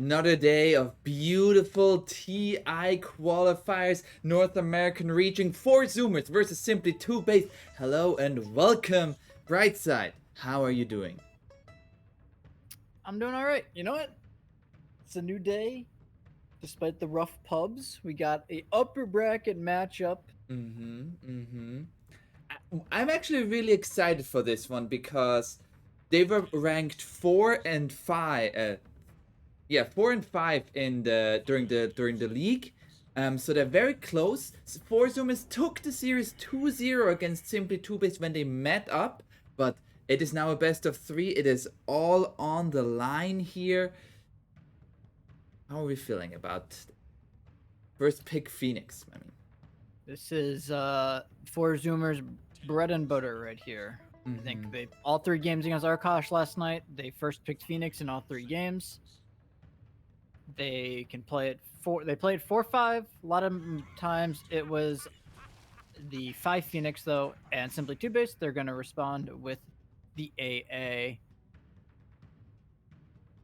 Another day of beautiful TI qualifiers, North American region, 4Zoomers versus Simply TOOBASED. Hello and welcome, Brightside. How are you doing? I'm doing all right. You know what? It's a new day. Despite the rough pubs, we got a upper bracket matchup. I'm actually really excited for this one because they were ranked 4 and 5. 4 and 5 in the during the league. So they're very close. 4Zoomers took the series 2-0 against Simply TOOBASED when they met up, but it is now a best of 3. It is all on the line here. How are we feeling about first pick Phoenix? I mean, This is 4Zoomers bread and butter right here. I think they all 3 games against Arkosh last night. They first picked Phoenix in all 3 games. They can play it They played 4-5. A lot of times it was the 5 Phoenix though, and Simply TOOBASED. They're going to respond with the AA.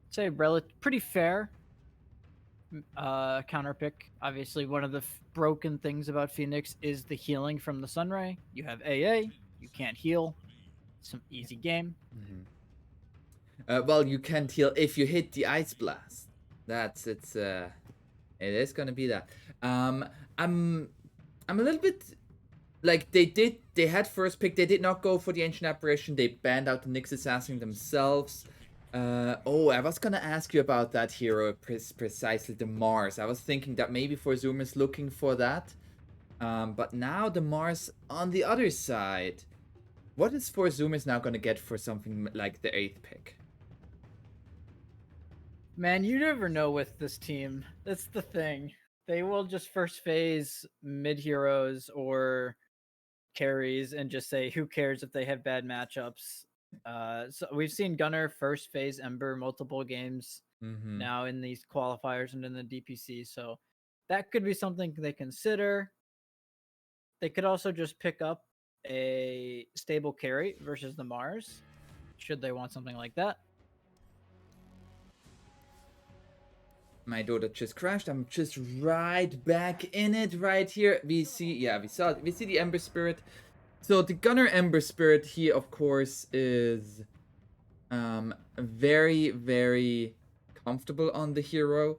Say pretty fair counter pick. Obviously, one of the broken things about Phoenix is the healing from the Sunray. You have AA, you can't heal. Some easy game. Well, you can't heal if you hit the Ice Blast. It is gonna be that. I'm a little bit like they had first pick. They did not go for the Ancient Apparition. They banned out the Nyx Assassin themselves. I was gonna ask you about that hero, precisely the Mars. I was thinking that maybe 4Zoomers looking for that. But now the Mars on the other side. What is 4Zoomers now gonna get for something like the 8th pick? Man, you never know with this team. That's the thing. They will just first phase mid heroes or carries and just say, who cares if they have bad matchups. So we've seen Gunner first phase Ember multiple games now in these qualifiers and in the DPC. So that could be something they consider. They could also just pick up a stable carry versus the Mars, should they want something like that. My daughter just crashed. I'm just right back in it right here. We see the Ember Spirit. So the Gunner Ember Spirit here, of course, is very, very comfortable on the hero.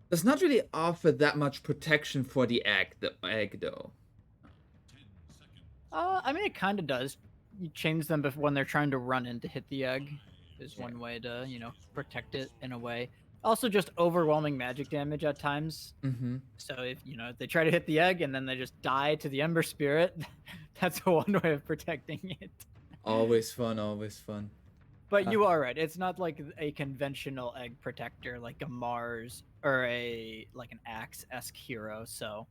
Does not really offer that much protection for the egg though. I mean, it kind of does. You change them when they're trying to run in to hit the egg is one way to, protect it in a way. Also, just overwhelming magic damage at times. So if they try to hit the egg and then they just die to the Ember Spirit, that's one way of protecting it. Always fun, always fun. But you are right. It's not like a conventional egg protector like a Mars or like an Axe-esque hero. So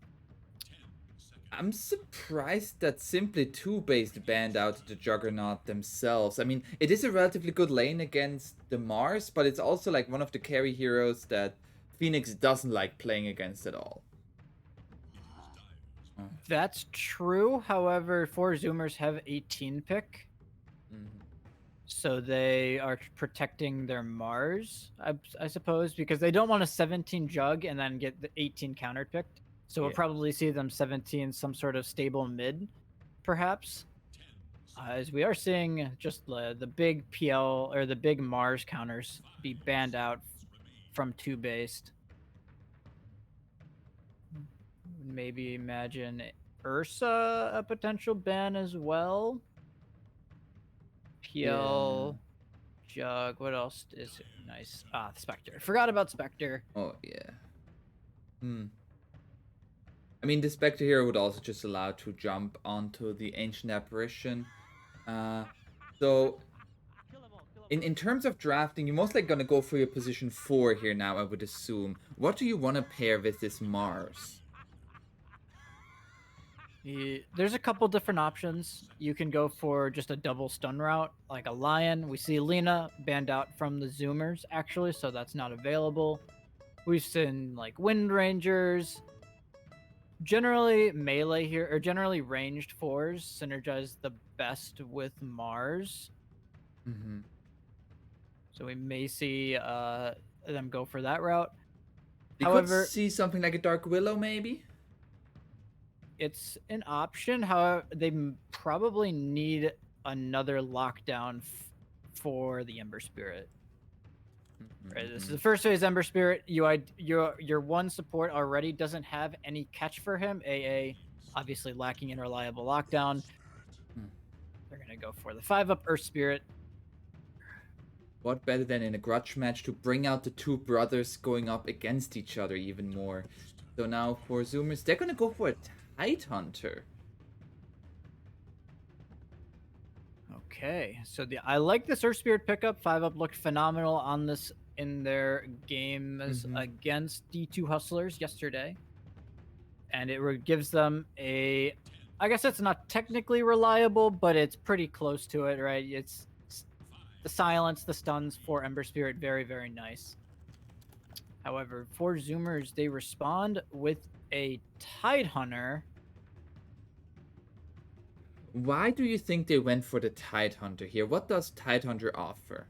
I'm surprised that Simply TOOBASED banned out the Juggernaut themselves. I mean, it is a relatively good lane against the Mars, but it's also like one of the carry heroes that Phoenix doesn't like playing against at all. That's true. However, 4Zoomers have 18 pick. So they are protecting their Mars, I suppose, because they don't want a 17 jug and then get the 18 counter picked. So we'll probably see them 17 some sort of stable mid, perhaps. As we are seeing just the big PL or the big Mars counters be banned out from TOOBASED. Maybe imagine Ursa a potential ban as well. PL, Jug, what else is it? Nice. Spectre. Forgot about Spectre. Oh, yeah. I mean, the Spectre hero would also just allow to jump onto the Ancient Apparition. So, in terms of drafting, you're mostly gonna go for your position 4 here now, I would assume. What do you want to pair with this Mars? There's a couple different options. You can go for just a double stun route, like a Lion. We see Lena banned out from the Zoomers, actually, so that's not available. We've seen, like, Wind Rangers. Generally, melee here, or generally ranged 4s synergize the best with Mars. So we may see them go for that route. You However, could see something like a Dark Willow, maybe. it's an option. However, they probably need another lockdown for the Ember Spirit. Right, this is the first phase Ember Spirit. Your one support already doesn't have any catch for him. AA obviously lacking in reliable lockdown. They're gonna go for the 5-up Earth Spirit. What better than in a grudge match to bring out the two brothers going up against each other even more? So now for Zoomers, they're gonna go for a Tidehunter. Okay, so I like this Earth Spirit pickup. 5-up looked phenomenal on this in their games against D2 Hustlers yesterday, and it gives them a. I guess it's not technically reliable, but it's pretty close to it, right? It's the silence, the stuns for Ember Spirit, very, very nice. However, for Zoomers, they respond with a Tidehunter. Why do you think they went for the Tidehunter here? What does Tidehunter offer?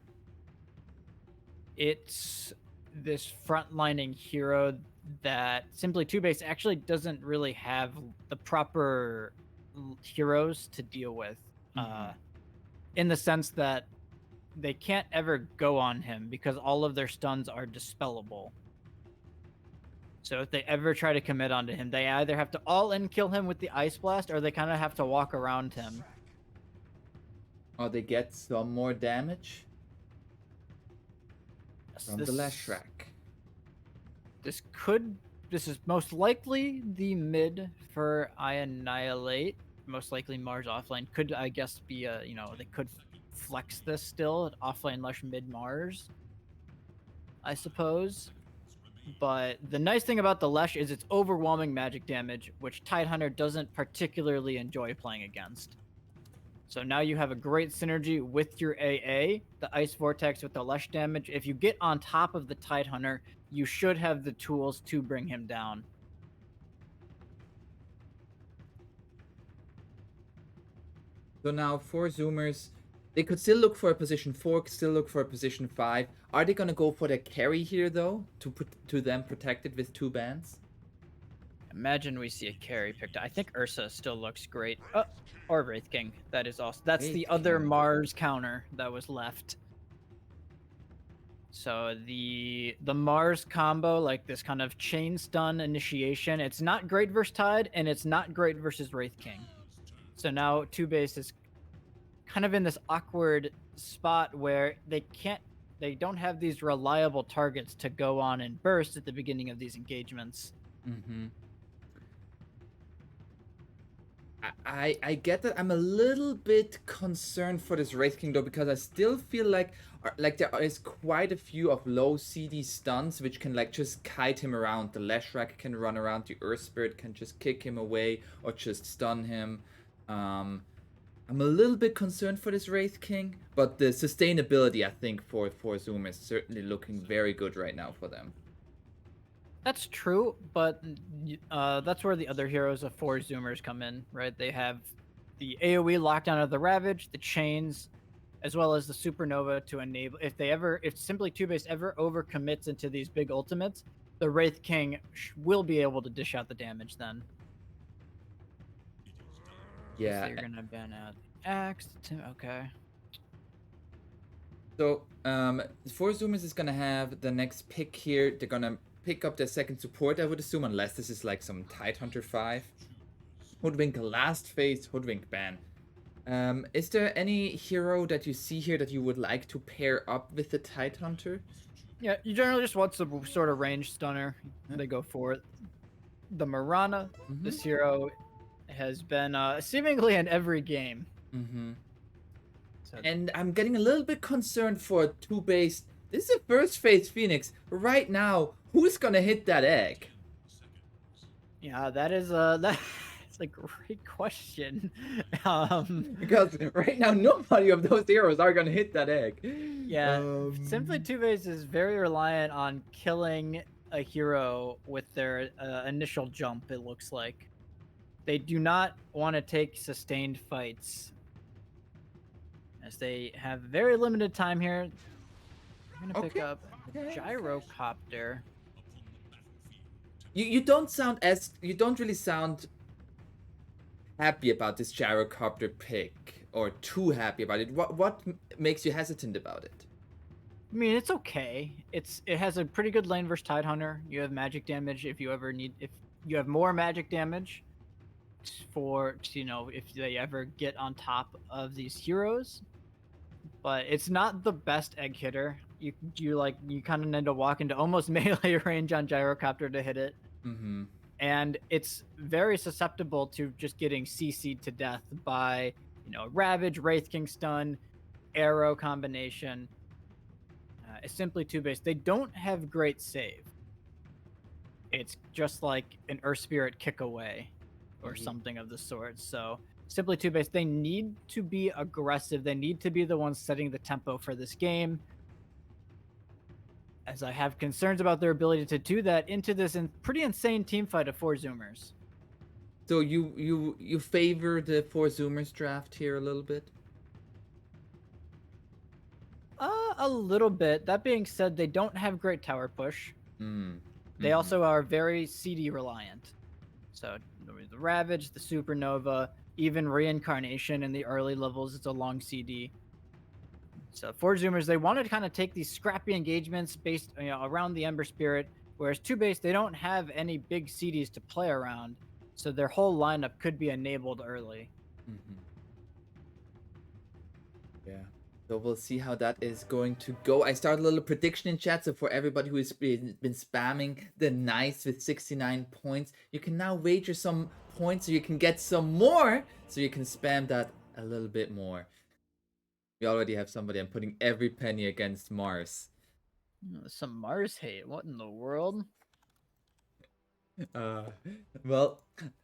It's this frontlining hero that simply TOOBASED actually doesn't really have the proper heroes to deal with, in the sense that they can't ever go on him because all of their stuns are dispellable. So if they ever try to commit onto him, they either have to all-in kill him with the Ice Blast, or they kind of have to walk around him. Oh, they get some more damage from the Leshrac. This is most likely the mid for I Annihilate. Most likely Mars offlane could, I guess, be a, they could flex this still at offlane Lesh mid Mars, I suppose. But the nice thing about the Lesh is its overwhelming magic damage, which Tidehunter doesn't particularly enjoy playing against. So now you have a great synergy with your AA, the Ice Vortex with the Lesh damage. If you get on top of the Tidehunter, you should have the tools to bring him down. So now for Zoomers, they could still look for a position 4, still look for a position 5. Are they gonna go for the carry here though, to them protected with 2 bands? Imagine we see a carry picked up. I think Ursa still looks great. Oh, or Wraith King. That is awesome. That's the other Mars counter that was left. So the Mars combo, like this kind of chain stun initiation, it's not great versus Tide, and it's not great versus Wraith King. So now TOOBASED is kind of in this awkward spot where they don't have these reliable targets to go on and burst at the beginning of these engagements. I get that. I'm a little bit concerned for this Wraith King though, because I still feel like there is quite a few of low CD stuns which can like just kite him around. The Leshrac can run around, the Earth Spirit can just kick him away or just stun him. I'm a little bit concerned for this Wraith King, but the sustainability I think for Zoom is certainly looking very good right now for them. That's true, but that's where the other heroes of 4Zoomers come in, right? They have the AoE lockdown of the Ravage, the chains, as well as the Supernova to enable. If simply TOOBASED ever overcommits into these big ultimates, the Wraith King will be able to dish out the damage then. Yeah. So you're gonna ban out Axe. Okay. So 4Zoomers is gonna have the next pick here. They're gonna pick up their second support, I would assume, unless this is like some Tidehunter 5. Hoodwink last phase, Hoodwink ban. Is there any hero that you see here that you would like to pair up with the Tidehunter? Yeah, you generally just want some sort of range stunner. They go for it. The Mirana, this hero has been seemingly in every game. So, and I'm getting a little bit concerned for TOOBASED. This is a first phase Phoenix. Right now, who's gonna hit that egg? Yeah, that's a great question. Because right now, nobody of those heroes are gonna hit that egg. Yeah, simply TOOBASED is very reliant on killing a hero with their initial jump, it looks like. They do not want to take sustained fights, as they have very limited time here. I'm gonna pick up Gyrocopter. You don't really sound happy about this gyrocopter pick, or too happy about it. What makes you hesitant about it? I mean, it's okay. It has a pretty good lane versus Tidehunter. You have magic damage if you have more magic damage for if they ever get on top of these heroes. But it's not the best egg hitter. You kind of need to walk into almost melee range on Gyrocopter to hit it. Mm-hmm. And it's very susceptible to just getting CC'd to death by Ravage, Wraith King stun, arrow combination. It's simply 2-base. They don't have great save. It's just like an Earth Spirit kick away or something of the sort. So simply 2-base. They need to be aggressive. They need to be the ones setting the tempo for this game. As I have concerns about their ability to do that into this pretty insane team fight of 4Zoomers. So you favor the 4Zoomers draft here a little bit? A little bit. That being said, they don't have great tower push. They also are very CD reliant. So the Ravage, the Supernova, even Reincarnation in the early levels, it's a long CD. So 4Zoomers, they wanted to kind of take these scrappy engagements based around the Ember Spirit, whereas 2-base, they don't have any big CDs to play around, so their whole lineup could be enabled early. Yeah. So we'll see how that is going to go. I started a little prediction in chat, so for everybody who has been spamming the nice with 69 points, you can now wager some points so you can get some more, so you can spam that a little bit more. We already have somebody. I'm putting every penny against Mars. Some Mars hate. What in the world? Well,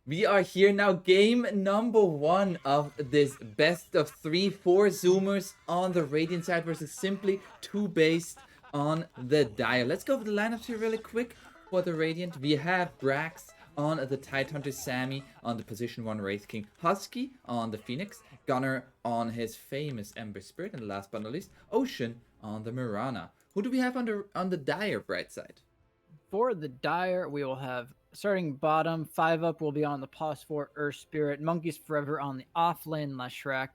we are here now. Game number 1 of this best of 3 4Zoomers on the Radiant side versus simply 2-based on the Dire. Let's go over the lineups here really quick for the Radiant. We have Brax on the Tidehunter, Sammy on the position 1 Wraith King, Husky on the Phoenix, Gunner on his famous Ember Spirit, and last but not least, Ocean on the Mirana. Who do we have on the Dire bright side? For the Dire, we will have starting bottom, 5-up will be on the Pos 4 Earth Spirit, Monkeys Forever on the off lane, Leshrac.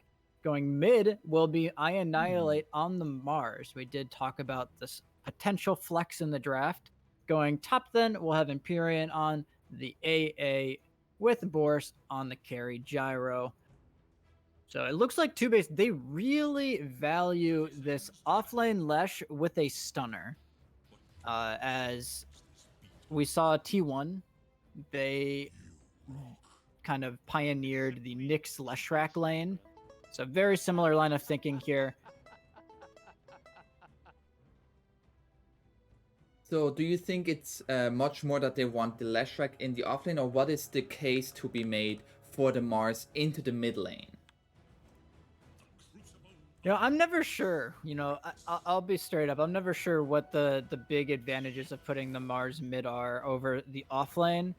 Going mid will be I Annihilate on the Mars. We did talk about this potential flex in the draft. Going top then, we'll have Empyrean on the AA with Boris on the carry Gyro. So it looks like 2-base, they really value this offlane Lesh with a stunner. As we saw T1, they kind of pioneered the Nyx Leshrac lane. So very similar line of thinking here. So do you think it's much more that they want the Leshrac in the offlane, or what is the case to be made for the Mars into the mid lane? I'm never sure. I'll be straight up. I'm never sure what the big advantages of putting the Mars mid are over the offlane.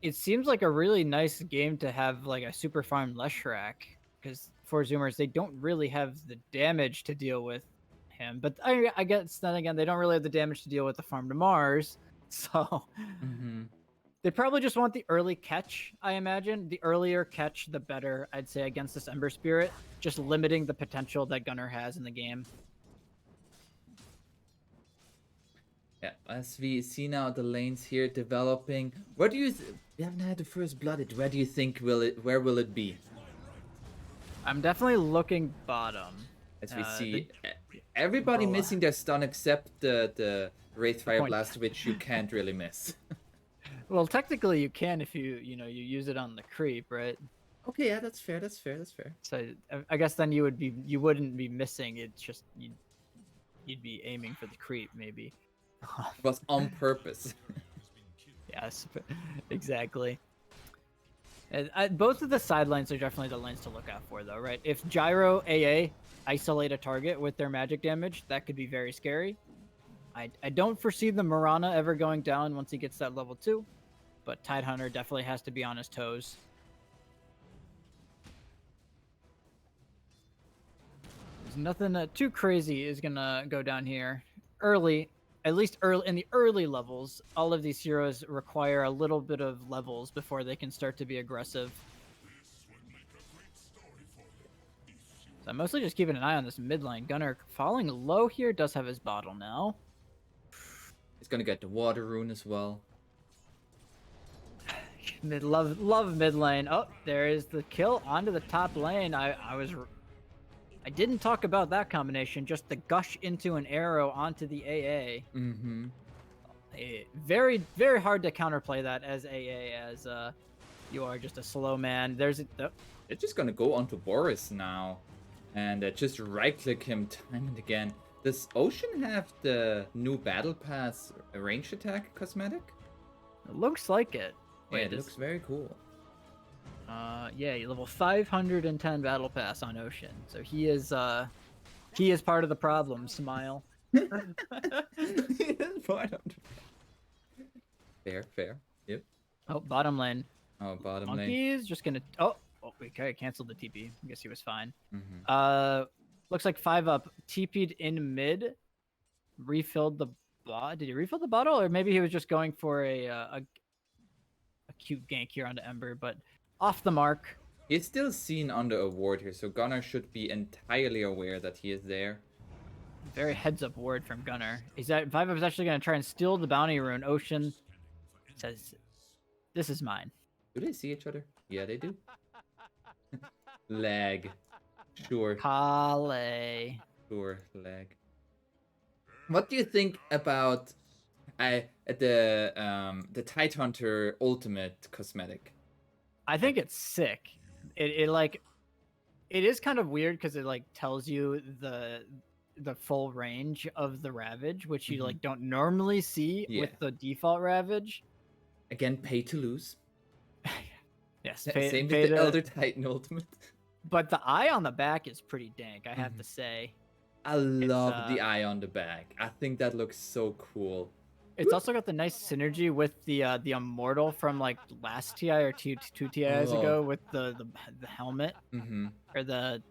It seems like a really nice game to have like a super farm Leshrac, because 4Zoomers, they don't really have the damage to deal with him. But I guess then again, they don't really have the damage to deal with the farm to Mars. So they probably just want the early catch, I imagine. The earlier catch, the better, I'd say, against this Ember Spirit. Just limiting the potential that Gunner has in the game. Yeah, as we see now the lanes here developing. Where do you... we haven't had the first blooded. Where do you think where will it be? I'm definitely looking bottom. As we see everybody missing their stun except the Wraith Fire Blast, which you can't really miss. Well, technically you can if you use it on the creep, right? Okay, yeah, that's fair. So I guess then you wouldn't be missing. It's just you'd be aiming for the creep, maybe. It was on purpose. Yes, exactly. Both of the side lanes are definitely the lanes to look out for, though, right? If Gyro AA isolate a target with their magic damage, that could be very scary. I don't foresee the Mirana ever going down once he gets that level 2, but Tidehunter definitely has to be on his toes. There's nothing too crazy is gonna go down here. Early, at least early in the early levels, all of these heroes require a little bit of levels before they can start to be aggressive. So I'm mostly just keeping an eye on this mid lane. Gunnar falling low here, does have his bottle now. He's gonna get the water rune as well. Love mid lane. Oh, there is the kill onto the top lane. I didn't talk about that combination, just the gush into an arrow onto the AA. Mm-hmm. Very, very hard to counterplay that as AA, as you are just a slow man. There's It's just gonna go onto Boris now, and just right-click him time and again. Does Ocean have the new Battle Pass range attack cosmetic? It looks like it. Wait, it looks very cool. Yeah, level 510 battle pass on Ocean. So he is part of the problem, Smile. Fair. Yep. Oh, bottom lane. Oh, bottom lane. Monkey's just gonna okay, canceled the TP. I guess he was fine. Mm-hmm. Looks like 5-up TP'd in mid, refilled the did he refill the bottle, or maybe he was just going for a cute gank here onto Ember, but off the mark. He's still seen under a ward here, so Gunnar should be entirely aware that he is there. Very heads up ward from Gunnar. 5-up is actually going to try and steal the bounty rune. Ocean says, "This is mine." Do they see each other? Yeah, they do. Lag. Sure. Kale. Sure, lag. What do you think about the Tidehunter ultimate cosmetic? I think it's sick. It is kind of weird because it like tells you the full range of the Ravage, which you like don't normally see with the default Ravage. Again, pay to lose. Yes, same with the Elder Titan ultimate. But the eye on the back is pretty dank, I have to say. I love the eye on the back. I think that looks so cool. It's also got the nice synergy with the Immortal from like last TI or two TIs ago with the helmet or the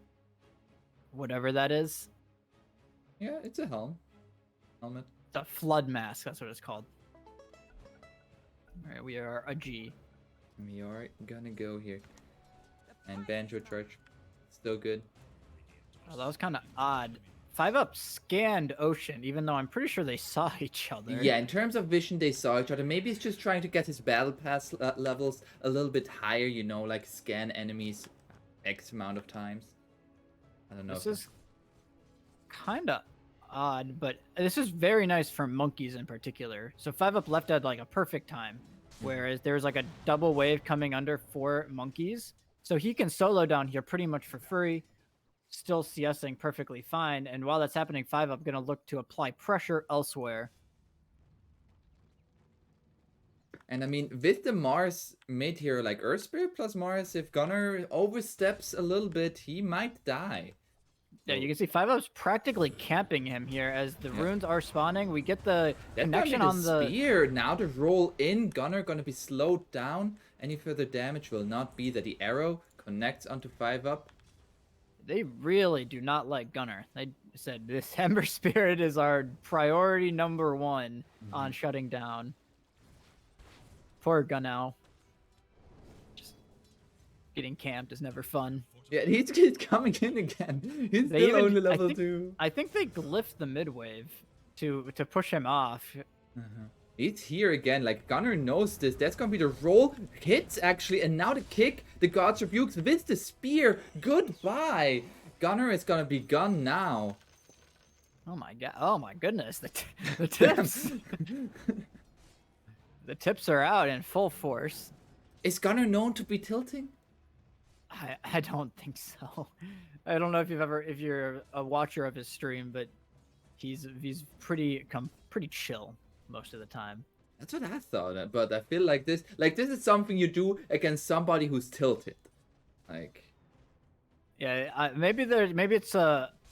whatever that is. Yeah, it's a helmet. The flood mask. That's what it's called. All right, we are a G. We are gonna go here, and Banjo Charge, still good. Oh, that was kind of odd. 5-up scanned Ocean, even though I'm pretty sure they saw each other. Yeah, in terms of vision, they saw each other. Maybe it's just trying to get his battle pass levels a little bit higher, you know, like scan enemies X amount of times. I don't know. This is kind of odd, but this is very nice for monkeys in particular. So 5-up left at like a perfect time, whereas there's like a double wave coming under for monkeys. So he can solo down here pretty much for free. Still CSing perfectly fine, and while that's happening, 5-up gonna look to apply pressure elsewhere. And I mean, with the Mars mid here, like Earth Spirit plus Mars, if Gunnar oversteps a little bit, he might die. Yeah, you can see 5-up's practically camping him here as the runes are spawning. We get the connection on the spear. Now the roll in, Gunnar gonna be slowed down. Any further damage will not be that the arrow connects onto 5-up. They really do not like Gunnar. They said this Ember Spirit is our priority number one on shutting down. Poor Gunnow. Just getting camped is never fun. Yeah, he's coming in again. He's still only level 2. I think they glyphed the mid wave to push him off. It's here again, like Gunnar knows this. That's gonna be the roll. Hits actually, and now the kick. The God's Rebukes with the spear. Goodbye. Gunnar is gonna be gone now. Oh my god. Oh my goodness. The tips. The tips are out in full force. Is Gunnar known to be tilting? I don't think so. I don't know if you're a watcher of his stream, but he's pretty chill most of the time. That's what I thought, but I feel like this is something you do against somebody who's tilted. Like, yeah, maybe it's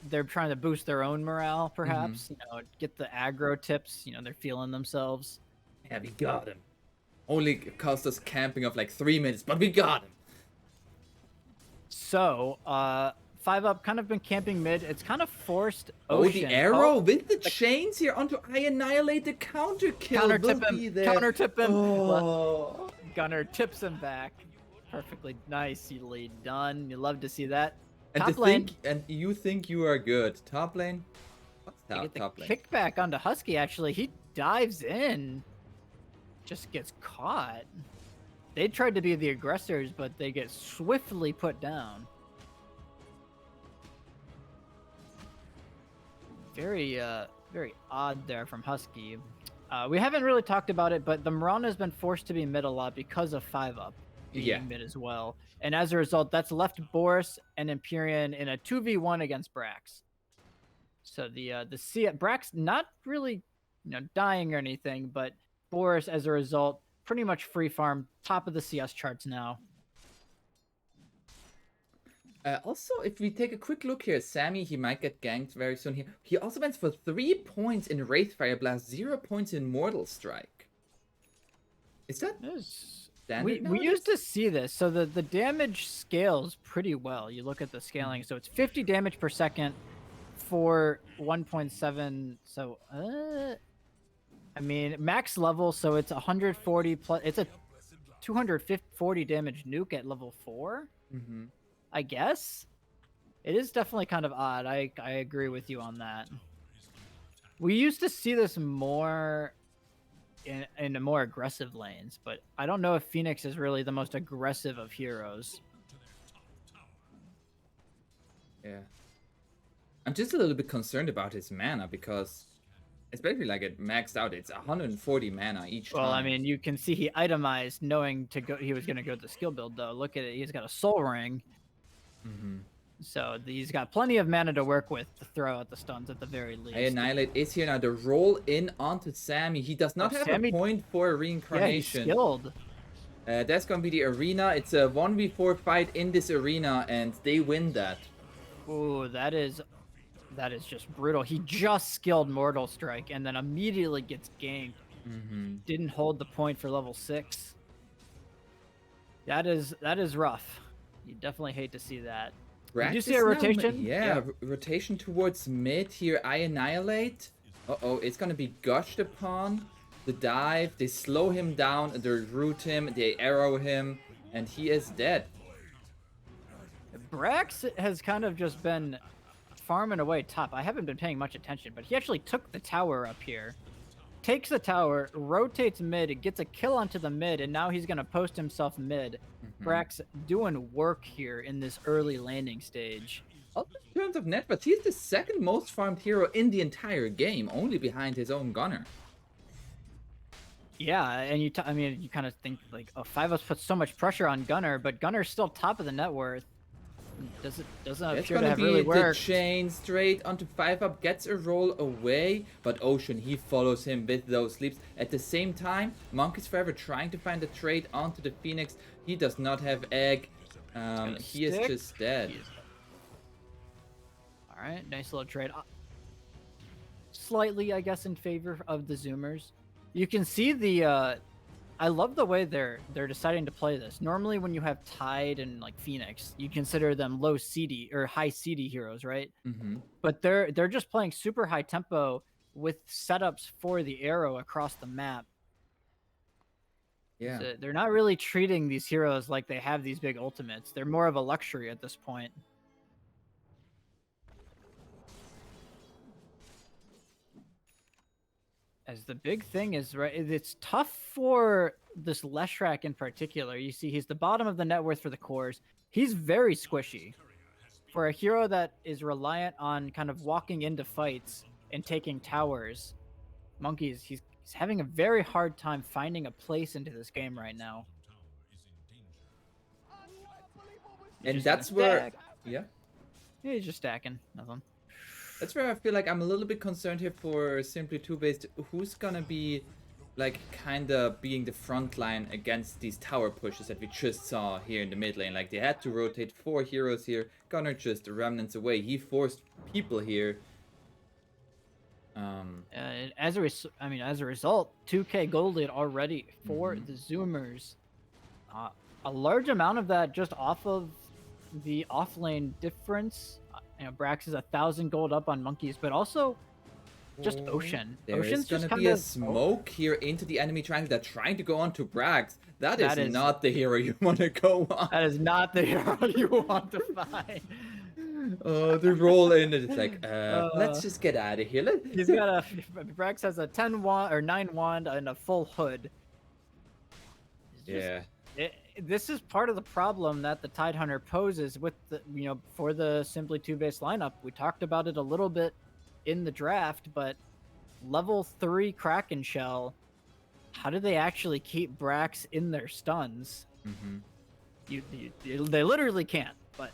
they're trying to boost their own morale, perhaps. You know, get the aggro tips. You know, they're feeling themselves. Yeah, we got him. Only cost us camping of like 3 minutes, but we got him. So, 5-up kind of been camping mid. It's kind of forced Oh, Ocean. the arrow with the chains here onto I Annihilate. The counter kill Counter will tip be him. there. Counter tip him. Oh. Gunner tips him back. Perfectly nicely done. You love to see that. And Top lane. and you think you are good. Top lane? What's They get the top lane? kickback onto Husky, actually. He dives in. Just gets caught. They tried to be the aggressors, but they get swiftly put down. Very, very odd there from Husky. We haven't really talked about it, but the Mirana has been forced to be mid a lot because of 5-up being mid as well. And as a result, that's left Boris and Empyrean in a 2v1 against Brax. So the Brax not really, dying or anything, but Boris as a result pretty much free farm, top of the CS charts now. Also, if we take a quick look here, Sammy, he might get ganked very soon here. He also went for 3 points in Wraithfire Blast, 0 points in Mortal Strike. Is that standard? We used to see this, so the damage scales pretty well. You look at the scaling, so it's 50 damage per second for 1.7. So, I mean, max level, so it's 140 plus. It's a 240 damage nuke at level 4. Mm-hmm. I guess it is definitely kind of odd. I agree with you on that. We used to see this more in the more aggressive lanes, but I don't know if Phoenix is really the most aggressive of heroes. Yeah, I'm just a little bit concerned about his mana because, especially like it maxed out, it's 140 mana each time. Well, I mean, you can see he itemized knowing he was going to go to the skill build though. Look at it, he's got a soul ring. Mm-hmm. So he's got plenty of mana to work with to throw out the stuns at the very least. I Annihilate is here now. The roll in onto Sammy. He does not have a point for reincarnation. Yeah, he's skilled. That's going to be the arena. It's a 1v4 fight in this arena, and they win that. Ooh, that is just brutal. He just skilled Mortal Strike and then immediately gets ganked. Mm-hmm. Didn't hold the point for level 6. That is rough. You definitely hate to see that. Did you see a rotation? Yeah, rotation towards mid here. I Annihilate. Uh-oh, it's going to be gushed upon. The dive, they slow him down, they root him, they arrow him, and he is dead. Brax has kind of just been farming away top. I haven't been paying much attention, but he actually took the tower up here. Takes the tower, rotates mid, gets a kill onto the mid, and now he's going to post himself mid. Mm-hmm. Brax doing work here in this early landing stage. Also, in terms of net, but he's the second most farmed hero in the entire game, only behind his own Gunner. Yeah, and you kind of think like, oh, 5-Ups puts so much pressure on Gunner, but Gunner's still top of the net worth. Doesn't appear to have really worked. The chain straight onto 5-Up, gets a roll away, but Ocean, he follows him with those leaps. At the same time, Monkey's Forever trying to find a trade onto the Phoenix. He does not have egg. He is just dead. All right, nice little trade. Slightly, I guess, in favor of the Zoomers. You can see the I love the way they're deciding to play this. Normally when you have Tide and like Phoenix, you consider them low CD or high CD heroes, right? Mm-hmm. But they're just playing super high tempo with setups for the arrow across the map. Yeah. So they're not really treating these heroes like they have these big ultimates. They're more of a luxury at this point. As the big thing is, right, it's tough for this Leshrac in particular. You see, he's the bottom of the net worth for the cores. He's very squishy. For a hero that is reliant on kind of walking into fights and taking towers, Monkey's, he's having a very hard time finding a place into this game right now. And that's where... Yeah, he's just stacking. Nothing. That's where I feel like I'm a little bit concerned here for Simply TOOBASED. Who's gonna be, like, kinda being the front line against these tower pushes that we just saw here in the mid lane? Like, they had to rotate 4 heroes here. Gunner just remnants away. He forced people here. As a result, 2K gold lead already for the Zoomers. A large amount of that just off of the offlane difference. Brax is 1,000 gold up on monkeys, but also just Ocean. There Ocean's is gonna just be kind a of smoke here into the enemy triangle. They're trying to go on to Brax. That That is is- not the hero you want to go on. That is not the hero you want to find. Oh, they roll in and it's like, let's just get out of here. He's got a Brax has a 10 wand or 9 wand and a full hood. Yeah. This is part of the problem that the Tidehunter poses with the for the simply 2-base lineup. We talked about it a little bit in the draft, but level 3 Kraken Shell, how do they actually keep Brax in their stuns? They literally can't, but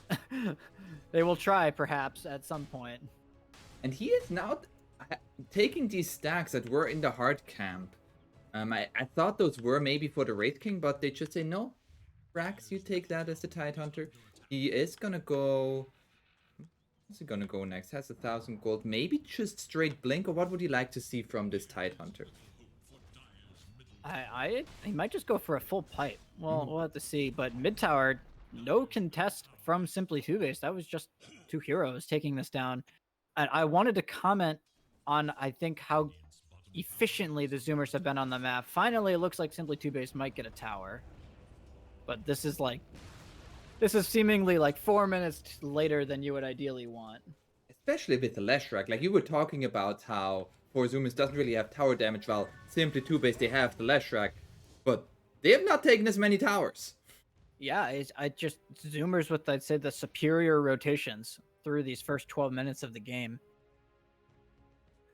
they will try perhaps at some point. And he is now taking these stacks that were in the hard camp. I thought those were maybe for the Wraith King, but they just say, no, Brax, you take that as the Tidehunter. He is gonna go... What's he gonna go next? Has 1,000 gold. Maybe just straight Blink, or what would you like to see from this Tidehunter? He might just go for a full pipe. Well, we'll have to see. But mid tower, no contest from Simply 2-base. That was just 2 heroes taking this down. And I wanted to comment on, I think, how efficiently the Zoomers have been on the map. Finally, it looks like Simply 2-base might get a tower. But this is seemingly like 4 minutes later than you would ideally want. Especially with the Leshrac. Like, you were talking about how 4Zoomers doesn't really have tower damage, while Simply 2-base, they have the Leshrac. But they have not taken as many towers. Yeah, I just Zoomers with, I'd say, the superior rotations through these first 12 minutes of the game.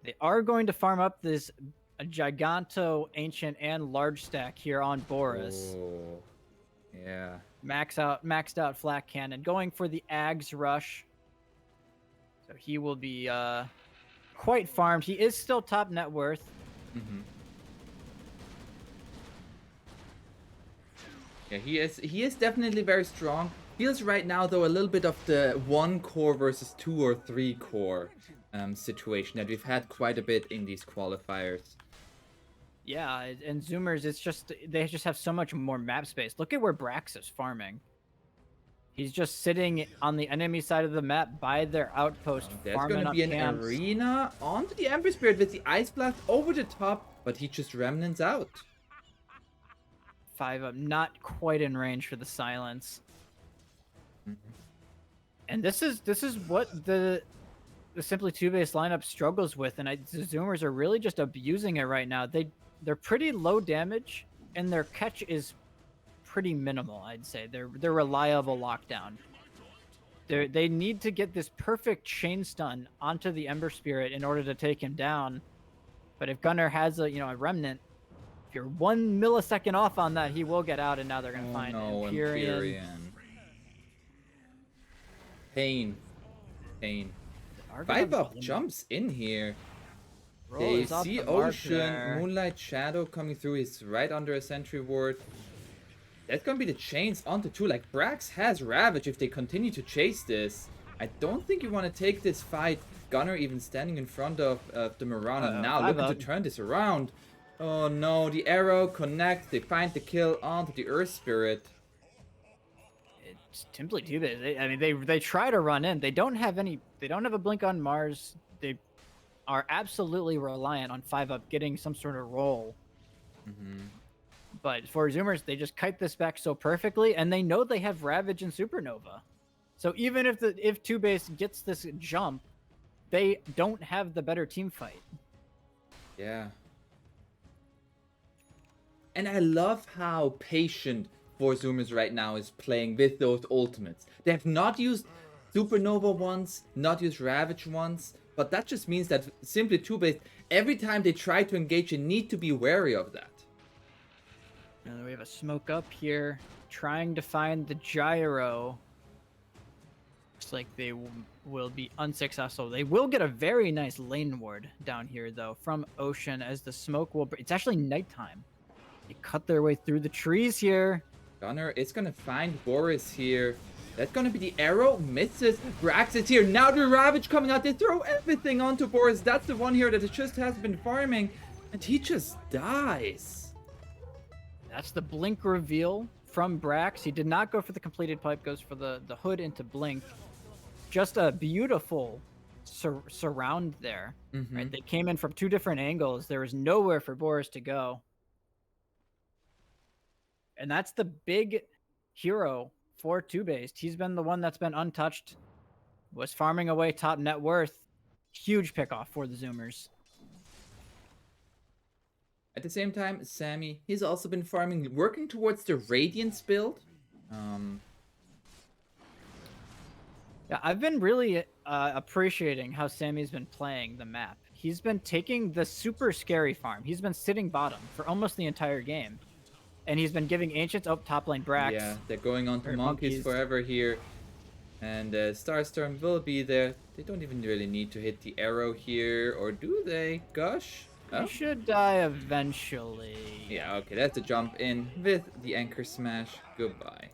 They are going to farm up this Giganto, Ancient, and Large stack here on Boris. Oh, yeah. Maxed out Flat Cannon, going for the Ags Rush. So he will be quite farmed. He is still top net worth. Yeah, he is definitely very strong. Feels right now though a little bit of the 1 core versus 2 or 3 core situation that we've had quite a bit in these qualifiers. Yeah, and Zoomers, they just have so much more map space. Look at where Brax is farming. He's just sitting on the enemy side of the map by their outpost. There's farming gonna up be an camps. arena onto the Ember Spirit with the Ice Blast over the top, but he just remnants out. 5 up, not quite in range for the silence. And this is what the Simply 2-base lineup struggles with, and the Zoomers are really just abusing it right now. They're pretty low damage, and their catch is pretty minimal. I'd say they're reliable lockdown. They need to get this perfect chain stun onto the Ember Spirit in order to take him down. But if Gunnar has a remnant, if you're 1 millisecond off on that, he will get out, and now they're gonna find Empyrean. Pain. 5 up jumps in here. They see Ocean, Moonlight Shadow coming through. He's right under a sentry ward. That's gonna be the chains onto 2. Like, Brax has Ravage if they continue to chase this. I don't think you want to take this fight. Gunnar even standing in front of the Mirana now, looking to turn this around. Oh no, the arrow connects. They find the kill onto the Earth Spirit. It's Simply 2-base. I mean, they try to run in. They don't have a blink on Mars. They are absolutely reliant on 5 up getting some sort of roll. But for Zoomers, they just kite this back so perfectly, and they know they have Ravage and Supernova. So even if 2-base gets this jump, they don't have the better team fight. Yeah. And I love how patient 4Zoomers right now is playing with those ultimates. They have not used Supernova once, not used Ravage once, but that just means that Simply 2-base, every time they try to engage, you need to be wary of that. And we have a smoke up here, trying to find the gyro. Looks like they will be unsuccessful. They will get a very nice lane ward down here, though, from Ocean, as the smoke will... It's actually nighttime. They cut their way through the trees here. Gunnar is gonna find Boris here. That's gonna be the arrow. Misses. Brax is here. Now the Ravage coming out. They throw everything onto Boris. That's the one here that it just has been farming. And he just dies. That's the blink reveal from Brax. He did not go for the completed pipe, goes for the hood into Blink. Just a beautiful surround there. Right, they came in from 2 different angles. There was nowhere for Boris to go. And that's the big hero for TOOBASED. He's been the one that's been untouched, was farming away top net worth. Huge pickoff for the Zoomers. At the same time, Sammy, he's also been farming, working towards the Radiance build. Yeah, I've been really appreciating how Sammy's been playing the map. He's been taking the super scary farm. He's been sitting bottom for almost the entire game. And he's been giving Ancients up top lane Brax. Yeah, they're going on to monkeys forever here. And Starstorm will be there. They don't even really need to hit the arrow here, or do they? Gosh. He should die eventually. Yeah, okay, that's a jump in with the anchor smash. Goodbye.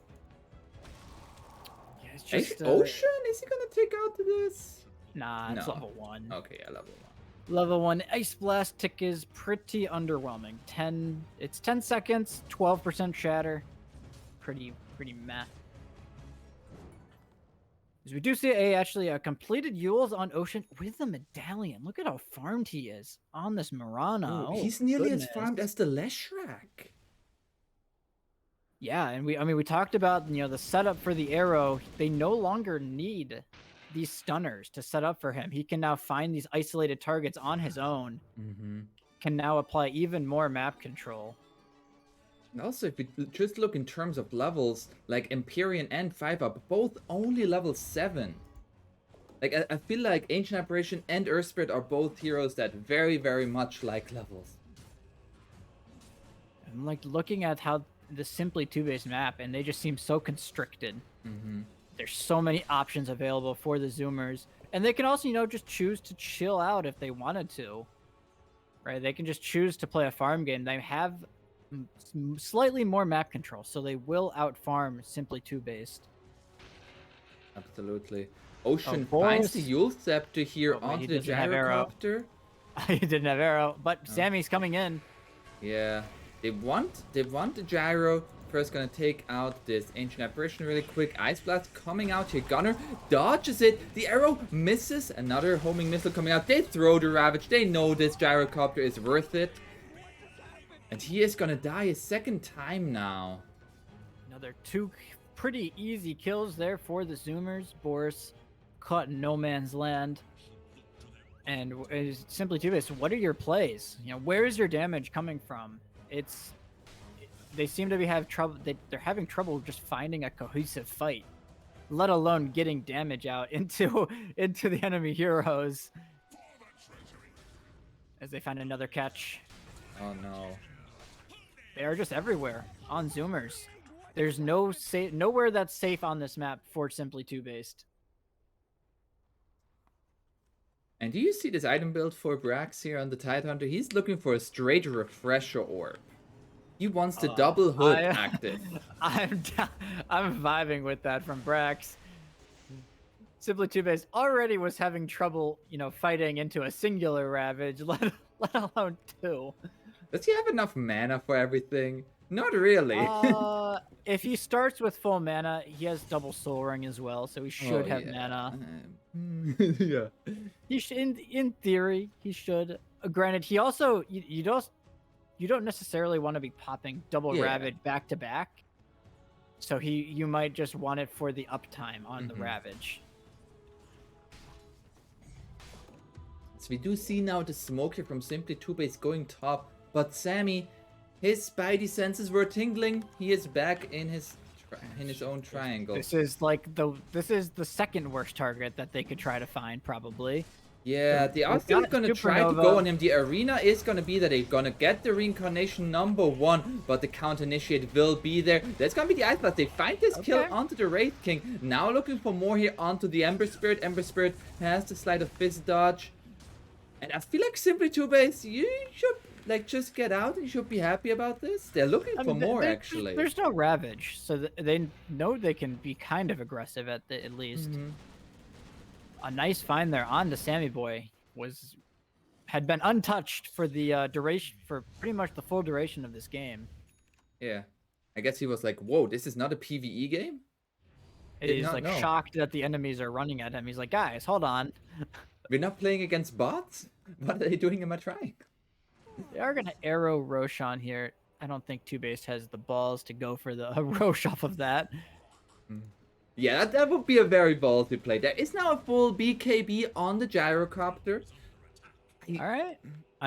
Yeah, it's just, Ocean? Is he gonna take out this? Nah, it's level 1. Okay, yeah, level 1. Level 1 Ice Blast tick is pretty underwhelming. It's 10 seconds, 12% shatter. Pretty meh. As we do see actually a completed Yule's on Ocean with the medallion. Look at how farmed he is on this Mirana. Oh, he's nearly as farmed as the Leshrac. Yeah, and we talked about the setup for the arrow. They no longer need these stunners to set up for him. He can now find these isolated targets on his own. Can now apply even more map control. And also, if we just look in terms of levels, like Empyrean and 5-Up, both only level 7. Like, I feel like Ancient Apparition and Earth Spirit are both heroes that very, very much like levels. I'm like looking at how the Simply TOOBASED map, and they just seem so constricted. There's so many options available for the Zoomers, and they can also, just choose to chill out if they wanted to. Right? They can just choose to play a farm game. They have slightly more map control, so they will outfarm Simply TOOBASED. Absolutely. Ocean finds the Yule Scepter here onto the gyrocopter. He didn't have arrow, but Sammy's coming in. Yeah, they want the gyro. First gonna take out this Ancient Apparition really quick. Ice Blast coming out here. Gunner dodges it. The arrow misses. Another homing missile coming out. They throw the Ravage. They know this gyrocopter is worth it. And he is gonna die a second time now. Another 2 pretty easy kills there for the Zoomers. Boris caught in no man's land. And Simply TOOBASED, what are your plays? Where is your damage coming from? They seem to have trouble. They're having trouble just finding a cohesive fight, let alone getting damage out into the enemy heroes. As they find another catch. Oh no. They are just everywhere on Zoomers. There's nowhere that's safe on this map for Simply TOOBASED. And do you see this item build for Brax here on the Tidehunter? He's looking for a straight refresher orb. He wants the double hood active. I'm vibing with that from Brax. Simply TOOBASED already was having trouble, fighting into a singular Ravage, let alone 2. Does he have enough mana for everything? Not really. If he starts with full mana, he has double Soul Ring as well, so he should have mana. Yeah. He should, in theory, he should. Granted, he also you don't necessarily want to be popping double Ravage back to back. So you might just want it for the uptime on the Ravage. So we do see now the smoke here from Simply TOOBASED going top, but Sammy, his spidey senses were tingling. He is back in his own triangle. This is the second worst target that they could try to find, probably. Yeah, they are still gonna try to go on him. The arena is gonna be that they're gonna get the reincarnation #1, but the counter initiate will be there. That's gonna be the Ice Blast. They find this kill onto the Wraith King. Now looking for more here onto the Ember Spirit. Ember Spirit has the Sleight of Fist dodge. And I feel like Simply TOOBASED, you should just get out. You should be happy about this. They're looking for more, actually. There's no Ravage, so they know they can be kind of aggressive at least. A nice find there on the Sammy Boy had been untouched for the duration, for pretty much the full duration of this game. Yeah. I guess he was like, whoa, this is not a PvE game? Did He's not like know. shocked that the enemies are running at him. He's like, guys, hold on. We're not playing against bots? What are they doing in my triangle? They are gonna arrow Roshan here. I don't think TOOBASED has the balls to go for the Rosh off of that. Yeah, that would be a very ballsy play. There is now a full BKB on the gyrocopter. All right.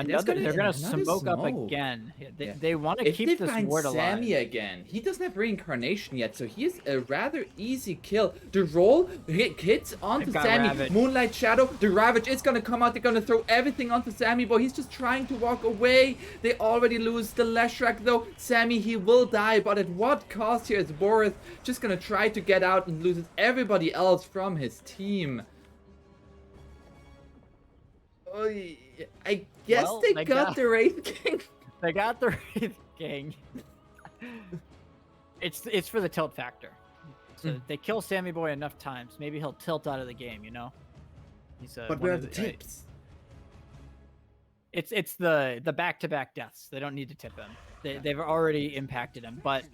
They're They're gonna another smoke up smoke. again. Yeah. They want to If they keep this find ward alive. Sammy again, he doesn't have reincarnation yet, so he's a rather easy kill. The roll hits onto They've got Sammy. Ravage. Moonlight Shadow. The Ravage is gonna come out. They're gonna throw everything onto Sammy, but he's just trying to walk away. They already lose the Leshrac though. Sammy, he will die, but at what cost here is Boris just gonna try to get out and loses everybody else from his team. I guess Well, they they got the Wraith King. They got the Wraith King. It's for the tilt factor. So they kill Sammy Boy enough times, maybe he'll tilt out of the game. You know. He's But where are the tips? It's the back-to-back deaths. They don't need to tip him. They've already impacted him. But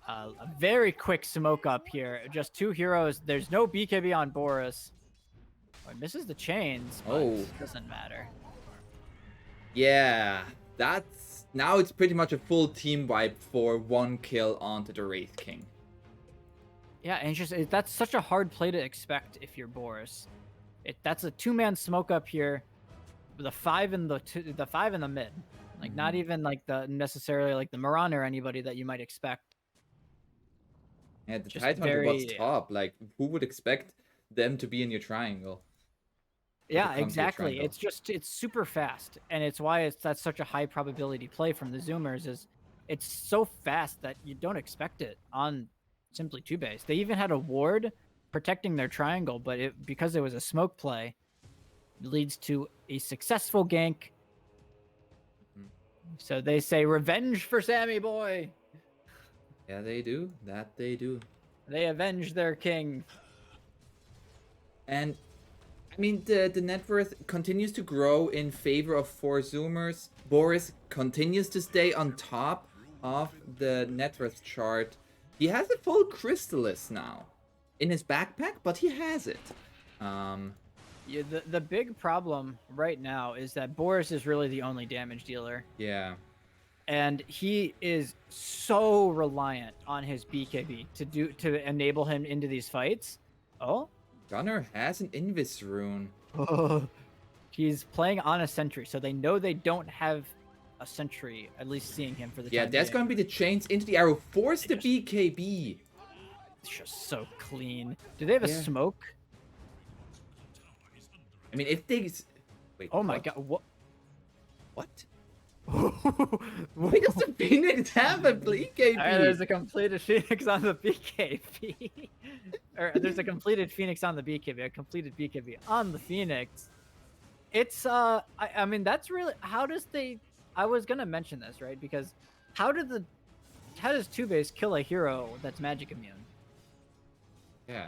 a very quick smoke up here. Just two heroes. There's no BKB on Boris. Oh, he misses the chains, but it doesn't matter. Yeah, now it's pretty much a full team wipe for one kill onto the Wraith King. Yeah, and that's such a hard play to expect if you're Boris. That's a two-man smoke up here, with the five in the mid, like not even like necessarily like the Moran or anybody that you might expect. Yeah, the Titan what's top. Like, who would expect them to be in your triangle? Yeah, exactly. It's super fast, and it's why that's such a high probability play from the Zoomers. Is it's so fast that you don't expect it on simply TOOBASED. They even had a ward protecting their triangle, but because it was a smoke play, it leads to a successful gank. So they say revenge for Sammy Boy. Yeah, they do. That they do. They avenge their king. And I mean, the net worth continues to grow in favor of 4Zoomers. Boris continues to stay on top of the net worth chart. He has a full Crystallis now in his backpack, but he has it. Yeah, the big problem right now is that Boris is really the only damage dealer. Yeah. And he is so reliant on his BKB to enable him into these fights. Oh? Gunnar has an Invis rune. Oh. He's playing on a sentry, so they know they don't have a sentry, at least seeing him for the time that's going to be the chains into the arrow. Force the BKB. It's just so clean. Do they have a smoke? I mean, if they... Wait, oh my god, what? What? Why does the Phoenix have a BKB? There's a completed Phoenix on the BKB. Or there's a completed Phoenix on the BKB, a completed BKB on the Phoenix. It's, I mean, that's really... How does they... I was gonna mention this, right? Because how does TOOBASED kill a hero that's magic immune? Yeah.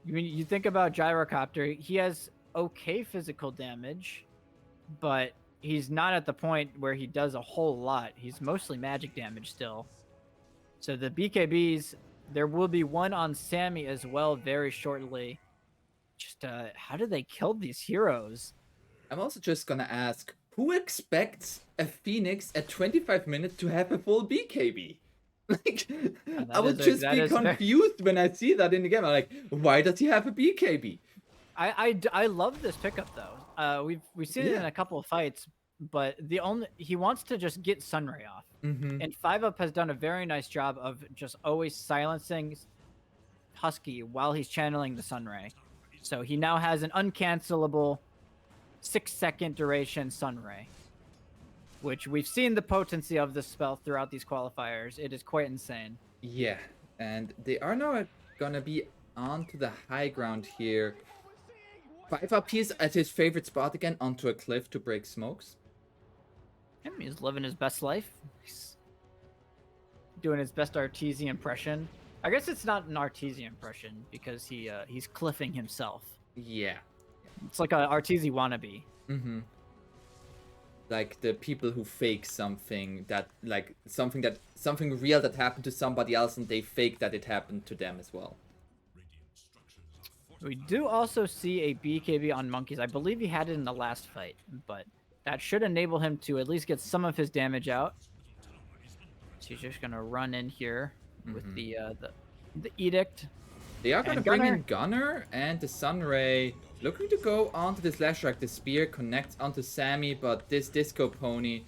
I mean, you think about Gyrocopter, he has okay physical damage, but he's not at the point where he does a whole lot. He's mostly magic damage still. So the BKBs, there will be one on Sammy as well very shortly. Just, how do they kill these heroes? I'm also just gonna ask, who expects a Phoenix at 25 minutes to have a full BKB? Like, I would just be confused when I see that in the game. I'm like, why does he have a BKB? I love this pickup though. We've seen it in a couple of fights, but he wants to just get Sunray off. And 5UP has done a very nice job of just always silencing Husky while he's channeling the Sunray. So he now has an uncancelable 6-second duration Sunray, which we've seen the potency of this spell throughout these qualifiers. It is quite insane. Yeah, and they are now gonna be onto the high ground here. 5UP is at his favorite spot again, onto a cliff to break smokes. He's living his best life. He's doing his best Arteezy impression. I guess it's not an Arteezy impression because he's cliffing himself. Yeah. It's like a Arteezy wannabe. like the people who fake something that something real that happened to somebody else and they fake that it happened to them as well. We do also see a BKB on Monkeys. I believe he had it in the last fight, but that should enable him to at least get some of his damage out. So he's just gonna run in here with the edict. They are gonna bring in Gunner and the Sunray, looking to go onto this Leshrac. The spear connects onto Sammy, but this Disco Pony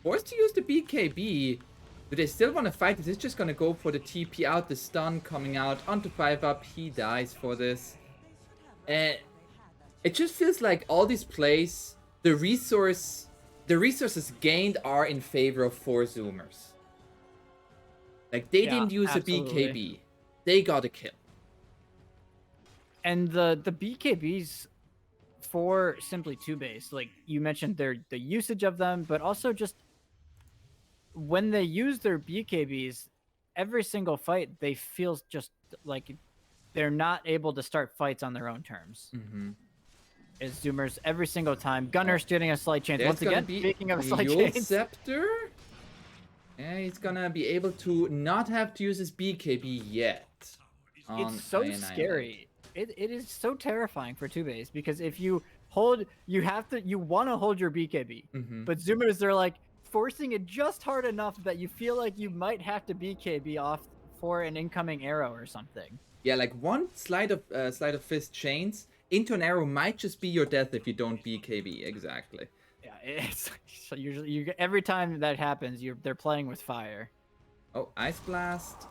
forced to use the BKB. Do they still want to fight? Is this just gonna go for the TP out? The stun coming out onto 5-up. He dies for this. And it just feels like all these plays, the resources gained are in favor of 4Zoomers. Like, they didn't use absolutely. A BKB. They got a kill. And the BKBs for Simply TOOBASED, like you mentioned, the usage of them, but also just when they use their BKBs, every single fight, they feel just like they're not able to start fights on their own terms. As Zoomers every single time. Gunner's getting a slight chance. Once again, speaking of a slight chance. Scepter? Yeah, he's gonna be able to not have to use his BKB yet. It's so scary. It is so terrifying for TOOBASED because if you hold, you want to hold your BKB, but Zoomers, they're like forcing it just hard enough that you feel like you might have to BKB off for an incoming arrow or something. Yeah, like one slide of fist chains into an arrow might just be your death if you don't BKB. Exactly. Yeah, it's so usually every time that happens, they're playing with fire. Oh, Ice Blast.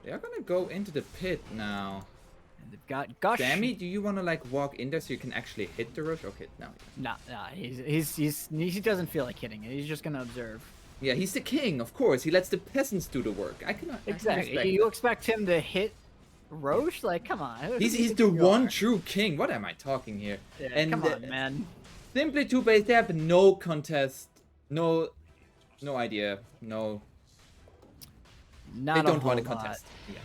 They are gonna go into the pit now. And they've got Gush. Sammy, do you want to like walk in there so you can actually hit the rush? Okay, no. Nah, he doesn't feel like hitting it. He's just gonna observe. Yeah, he's the king, of course. He lets the peasants do the work. I cannot. Exactly. You expect him to hit Roche? Like, come on. He's the one true king. What am I talking here? Yeah, and come on, man. Simply TOOBASED, they have no contest, no idea, no. Not they don't want to contest. Yeah.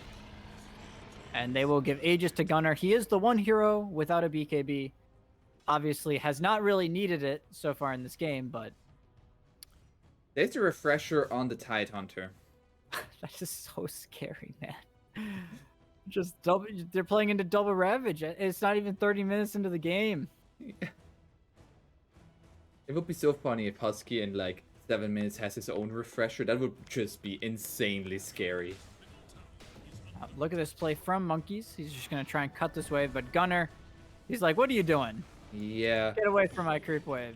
And they will give Aegis to Gunner. He is the one hero without a BKB. Obviously, has not really needed it so far in this game, but there's a refresher on the Tidehunter. That's just so scary, man. Just double. They're playing into double Ravage. It's not even 30 minutes into the game. Yeah. It would be so funny if Husky in like 7 minutes has his own refresher. That would just be insanely scary. Look at this play from Monkeys. He's just going to try and cut this wave, but Gunner, he's like, what are you doing? Yeah. Get away from my creep wave.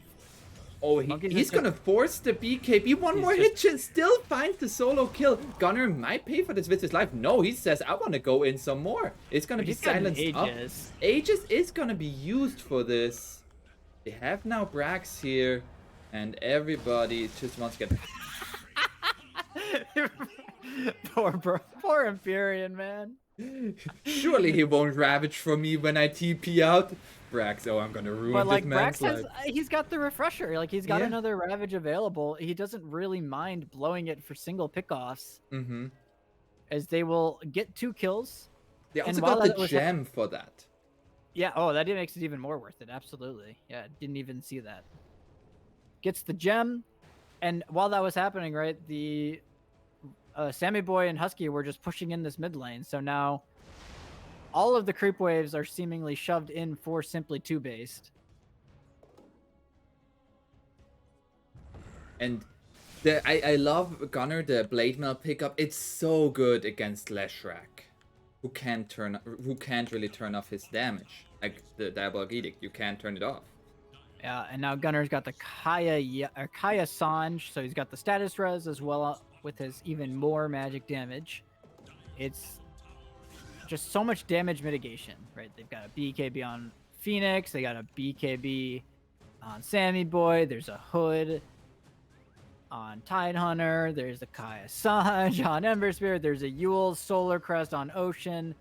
Oh, he's going to force the BKB. One more hit and still finds the solo kill. Gunner might pay for this with his life. No, he says, I want to go in some more. It's going to be silenced up. Aegis is going to be used for this. They have now Brax here, and everybody just wants to get... Poor Empyrean, man. Surely he won't Ravage for me when I TP out. Brax, oh, I'm gonna ruin this man's life. He's got the refresher. Like, he's got another Ravage available. He doesn't really mind blowing it for single pickoffs. As they will get 2 kills. They also got the gem for that. Yeah, oh, that makes it even more worth it. Absolutely. Yeah, didn't even see that. Gets the gem, and while that was happening, right, the Sammy Boy and Husky were just pushing in this mid lane, so now all of the creep waves are seemingly shoved in for Simply TOOBASED. And I love Gunner, the Blade Mail pickup. It's so good against Leshrac, who can't really turn off his damage. Like the Diabolic Edict, you can't turn it off. Yeah, and now Gunner's got the Kaya Sanj, so he's got the status res as well with his even more magic damage. It's just so much damage mitigation, right? They've got a BKB on Phoenix, they got a BKB on Sammy Boy, there's a Hood on Tidehunter, there's a Kaya Sanj on Ember Spirit, there's a Yule Solar Crest on Ocean.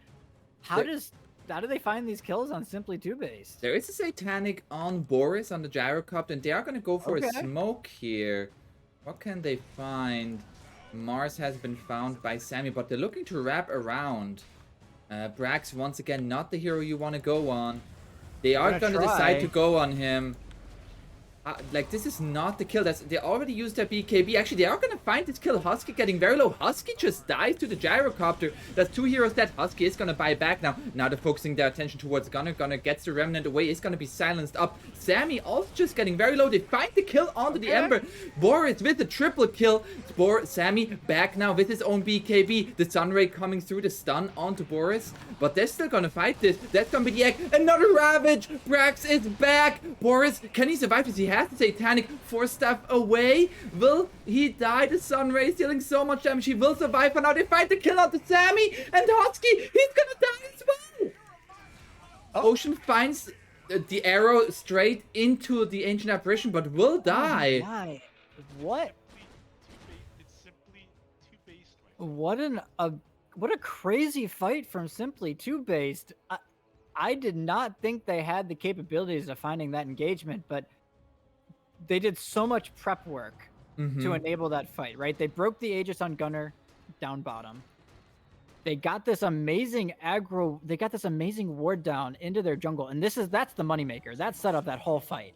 How do they find these kills on Simply TOOBASED? There is a Satanic on Boris on the Gyrocopter, and they are going to go for a smoke here. What can they find? Mars has been found by Sammy, but they're looking to wrap around. Brax, once again, not the hero you want to go on. They are going to decide to go on him. Like, this is not the kill. They already used their BKB. Actually, they are gonna find this kill. Husky getting very low. Husky just dies to the gyrocopter. That's 2 heroes dead. Husky is gonna buy back now. Now they're focusing their attention towards Gunner. Gunner gets the remnant away. Is gonna be silenced up. Sammy also just getting very low. They find the kill onto the Ember. Boris with the triple kill. Sammy back now with his own BKB. The Sunray coming through the stun onto Boris. But they're still gonna fight this. That's gonna be the egg. Another Ravage. Brax is back. Boris, can he survive this? He has the Satanic 4-staff away. Will he die? The Sunray is dealing so much damage. He will survive. And now they fight the kill onto Sammy. And Husky, he's gonna die as well. Oh. Ocean finds the arrow straight into the Ancient Apparition, but will die. Why? What? What a crazy fight from Simply TOOBASED. I did not think they had the capabilities of finding that engagement, but they did so much prep work to enable that fight, right? They broke the Aegis on Gunner down bottom. They got this amazing aggro, they got this amazing ward down into their jungle, and that's the moneymaker. That set up that whole fight.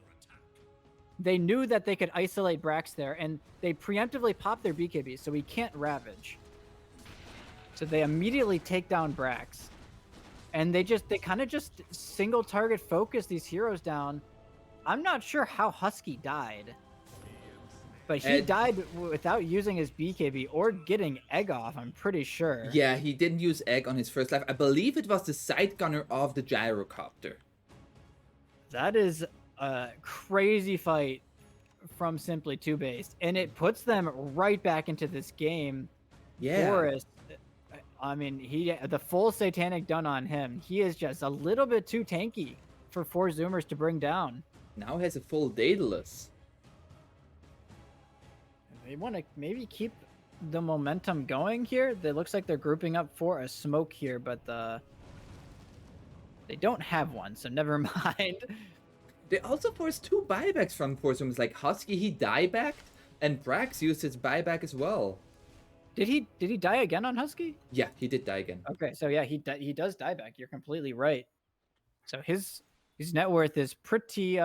They knew that they could isolate Brax there, and they preemptively popped their BKB, so he can't Ravage. So they immediately take down Brax. And they kind of just single target focus these heroes down. I'm not sure how Husky died. But he died without using his BKB or getting egg off, I'm pretty sure. Yeah, he didn't use egg on his first life. I believe it was the side gunner of the gyrocopter. That is a crazy fight from Simply TOOBASED. And it puts them right back into this game. Yeah. Boris, I mean, the full Satanic done on him. He is just a little bit too tanky for 4Zoomers to bring down. Now has a full Daedalus. They want to maybe keep the momentum going here. It looks like they're grouping up for a smoke here, but they don't have one, so never mind. They also forced 2 buybacks from 4Zoomers. Like Husky, he diebacked, and Brax used his buyback as well. Did he die again on Husky? Yeah, he did die again. Okay, so yeah, he does die back. You're completely right. So his net worth is pretty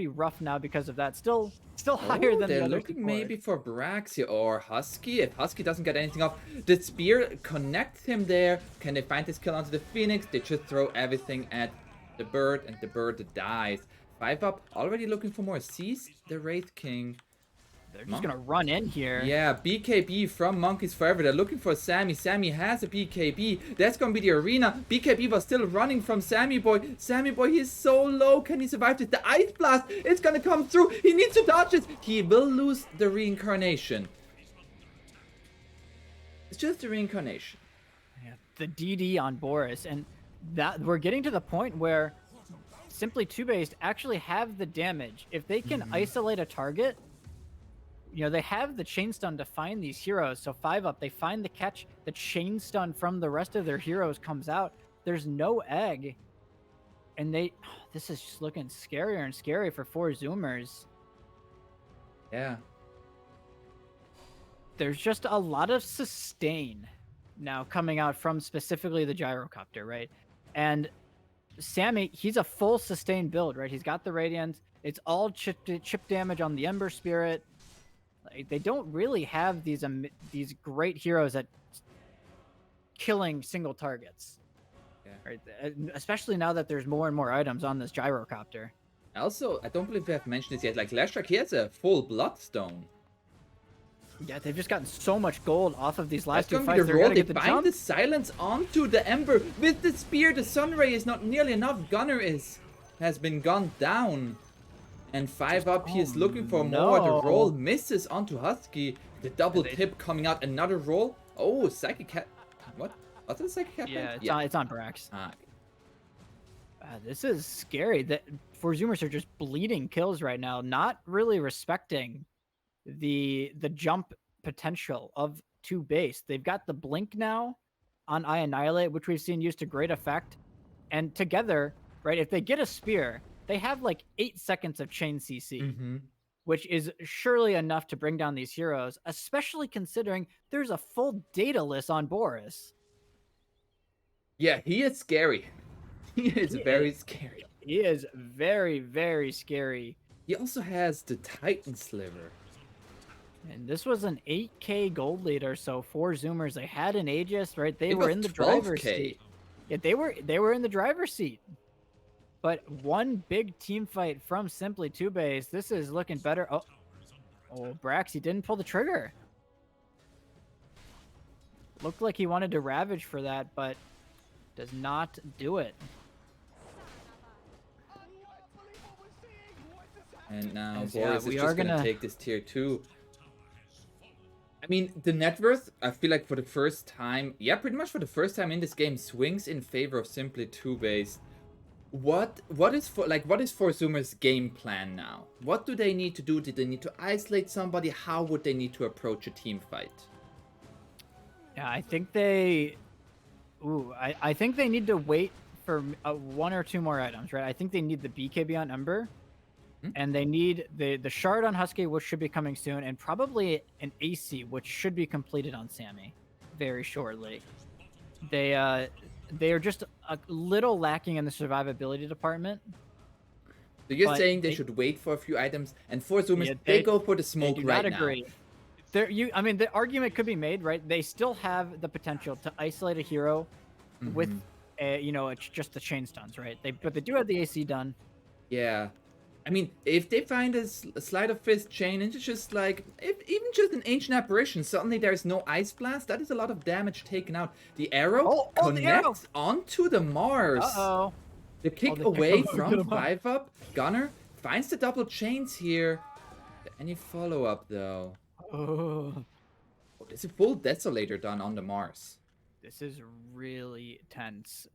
rough now because of that. Still higher than the they're other looking before. maybe for Brax here or Husky. If Husky doesn't get anything off, the spear connects him there. Can they find this kill onto the Phoenix? They just throw everything at the bird, and the bird dies. 5 up, already looking for more. Sees the Wraith King. They're just gonna run in here. Yeah, BKB from Monkeys Forever. They're looking for Sammy. Sammy has a BKB. That's gonna be the arena. BKB was still running from Sammy Boy. Sammy Boy, he's so low. Can he survive this? The Ice Blast is gonna come through. He needs to dodge it. He will lose the reincarnation. It's just the reincarnation. Yeah, the DD on Boris, and that we're getting to the point where Simply TOOBASED actually have the damage. If they can isolate a target, you know, they have the chain stun to find these heroes. So 5 up, they find the catch. The chain stun from the rest of their heroes comes out. There's no egg. And this is just looking scarier and scarier for 4Zoomers. Yeah. There's just a lot of sustain now coming out from specifically the gyrocopter, right? And Sammy, he's a full sustain build, right? He's got the Radiant. It's all chip damage on the Ember Spirit. Like, they don't really have these great heroes at killing single targets, right? Especially now that there's more and more items on this gyrocopter. Also, I don't believe we have mentioned this yet. Like Leshrac, he has a full Bloodstone. Yeah, they've just gotten so much gold off of these last 2 That's fights. gonna be the roll. They bind the silence onto the Ember with the spear. The Sunray is not nearly enough. Gunner has been gunned down. And 5 up, he is looking for more. The roll misses onto Husky. The double tip coming out. Another roll. Oh, Psychic Cat. What? What's the Psychic Cat? Yeah, it's on Brax. Ah. This is scary. That 4Zoomers are just bleeding kills right now, not really respecting the jump potential of TOOBASED. They've got the blink now on I Annihilate, which we've seen used to great effect. And together, right, if they get a spear, they have like 8 seconds of chain CC, which is surely enough to bring down these heroes, especially considering there's a full Daedalus on Boris. Yeah, he is scary. He is very scary. He is very, very scary. He also has the Titan Sliver. And this was an 8K gold leader, so 4Zoomers, they had an Aegis, right? They It were was in the driver's 12K. seat. Yeah, they were in the driver's seat. But one big team fight from Simply TOOBASED. This is looking better. Oh, Brax, he didn't pull the trigger. Looked like he wanted to Ravage for that, but does not do it. And now As, Boris we is are just gonna take this tier 2. I mean, the net worth, I feel like for the first time, yeah, pretty much for the first time in this game, swings in favor of Simply TOOBASED. What is 4Zoomers' game plan now? What do they need to do? Did they need to isolate somebody? How would they need to approach a team fight? Yeah, I think they... I think they need to wait for 1 or 2 more items, right? I think they need the BKB on Ember. And they need the shard on Husky, which should be coming soon, and probably an AC, which should be completed on Sammy very shortly. They are just a little lacking in the survivability department. So you're saying they should wait for a few items, and 4Zoomers, Yeah, they go for the smoke right now. Agree. I mean, the argument could be made, right? They still have the potential to isolate a hero with, it's just the chain stuns, right? But they do have the AC done. Yeah. I mean, if they find a Sleight of Fist chain, and it's just like, even just an Ancient Apparition, suddenly there's no Ice Blast, that is a lot of damage taken out. The arrow connects onto the Mars. Uh-oh. The kick away from 5-up. Gunner finds the double chains here. Any follow-up, though? Oh, there's a full Desolator done on the Mars. This is really tense.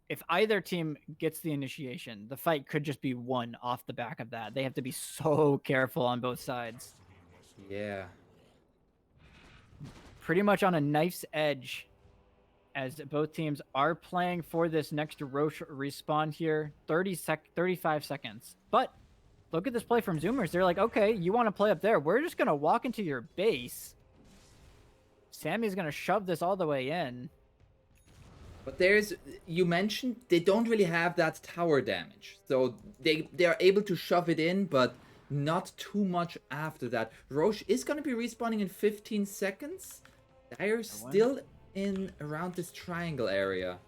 If either team gets the initiation, the fight could just be won off the back of that. They have to be so careful on both sides. Yeah. Pretty much on a knife's edge, as both teams are playing for this next Roche respawn here. 35 seconds. But look at this play from Zoomers. They're like, okay, you want to play up there. We're just going to walk into your base. Sammy's going to shove this all the way in. But you mentioned they don't really have that tower damage. So they are able to shove it in, but not too much after that. Roche is going to be respawning in 15 seconds. They're still in around this triangle area.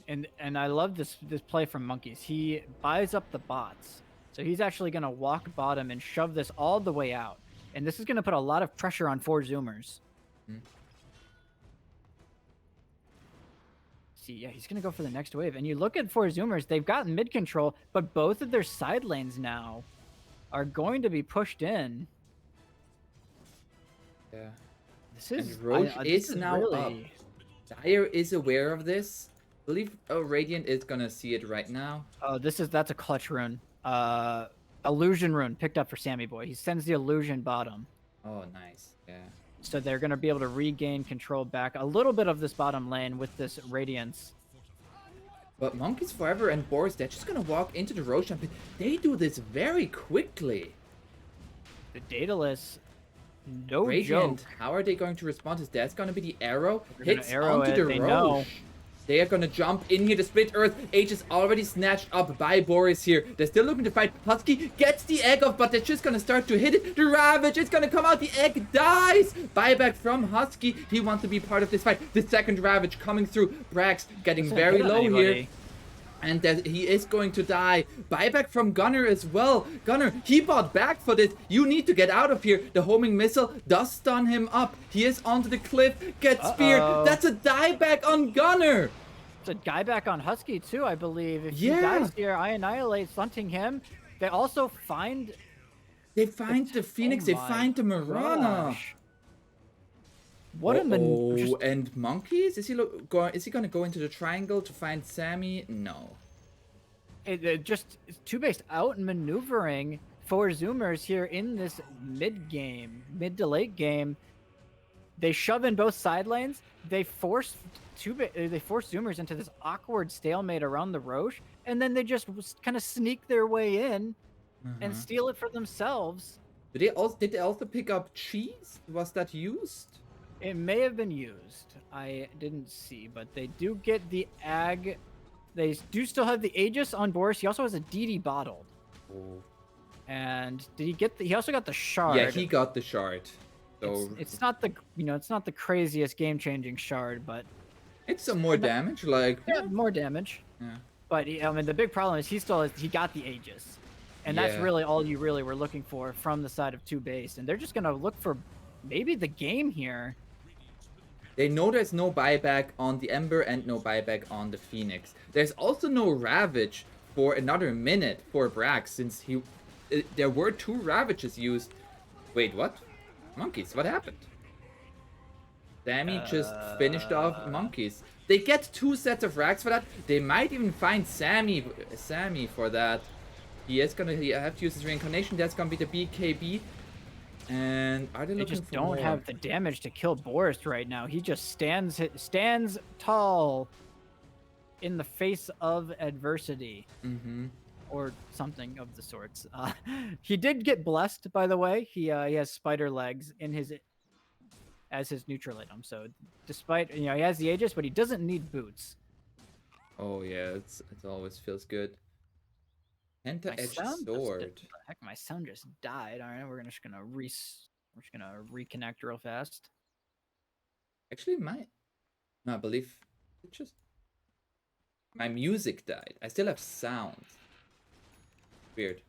And I love this play from Monkeys. He buys up the bots. So he's actually going to walk bottom and shove this all the way out. And this is going to put a lot of pressure on 4Zoomers. Yeah, he's going to go for the next wave. And you look at 4Zoomers, they've got mid control, but both of their side lanes now are going to be pushed in. Yeah. This is... And Roche is now really... up. Dire is aware of this. I believe Radiant is going to see it right now. Oh, that's a clutch rune. Illusion rune picked up for Sammy Boy. He sends the illusion bottom. Oh, nice. Yeah. So they're going to be able to regain control back a little bit of this bottom lane with this Radiance. But Monkeys Forever and Boris, they're just going to walk into the Roshan pit. They do this very quickly. The Daedalus, no Radiant, joke. how are they going to respond? Is that going to be the arrow? Hits onto the Roche. They are going to jump in here. The Split Earth. H is already snatched up by Boris here. They're still looking to fight. Husky gets the egg off, but they're just going to start to hit it. The Ravage is going to come out. The egg dies. Buyback from Husky. He wants to be part of this fight. The second Ravage coming through. Brax getting very low here. And that he is going to die. Buyback from Gunner as well. Gunner, he bought back for this. You need to get out of here. The homing missile does stun him up. He is onto the cliff. Gets speared. That's a dieback on Gunner. It's a dieback on Husky too, I believe. If he dies here, I annihilate, stunting him. They also find... They find the Phoenix. They find the Mirana. What a and Monkeys? Is he going to go into the triangle to find Sammy? No. Just TOOBASED out maneuvering 4Zoomers here in this mid to late game. They shove in both side lanes. They force Zoomers into this awkward stalemate around the Roche, and then they just kind of sneak their way in and steal it for themselves. Did they also pick up cheese? Was that used? It may have been used. I didn't see, but they do get the Ag. They do still have the Aegis on Boris. He also has a DD bottled. And did he get the? He also got the shard. Yeah, he got the shard. So it's not the it's not the craziest game-changing shard, but it's some more damage. Like more damage. Yeah. But I mean, the big problem is he got the Aegis, and that's really all you really were looking for from the side of TOOBASED, and they're just gonna look for maybe the game here. They know there's no buyback on the Ember and no buyback on the Phoenix. There's also no Ravage for another minute for Brax, since there were 2 Ravages used. Wait, what? Monkeys, what happened? Sammy just finished off Monkeys. They get 2 sets of rags for that. They might even find Sammy for that. He have to use his reincarnation. That's gonna be the BKB. And are they looking just for don't more? have the damage to kill Boris right now. He just stands tall in the face of adversity. Or something of the sorts. He did get blessed, by the way. He has spider legs in as his neutral item. So despite he has the Aegis, but he doesn't need boots. Oh yeah, it always feels good. Penta-edged sword. Heck, my sound just died. All right, we're just gonna reconnect real fast. Actually, I believe it just my music died. I still have sound. Weird.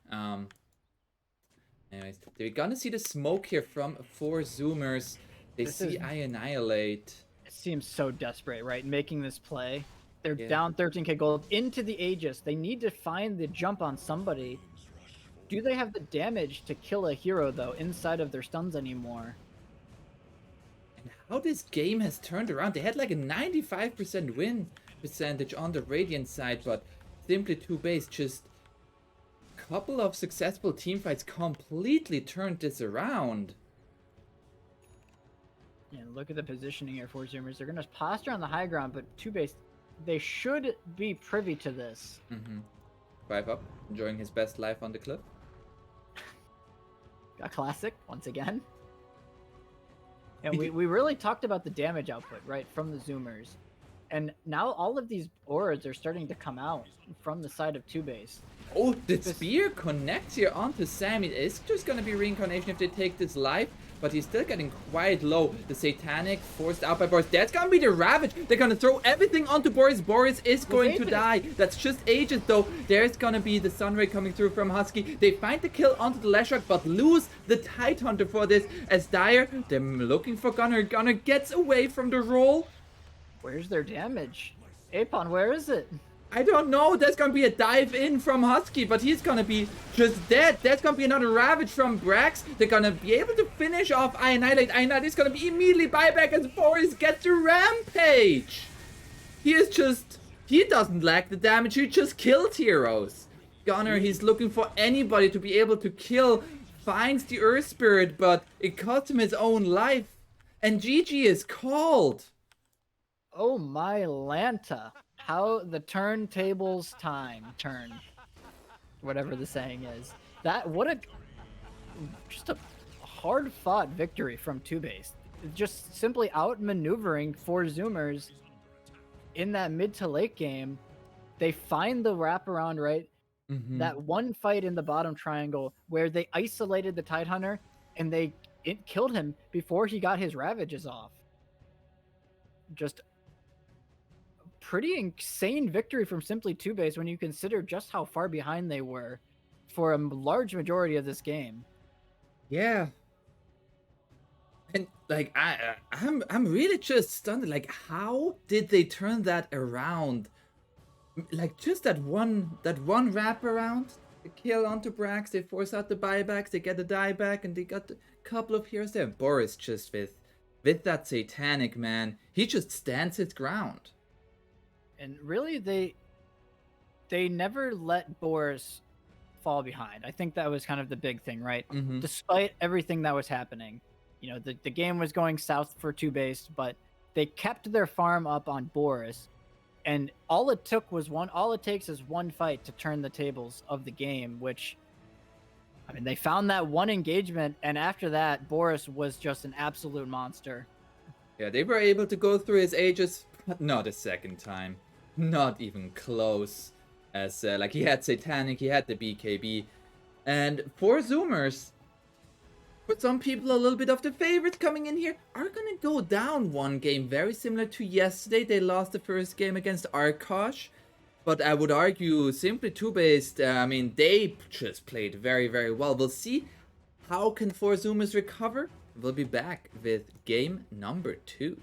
Anyways, we're gonna see the smoke here from 4Zoomers. They see I Annihilate. It seems so desperate, right? Making this play. They're down 13k gold into the Aegis. They need to find the jump on somebody. Do they have the damage to kill a hero, though, inside of their stuns anymore? And how this game has turned around. They had like a 95% win percentage on the Radiant side, but simply TOOBASED just a couple of successful teamfights completely turned this around. Yeah, look at the positioning here for 4Zoomers. They're going to posture on the high ground, but TOOBASED, they should be privy to this. 5 up, enjoying his best life on the cliff. A classic, once again. And we really talked about the damage output, right, from the Zoomers. And now all of these auras are starting to come out from the side of TOOBASED. Oh, the spear connects here onto Sammy. It's just going to be reincarnation if they take this life. But he's still getting quite low. The Satanic forced out by Boris. That's gonna be the Ravage. They're gonna throw everything onto Boris. Boris is going to die. That's just Aegis though. There's gonna be the Sunray coming through from Husky. They find the kill onto the Leshrac, but lose the Tidehunter for this. As Dire, they're looking for Gunner. Gunner gets away from the roll. Where's their damage? Apon, where is it? I don't know. There's gonna be a dive in from Husky, but he's gonna be just dead. There's gonna be another Ravage from Brax. They're gonna be able to finish off I Annihilate. I Annihilate is gonna be immediately buyback as Boris gets the Rampage. He doesn't lack the damage. He just killed heroes. Gunner, he's looking for anybody to be able to kill. Finds the Earth Spirit, but it cost him his own life. And GG is called. Oh my Lanta. How the turntables turn. Whatever the saying is. Just a hard fought victory from TOOBASED. Just simply outmaneuvering 4Zoomers in that mid to late game. They find the wraparound, right? That one fight in the bottom triangle where they isolated the Tidehunter and it killed him before he got his Ravages off. Just pretty insane victory from simply TOOBASED when you consider just how far behind they were for a large majority of this game. Yeah. And like I'm really just stunned. Like, how did they turn that around? Like, just that one wraparound, the kill onto Brax, they force out the buybacks, they get the dieback, and they got a couple of heroes there. Boris just with that Satanic, man, he just stands his ground. And really, they never let Boris fall behind. I think that was kind of the big thing, right? Despite everything that was happening, the game was going south for TOOBASED, but they kept their farm up on Boris, and all it takes is one fight to turn the tables of the game. Which, I mean, they found that one engagement, and after that, Boris was just an absolute monster. Yeah, they were able to go through his Aegis, but not a second time. Not even close. As like, he had Satanic, he had the BKB. And 4Zoomers, for some people a little bit of the favorites coming in here, are gonna go down one game, very similar to yesterday. They lost the first game against Arkosh, but I would argue simply TOOBASED, I mean, they just played very, very well. We'll see how can 4Zoomers recover. We'll be back with game number 2.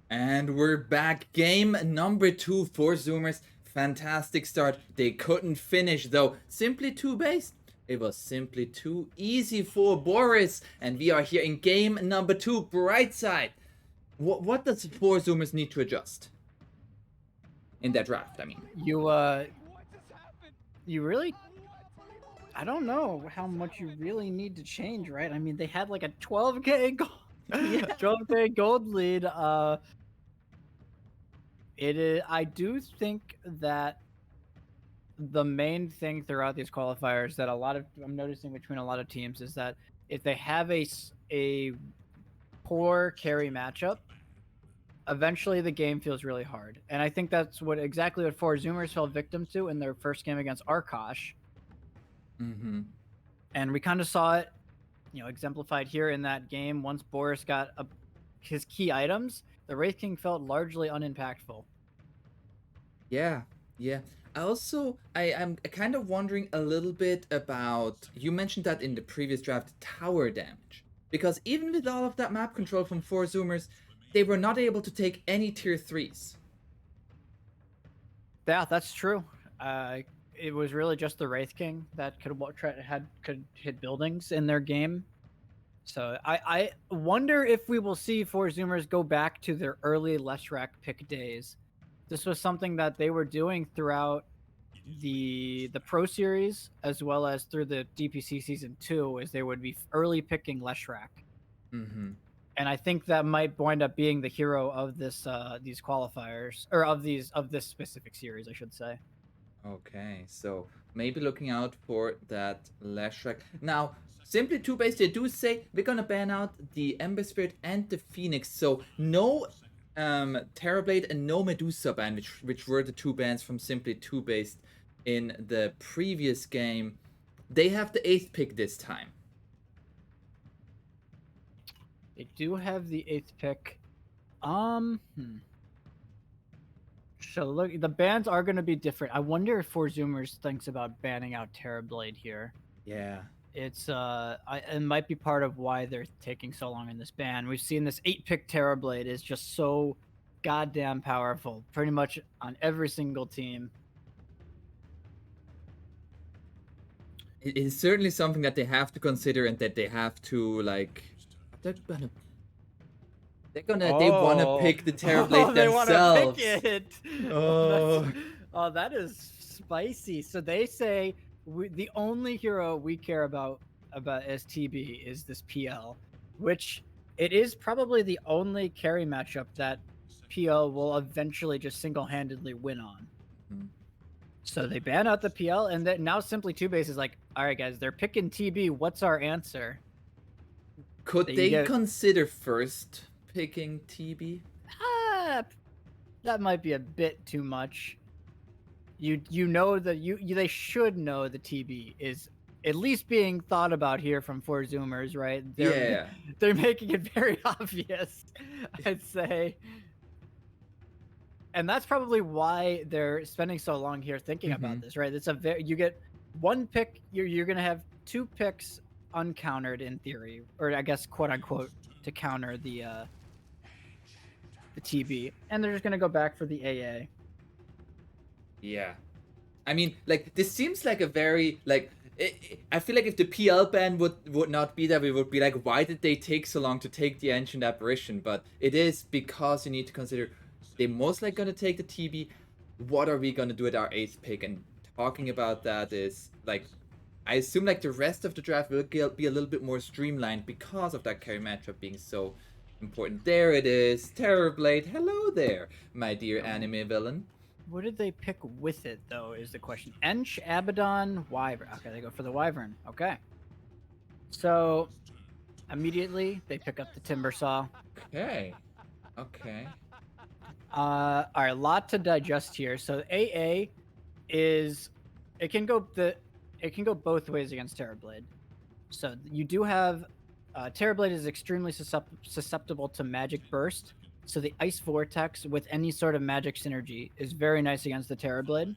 And we're back. Game number 2 for Zoomers. Fantastic start. They couldn't finish though. Simply too based. It was simply too easy for Boris. And we are here in game number 2. Bright side. What does 4Zoomers need to adjust? In that draft, I mean. You really, I don't know how much you really need to change, right? I mean, they had like a 12k gold, 12k gold lead. It is. I do think that the main thing throughout these qualifiers that I'm noticing between a lot of teams is that if they have a poor carry matchup, eventually the game feels really hard. And I think that's exactly what 4Zoomers fell victim to in their first game against Arkosh. Mm-hmm. And we kind of saw it, exemplified here in that game. Once Boris got his key items, the Wraith King felt largely unimpactful. Yeah. I'm kind of wondering a little bit about, you mentioned that in the previous draft, tower damage. Because even with all of that map control from 4Zoomers, they were not able to take any tier 3s. Yeah, that's true. It was really just the Wraith King that could hit buildings in their game. So I wonder if we will see 4Zoomers go back to their early Leshrac pick days. This was something that they were doing throughout the Pro Series as well as through the DPC Season 2, as they would be early picking Leshrac. Mm-hmm. And I think that might wind up being the hero of these qualifiers, or of this specific series, I should say. Okay, so maybe looking out for that Leshrac. Now, simply TOOBASED, they do say we're gonna ban out the Ember Spirit and the Phoenix, so no Terrorblade and no Medusa ban, which were the 2 bans from simply TOOBASED in the previous game. They have the 8th pick this time. They do have the 8th pick. So look, the bans are going to be different. I wonder if 4Zoomers thinks about banning out Terrorblade here. Yeah. It's it might be part of why they're taking so long in this ban. We've seen this 8-pick Terrorblade is just so goddamn powerful, pretty much on every single team. It is certainly something that they have to consider, and that they have to, like, they want to pick the Terrorblade themselves. They want to pick it. Oh, that is spicy. So they say the only hero we care about as TB is this PL, which it is probably the only carry matchup that PL will eventually just single-handedly win on. Mm-hmm. So they ban out the PL, and then now simply TOOBASED is like, all right, guys, they're picking TB. What's our answer? Could they consider first picking TB? That might be a bit too much. You know that they should know the TB is at least being thought about here from 4Zoomers, right? They're making it very obvious, I'd say. And that's probably why they're spending so long here thinking about this, right? It's you get one pick, you're gonna have 2 picks uncountered in theory, or I guess quote unquote to counter the TB, and they're just gonna go back for the AA. Yeah, I mean, like, this seems like a very, like, I feel like if the PL ban would not be there, we would be like, why did they take so long to take the Ancient Apparition? But it is because you need to consider they're most likely gonna take the TB. What are we gonna do with our 8th pick? And talking about that is, like, I assume, like, the rest of the draft will be a little bit more streamlined because of that carry matchup being so important. There it is, Terrorblade. Hello there, my dear anime villain. What did they pick with it, though, is the question. Ench, Abaddon, Wyvern. Okay, they go for the Wyvern. Okay. So, immediately, they pick up the Timber Saw. Okay. All right, a lot to digest here. So, AA is... It can go both ways against Terrorblade. So, you do have... Terrorblade is extremely susceptible to Magic Burst. So the Ice Vortex with any sort of magic synergy is very nice against the Terrorblade.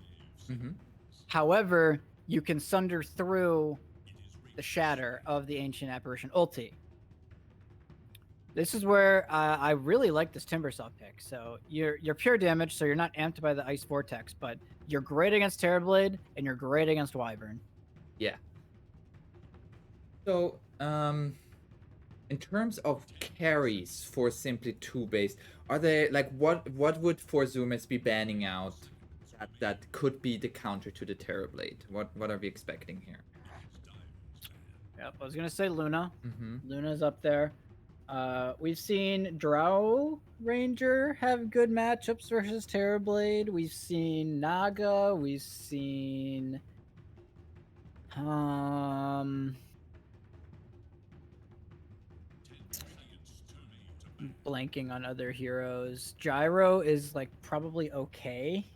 However, you can sunder through the shatter of the Ancient Apparition ulti. This is where I really like this Timbersaw pick. So you're pure damage, so you're not amped by the Ice Vortex, but you're great against Terrorblade and you're great against Wyvern. Yeah. So, in terms of carries for simply 2-based, are there like what would 4Zoomers be banning out that could be the counter to the Terrorblade? What are we expecting here? Yep, I was gonna say Luna. Mm-hmm. Luna's up there. We've seen Drow Ranger have good matchups versus Terrorblade. We've seen Naga. We've seen blanking on other heroes. Gyro is like probably okay.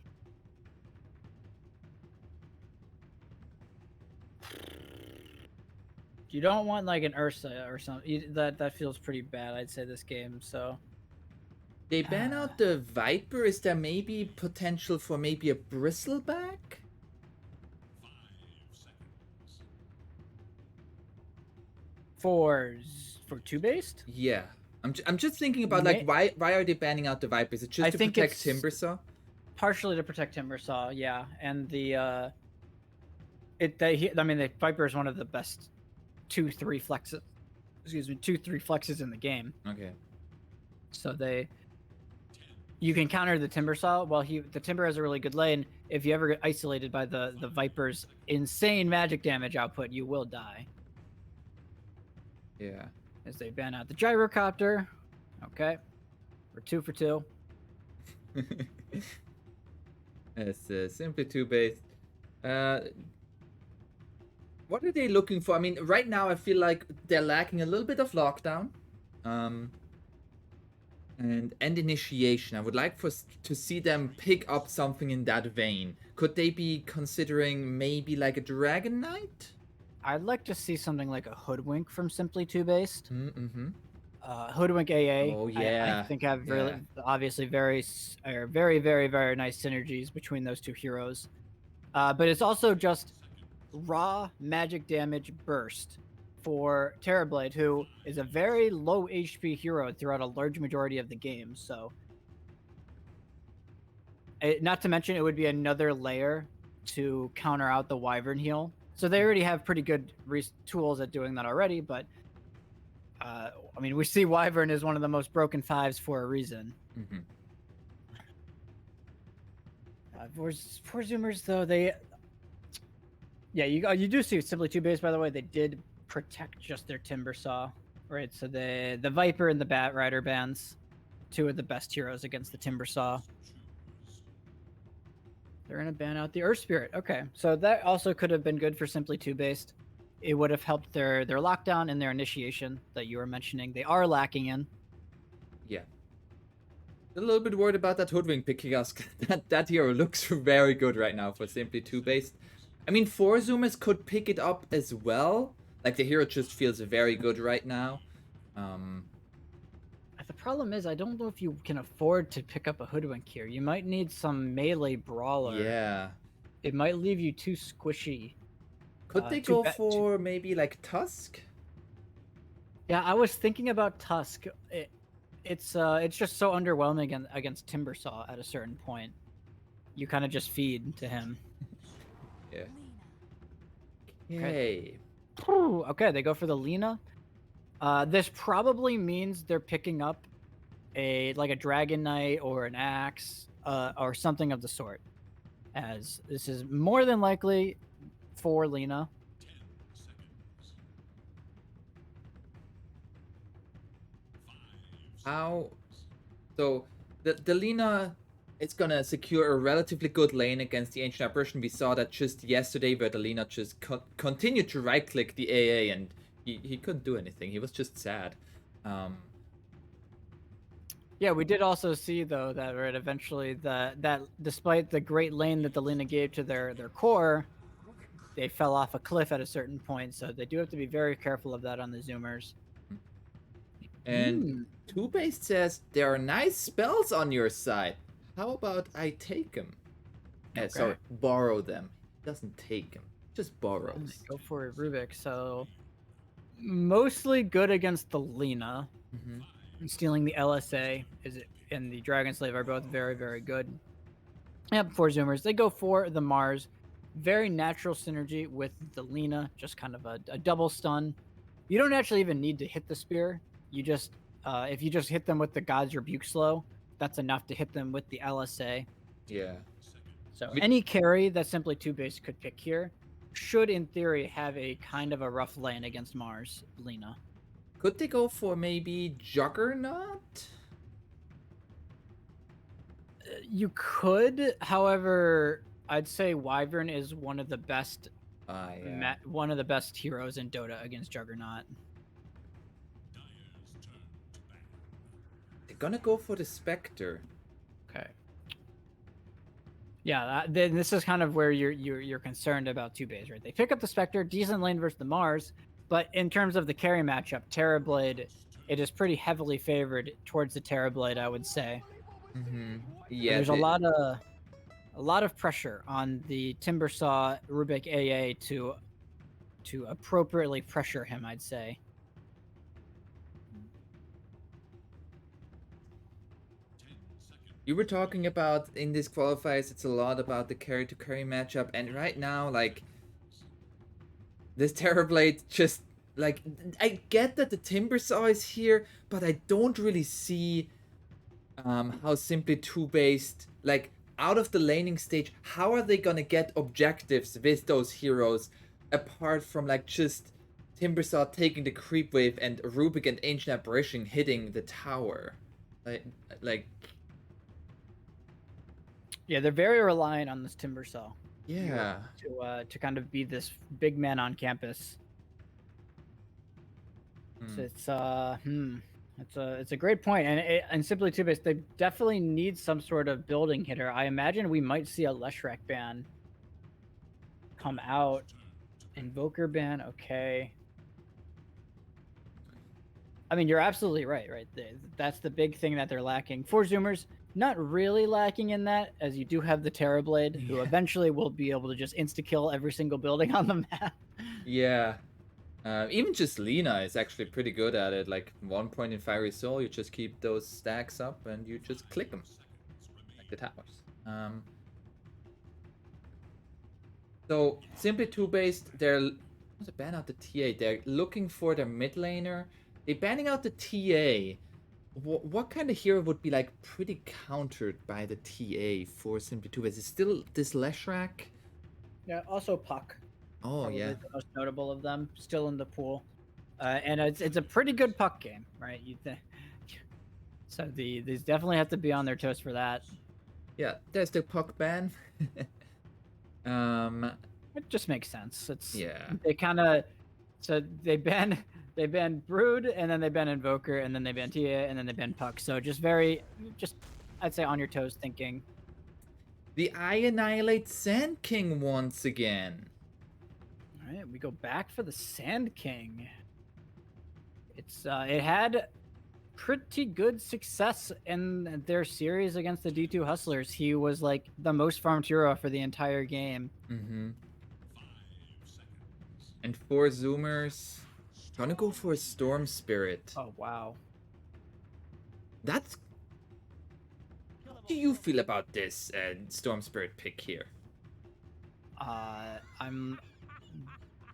You don't want like an Ursa or something. That feels pretty bad, I'd say, this game. So They ban out the Viper. Is there maybe potential for maybe a Bristleback? for 2-based? Yeah. I'm just thinking about like why are they banning out the Viper? Is it just to protect Timbersaw? Partially to protect Timbersaw, yeah. And the I mean the Viper is one of the best 2-3 flexes. Excuse me, 2-3 flexes in the game. Okay. So you can counter the Timbersaw while the Timber has a really good lane. If you ever get isolated by the Viper's insane magic damage output, you will die. Yeah. As they ban out the Gyrocopter. Okay. We're 2 for 2. It's simply 2-based. What are they looking for? I mean, right now I feel like they're lacking a little bit of lockdown. And initiation. I would like to see them pick up something in that vein. Could they be considering maybe like a Dragon Knight? I'd like to see something like a Hoodwink from Simply 2-based. Mm-hmm. Hoodwink AA. Oh yeah. I think have really obviously very, very, very nice synergies between those two heroes. But it's also just raw magic damage burst for Terrorblade, who is a very low HP hero throughout a large majority of the game. So, not to mention, it would be another layer to counter out the Wyvern heal. So they already have pretty good tools at doing that already, but I mean, we see Wyvern is one of the most broken 5s for a reason. Mm-hmm. 4Zoomers, though, you do see Simply 2-based, by the way. They did protect just their Timbersaw, right? So the Viper and the Bat Rider bans, 2 of the best heroes against the Timbersaw. They're gonna ban out the Earth Spirit. Okay, so that also could have been good for Simply 2-based. It would have helped their lockdown and their initiation that you were mentioning. They are lacking in. Yeah. A little bit worried about that Hoodwink picking us. that hero looks very good right now for Simply 2-based. I mean, 4Zoomers could pick it up as well. Like, the hero just feels very good right now. The problem is, I don't know if you can afford to pick up a Hoodwink here. You might need some melee brawler. Yeah. It might leave you too squishy. Could they go for maybe like Tusk? Yeah, I was thinking about Tusk. It's just so underwhelming against Timbersaw at a certain point. You kind of just feed to him. Yeah. Okay. Okay, they go for the Lina. This probably means they're picking up a Dragon Knight or an Axe or something of the sort, as this is more than likely for Lina. How? So the Lina is gonna secure a relatively good lane against the Ancient Apparition. We saw that just yesterday, where the Lina just continued to right-click the AA and he couldn't do anything. He was just sad. Yeah, we did also see though that eventually that despite the great lane that the Lina gave to their core, they fell off a cliff at a certain point. So they do have to be very careful of that on the Zoomers. And 2-based says there are nice spells on your side. How about I take them? Okay. Sorry, borrow them. Doesn't take them, just borrows. Go for a Rubik. So mostly good against the Lina. Stealing the LSA and the Dragon Slave are both very, very good. Yep, 4Zoomers. They go for the Mars. Very natural synergy with the Lena, just kind of a double stun. You don't actually even need to hit the spear. You just, if you just hit them with the God's Rebuke slow, that's enough to hit them with the LSA. Yeah. So any carry that Simply 2-Base could pick here should, in theory, have a kind of a rough lane against Mars, Lena. Could they go for maybe Juggernaut? You could, however, I'd say Wyvern is one of the best one of the best heroes in Dota against Juggernaut. They're gonna go for the Spectre. Okay. Yeah, then this is kind of where you're concerned about 2-Base, right? They pick up the Spectre, decent lane versus the Mars, but in terms of the carry matchup, Terrorblade, it is pretty heavily favored towards the Terrorblade, I would say. Mm-hmm. Yeah, there's a lot of pressure on the Timbersaw Rubik AA to appropriately pressure him, I'd say. You were talking about in these qualifiers, it's a lot about the carry to carry matchup, and right now, like, this Terrorblade just, like, I get that the Timbersaw is here, but I don't really see how Simply 2-Based, like, out of the laning stage, how are they gonna get objectives with those heroes apart from, like, just Timbersaw taking the creep wave and Rubik and Ancient Apparition hitting the tower? Like Yeah, they're very reliant on this Timbersaw. Yeah. To kind of be this big man on campus. So it's a great point, and Simply 2-Base, they definitely need some sort of building hitter. I imagine we might see a Leshrac ban come out. Invoker ban, okay. I mean, you're absolutely right. That's the big thing that they're lacking. 4Zoomers, not really lacking in that, as you do have the Terrorblade, who eventually will be able to just insta-kill every single building on the map. Yeah. Even just Lena is actually pretty good at it. Like, 1 point in Fiery Soul, you just keep those stacks up and you just click them. Like the towers. So, Simply 2-Based, they're... What's a ban out the TA? They're looking for their mid laner. They're banning out the TA. What kind of hero would be, like, pretty countered by the TA for Simply 2-Based? Is it still this Leshrac? Yeah, also Puck. Oh, Probably yeah. the most notable of them, still in the pool. And it's a pretty good Puck game, right? So these definitely have to be on their toes for that. Yeah, there's the Puck ban. It just makes sense. Yeah. They kind of, so they ban Brood, and then they ban Invoker, and then they ban Tia, and then they ban Puck. So just I'd say on your toes thinking. The I Annihilate Sand King once again. All right, we go back for the Sand King. It had pretty good success in their series against the D2 Hustlers. He was like the most farmed hero for the entire game. Mm-hmm. And 4Zoomers gonna go for a Storm Spirit. Oh wow. That's... How do you feel about this Storm Spirit pick here?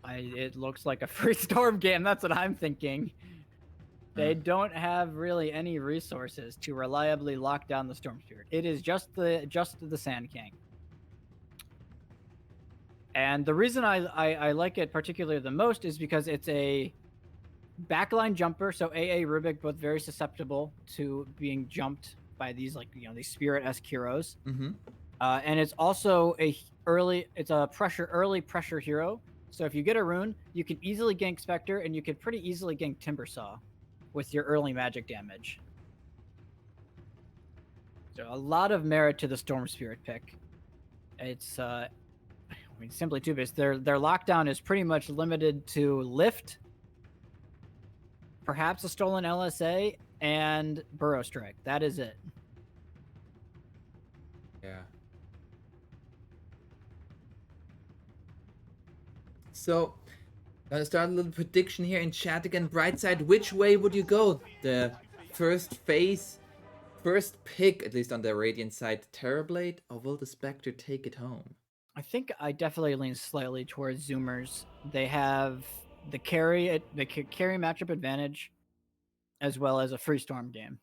It looks like a free Storm game. That's what I'm thinking. They don't have really any resources to reliably lock down the Storm Spirit. It is just the Sand King. And the reason I like it particularly the most is because it's a backline jumper. So AA, Rubik, both very susceptible to being jumped by these, like, these Spirit-esque heroes. Mm-hmm. And it's also early pressure hero. So if you get a rune, you can easily gank Spectre, and you can pretty easily gank Timbersaw with your early magic damage. So a lot of merit to the Storm Spirit pick. It's Simply 2-Base, their lockdown is pretty much limited to Lift, perhaps a stolen LSA, and Burrow Strike. That is it. Yeah. So, gonna start a little prediction here in chat again. Brightside, which way would you go? The first phase, first pick, at least on the Radiant side, Terrorblade, or will the Spectre take it home? I think I definitely lean slightly towards Zoomers. They have the carry matchup advantage, as well as a free storm game.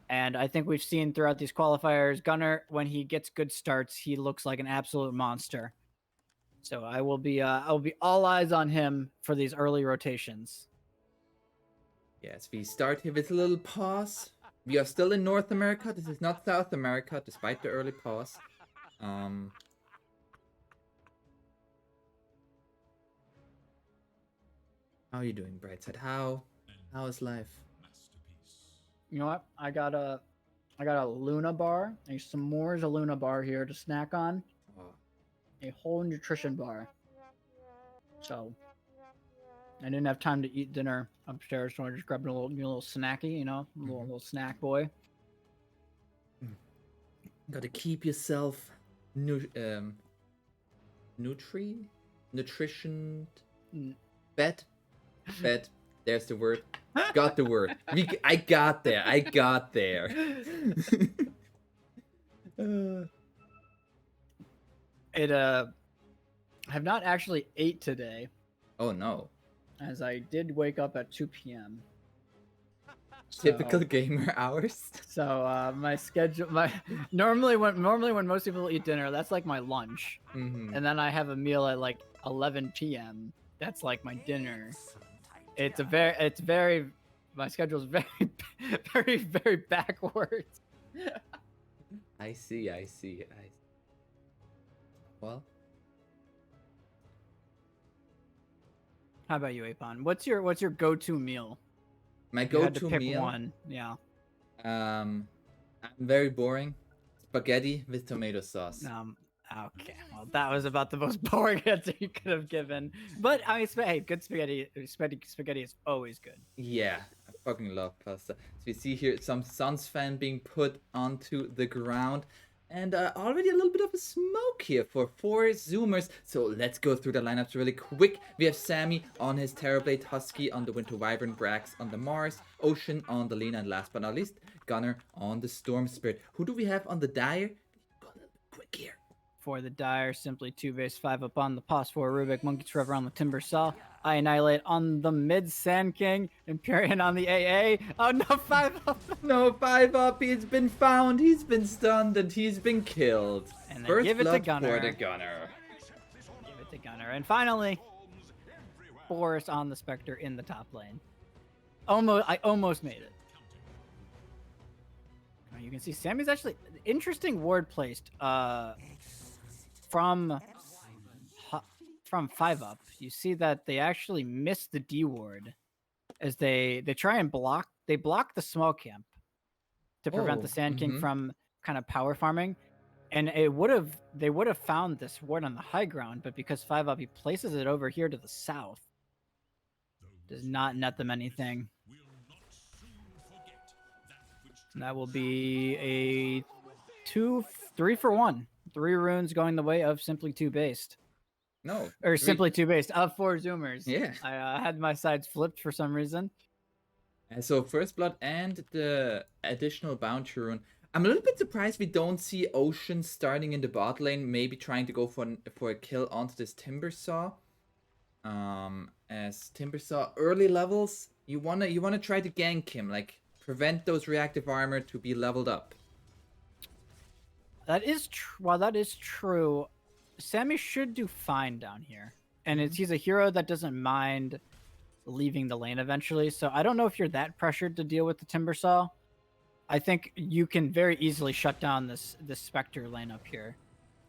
And I think we've seen throughout these qualifiers, Gunnar, when he gets good starts, he looks like an absolute monster. So I will be all eyes on him for these early rotations. Yes, we start here with a little pause. We are still in North America. This is not South America, despite the early pause. How are you doing, Brightside? How is life? You know what? I got a Luna bar, a s'mores Luna bar here to snack on. Oh. A whole nutrition bar. So I didn't have time to eat dinner upstairs, so I just grabbed a little snacky, you know, little snack boy. Gotta keep yourself nutrition fed. There's the word. Got the word. I got there. I have not actually ate today. Oh no. As I did wake up at 2 p.m. Typical gamer hours. So my schedule, normally when most people eat dinner, that's like my lunch, and then I have a meal at like 11 p.m. That's like my dinner. My schedule's very backwards. I see. Well, how about you, Apon? What's your go-to meal? My You had to go-to pick meal. one. Yeah. I'm very boring. Spaghetti with tomato sauce. Okay. Well, that was about the most boring answer you could have given. But I mean, hey, good spaghetti is always good. Yeah, I fucking love pasta. So you see here some Suns fan being put onto the ground. And already a little bit of a smoke here for 4Zoomers. So let's go through the lineups really quick. We have Sammy on his Terrorblade, Husky on the Winter Wyvern, Brax on the Mars, Ocean on the Lena, and last but not least, Gunner on the Storm Spirit. Who do we have on the Dire? Go a little bit quick here. For the Dire, simply 2-base 5 up on the Pos 4 Rubik, Monkey Trevor on the Timber Saw, I Annihilate on the mid Sand King, Empyrean on the AA. Oh no, 5 up! No, 5 up. He's been found, he's been stunned, and he's been killed. And then First give it to blood Gunner. for the Gunner. Give it to Gunner. And finally, Boris on the Spectre in the top lane. I almost made it. You can see Sammy's actually interesting ward placed. From 5 up, you see that they actually miss the D ward as they try and block the small camp to prevent the Sand King from kind of power farming, and they would have found this ward on the high ground, but because 5 up, he places it over here to the south, does not net them anything. And that will be a 3 for 1. 3 runes going the way of simply 2-based. No. Or simply 2-based of 4Zoomers. Yeah. I had my sides flipped for some reason. And so First Blood and the additional bounty rune. I'm a little bit surprised we don't see Ocean starting in the bot lane, maybe trying to go for a kill onto this Timber Saw. As Timber Saw early levels, you wanna try to gank him, like prevent those reactive armor to be leveled up. That is while that is true, Sammy should do fine down here. And he's a hero that doesn't mind leaving the lane eventually. So I don't know if you're that pressured to deal with the Timber Saw. I think you can very easily shut down this Spectre lane up here.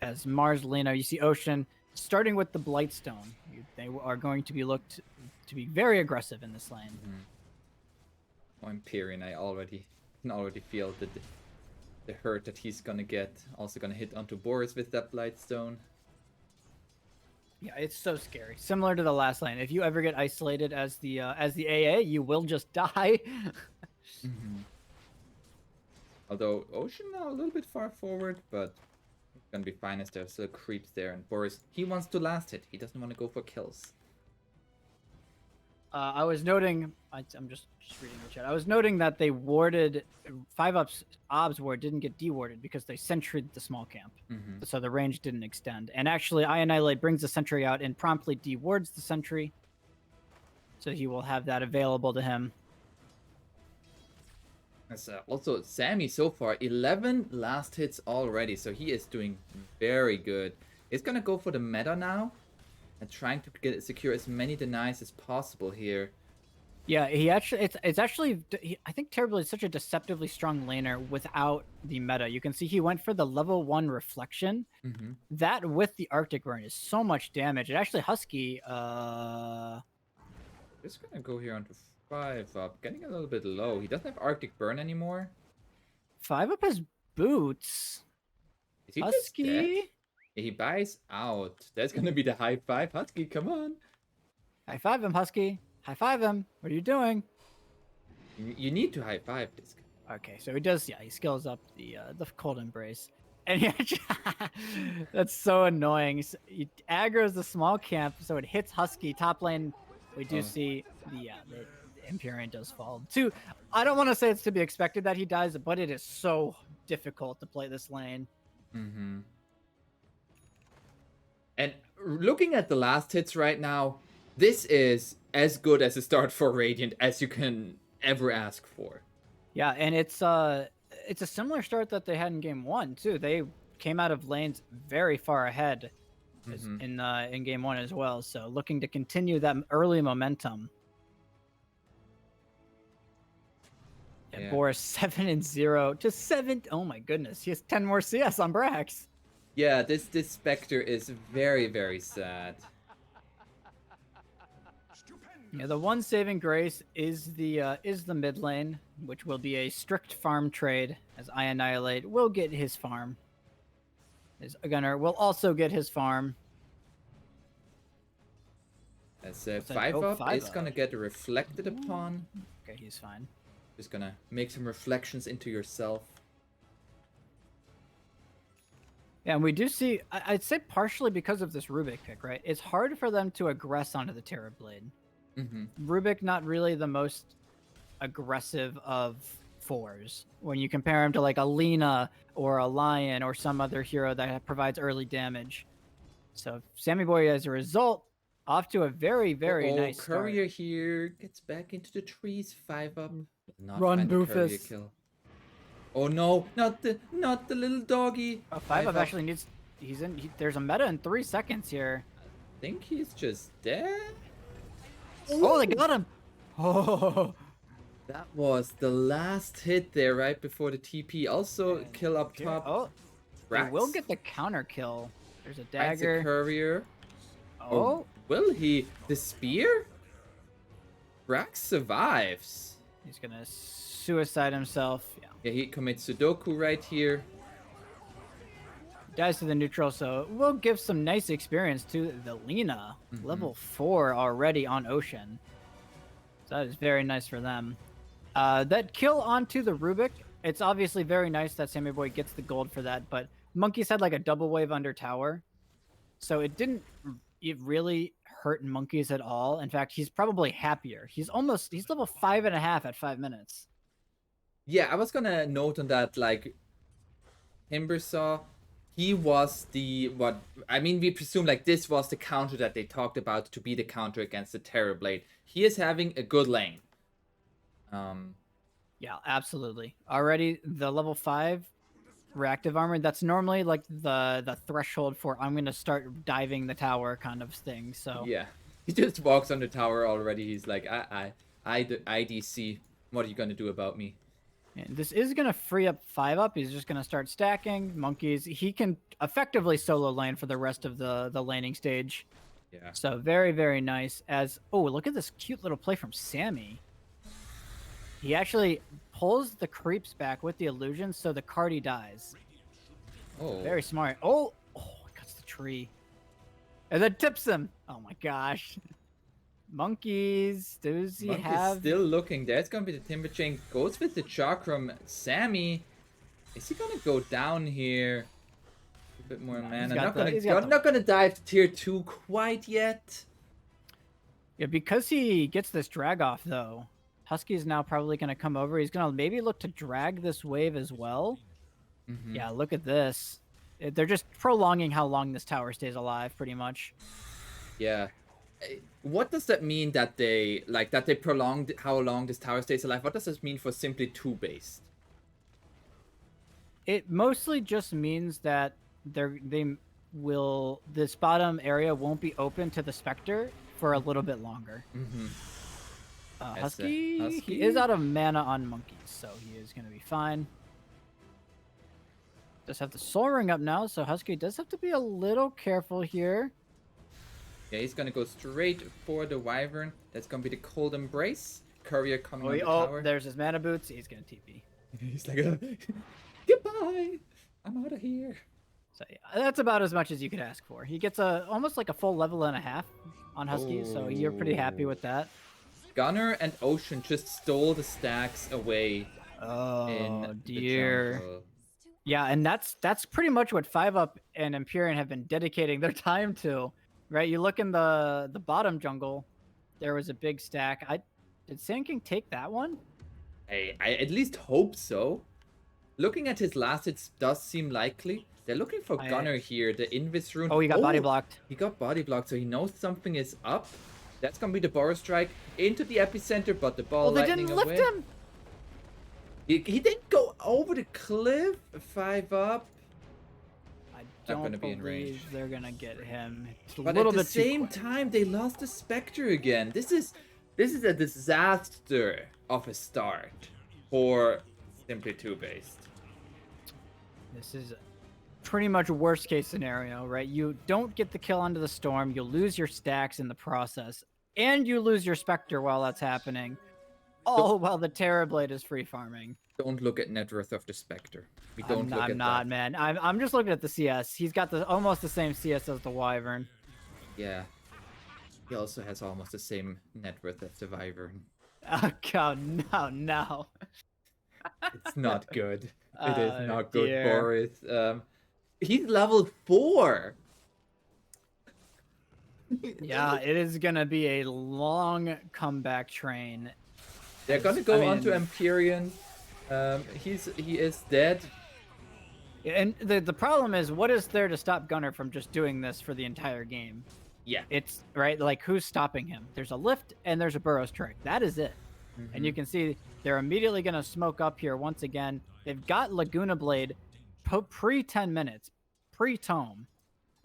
As Mars, Lena, you see Ocean starting with the Blightstone. They are going to be looked to be very aggressive in this lane. Oh, Empyrean, I can already feel the hurt that he's gonna get. Also gonna hit onto Boris with that Blightstone. Yeah, it's so scary. Similar to the last lane. If you ever get isolated as the AA, you will just die. Although Ocean now a little bit far forward, but it's gonna be fine as there's still creeps there. And Boris, he wants to last hit. He doesn't want to go for kills. I was noting. I'm just reading the chat. I was noting that they warded 5-up's obs ward didn't get dewarded because they sentryed the small camp, so the range didn't extend. And actually, Annihilate brings the sentry out and promptly dewards the sentry, so he will have that available to him. Also, Sammy so far 11 last hits already, so he is doing very good. He's gonna go for the meta now and trying to secure as many denies as possible here. Yeah, he actually it's actually I think Terribly is such a deceptively strong laner without the meta. You can see he went for the level 1 reflection. That with the Arctic burn is so much damage. And actually Husky Just gonna go here onto 5-up, getting a little bit low. He doesn't have Arctic burn anymore. 5-up has boots. Is he just Husky. dead? He buys out. That's gonna be the high five. Husky, come on. High five him, Husky. High five him. What are you doing? You need to high five this guy. Okay, so he does. Yeah, he skills up the cold embrace, and he that's so annoying. So he aggroes the small camp, so it hits Husky top lane. We do see the Empyrean does fall. Too, I don't want to say it's to be expected that he dies, but it is so difficult to play this lane. And looking at the last hits right now, this is as good as a start for Radiant as you can ever ask for. Yeah, and it's a similar start that they had in game 1 too. They came out of lanes very far ahead in game 1 as well. So looking to continue that early momentum. Yeah. Boris 7-0 to 7. Oh my goodness, he has 10 more CS on Brax. Yeah, this Spectre is very, very sad. Yeah, the one saving grace is the mid lane, which will be a strict farm trade, as I Annihilate will get his farm. His Gunner will also get his farm. As 5-up is gonna get reflected upon. Okay, he's fine. Just gonna make some reflections into yourself. Yeah, and we do see, I'd say partially because of this Rubik pick, right? It's hard for them to aggress onto the Terrorblade. Rubik not really the most aggressive of 4s when you compare him to like a Lina or a Lion or some other hero that provides early damage. So Sammy Boy, as a result, off to a very, very nice start. Courier here gets back into the trees. 5-up. Not Run, find the courier Boofus. kill. Oh no, not the little doggy. 5-up actually needs. There's a meta in 3 seconds here. I think he's just dead. Oh, they got him. Oh. That was the last hit there right before the TP. Also, kill up top. Oh, they will get the counter kill. There's a dagger. Finds a courier. Oh. Will he? The spear? Brax survives. He's gonna suicide himself. Yeah, he commits Sudoku right here. Dies to the neutral, so we'll give some nice experience to the Lina. Level 4 already on Ocean. So that is very nice for them. That kill onto the Rubik, it's obviously very nice that Sammy Boy gets the gold for that, but Monkeys had like a double wave under tower. So it really hurt Monkeys at all. In fact, he's probably happier. He's level 5.5 at 5 minutes. Yeah, I was gonna note on that, like, Timbersaw, he was we presume like this was the counter that they talked about to be the counter against the Terrorblade. He is having a good lane. Yeah, absolutely. Already the level 5 reactive armor, that's normally like the threshold for I'm gonna start diving the tower kind of thing. So yeah, he just walks on the tower already. He's like, I IDC. What are you gonna do about me? And this is gonna free up 5-up. He's just gonna start stacking Monkeys. He can effectively solo lane for the rest of the laning stage. Yeah. So very, very nice. Look at this cute little play from Sammy. He actually pulls the creeps back with the illusion, so the Cardi dies. Oh. Very smart. Oh, cuts the tree. And then tips him. Oh my gosh. Monkeys. Does he have... still looking. There's gonna be the Timber Chain. Goes with the Chakram. Sammy. Is he gonna go down here? A bit more mana. Not gonna dive to tier 2 quite yet. Yeah, because he gets this drag off though, Husky is now probably going to come over. He's going to maybe look to drag this wave as well. Yeah, look at this. They're just prolonging how long this tower stays alive, pretty much. Yeah. What does that mean that they prolonged how long this tower stays alive? What does this mean for simply two-based? It mostly just means that this bottom area won't be open to the Spectre for a little bit longer. Husky, he is out of mana on monkeys, so he is going to be fine. Does have the Soul Ring up now, so Husky does have to be a little careful here. Yeah, he's gonna go straight for the Wyvern. That's gonna be the Cold Embrace. Courier coming on the tower. There's his mana boots. He's gonna TP. He's like, goodbye. I'm out of here. So yeah, that's about as much as you could ask for. He gets almost like a full level and a half on Husky, so you're pretty happy with that. Gunner and Ocean just stole the stacks away. Oh dear. Yeah, and that's pretty much what 5UP and Empyrean have been dedicating their time to, right? You look in the bottom jungle, there was a big stack. Did Sand King take that one? I at least hope so. Looking at his last, it does seem likely. They're looking for Gunner here, the Invis rune. Oh, he got body blocked. He got body blocked, so he knows something is up. That's gonna be the Boros Strike into the epicenter, but the ball lightning didn't lift him. He didn't go over the cliff. 5UP. I don't believe they're gonna get him. But at the same time, they lost the Spectre again. This is a disaster of a start for simply two-based. This is pretty much worst case scenario, right? You don't get the kill onto the Storm, you'll lose your stacks in the process, and you lose your Spectre while that's happening. All while the Terrorblade is free farming. Don't look at net worth of the Spectre. We don't look at that. I'm not, man. I'm just looking at the CS. He's got almost the same CS as the Wyvern. Yeah. He also has almost the same net worth as the Wyvern. Oh god, no. It's not good. It is not good, Boris. He's level 4. Yeah, it is gonna be a long comeback train. They're gonna go on to Empyrean. He is dead. And the problem is, what is there to stop Gunner from just doing this for the entire game? Yeah. It's right, like who's stopping him? There's a lift and there's a Burrow Strike. That is it. And you can see they're immediately gonna smoke up here once again. They've got Laguna Blade pre 10 minutes, pre-tome.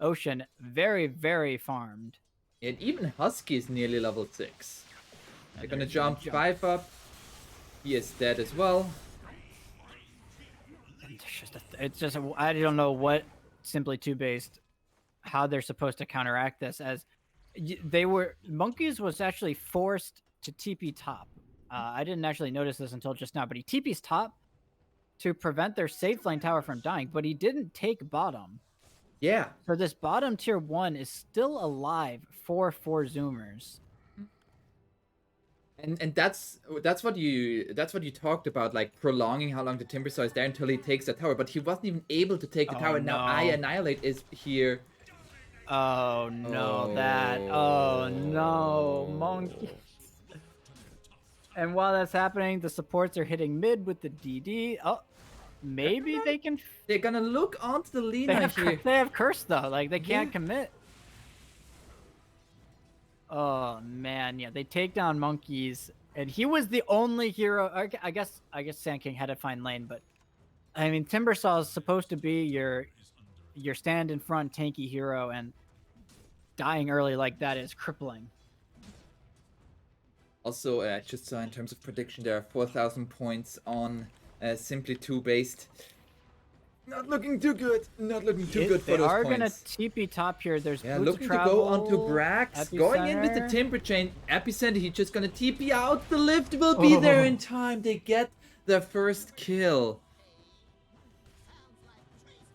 Ocean very, very farmed. And even Husky is nearly level 6. They're gonna jump 5UP. He is dead as well. It's just I don't know what simply two-based, how they're supposed to counteract this, as Monkeys was actually forced to TP top. I didn't actually notice this until just now, but he TP's top to prevent their safe lane tower from dying, but he didn't take bottom. Yeah. So this bottom tier 1 is still alive for 4Zoomers. And that's what you talked about, like prolonging how long the Timbersaw is there until he takes the tower, but he wasn't even able to take the tower. No. Now I Annihilate is here. Oh no, oh no, Monkey. And while that's happening, the supports are hitting mid with the DD. Oh, maybe they can. They're gonna look onto the Lina here. They have curse though, like they can't commit. Oh man, yeah, they take down Monkeys, and he was the only hero. I guess Sand King had to find lane, but I mean Timbersaw is supposed to be your stand in front tanky hero, and dying early like that is crippling. Also, just in terms of prediction, there are 4,000 points on simply two-based. Not looking too good. Not looking too good for those points. They are gonna TP top here. There's looking to go onto Brax. Epicenter. Going in with the Timber Chain. Epicenter, he's just gonna TP out. The lift will be there in time. They get the first kill.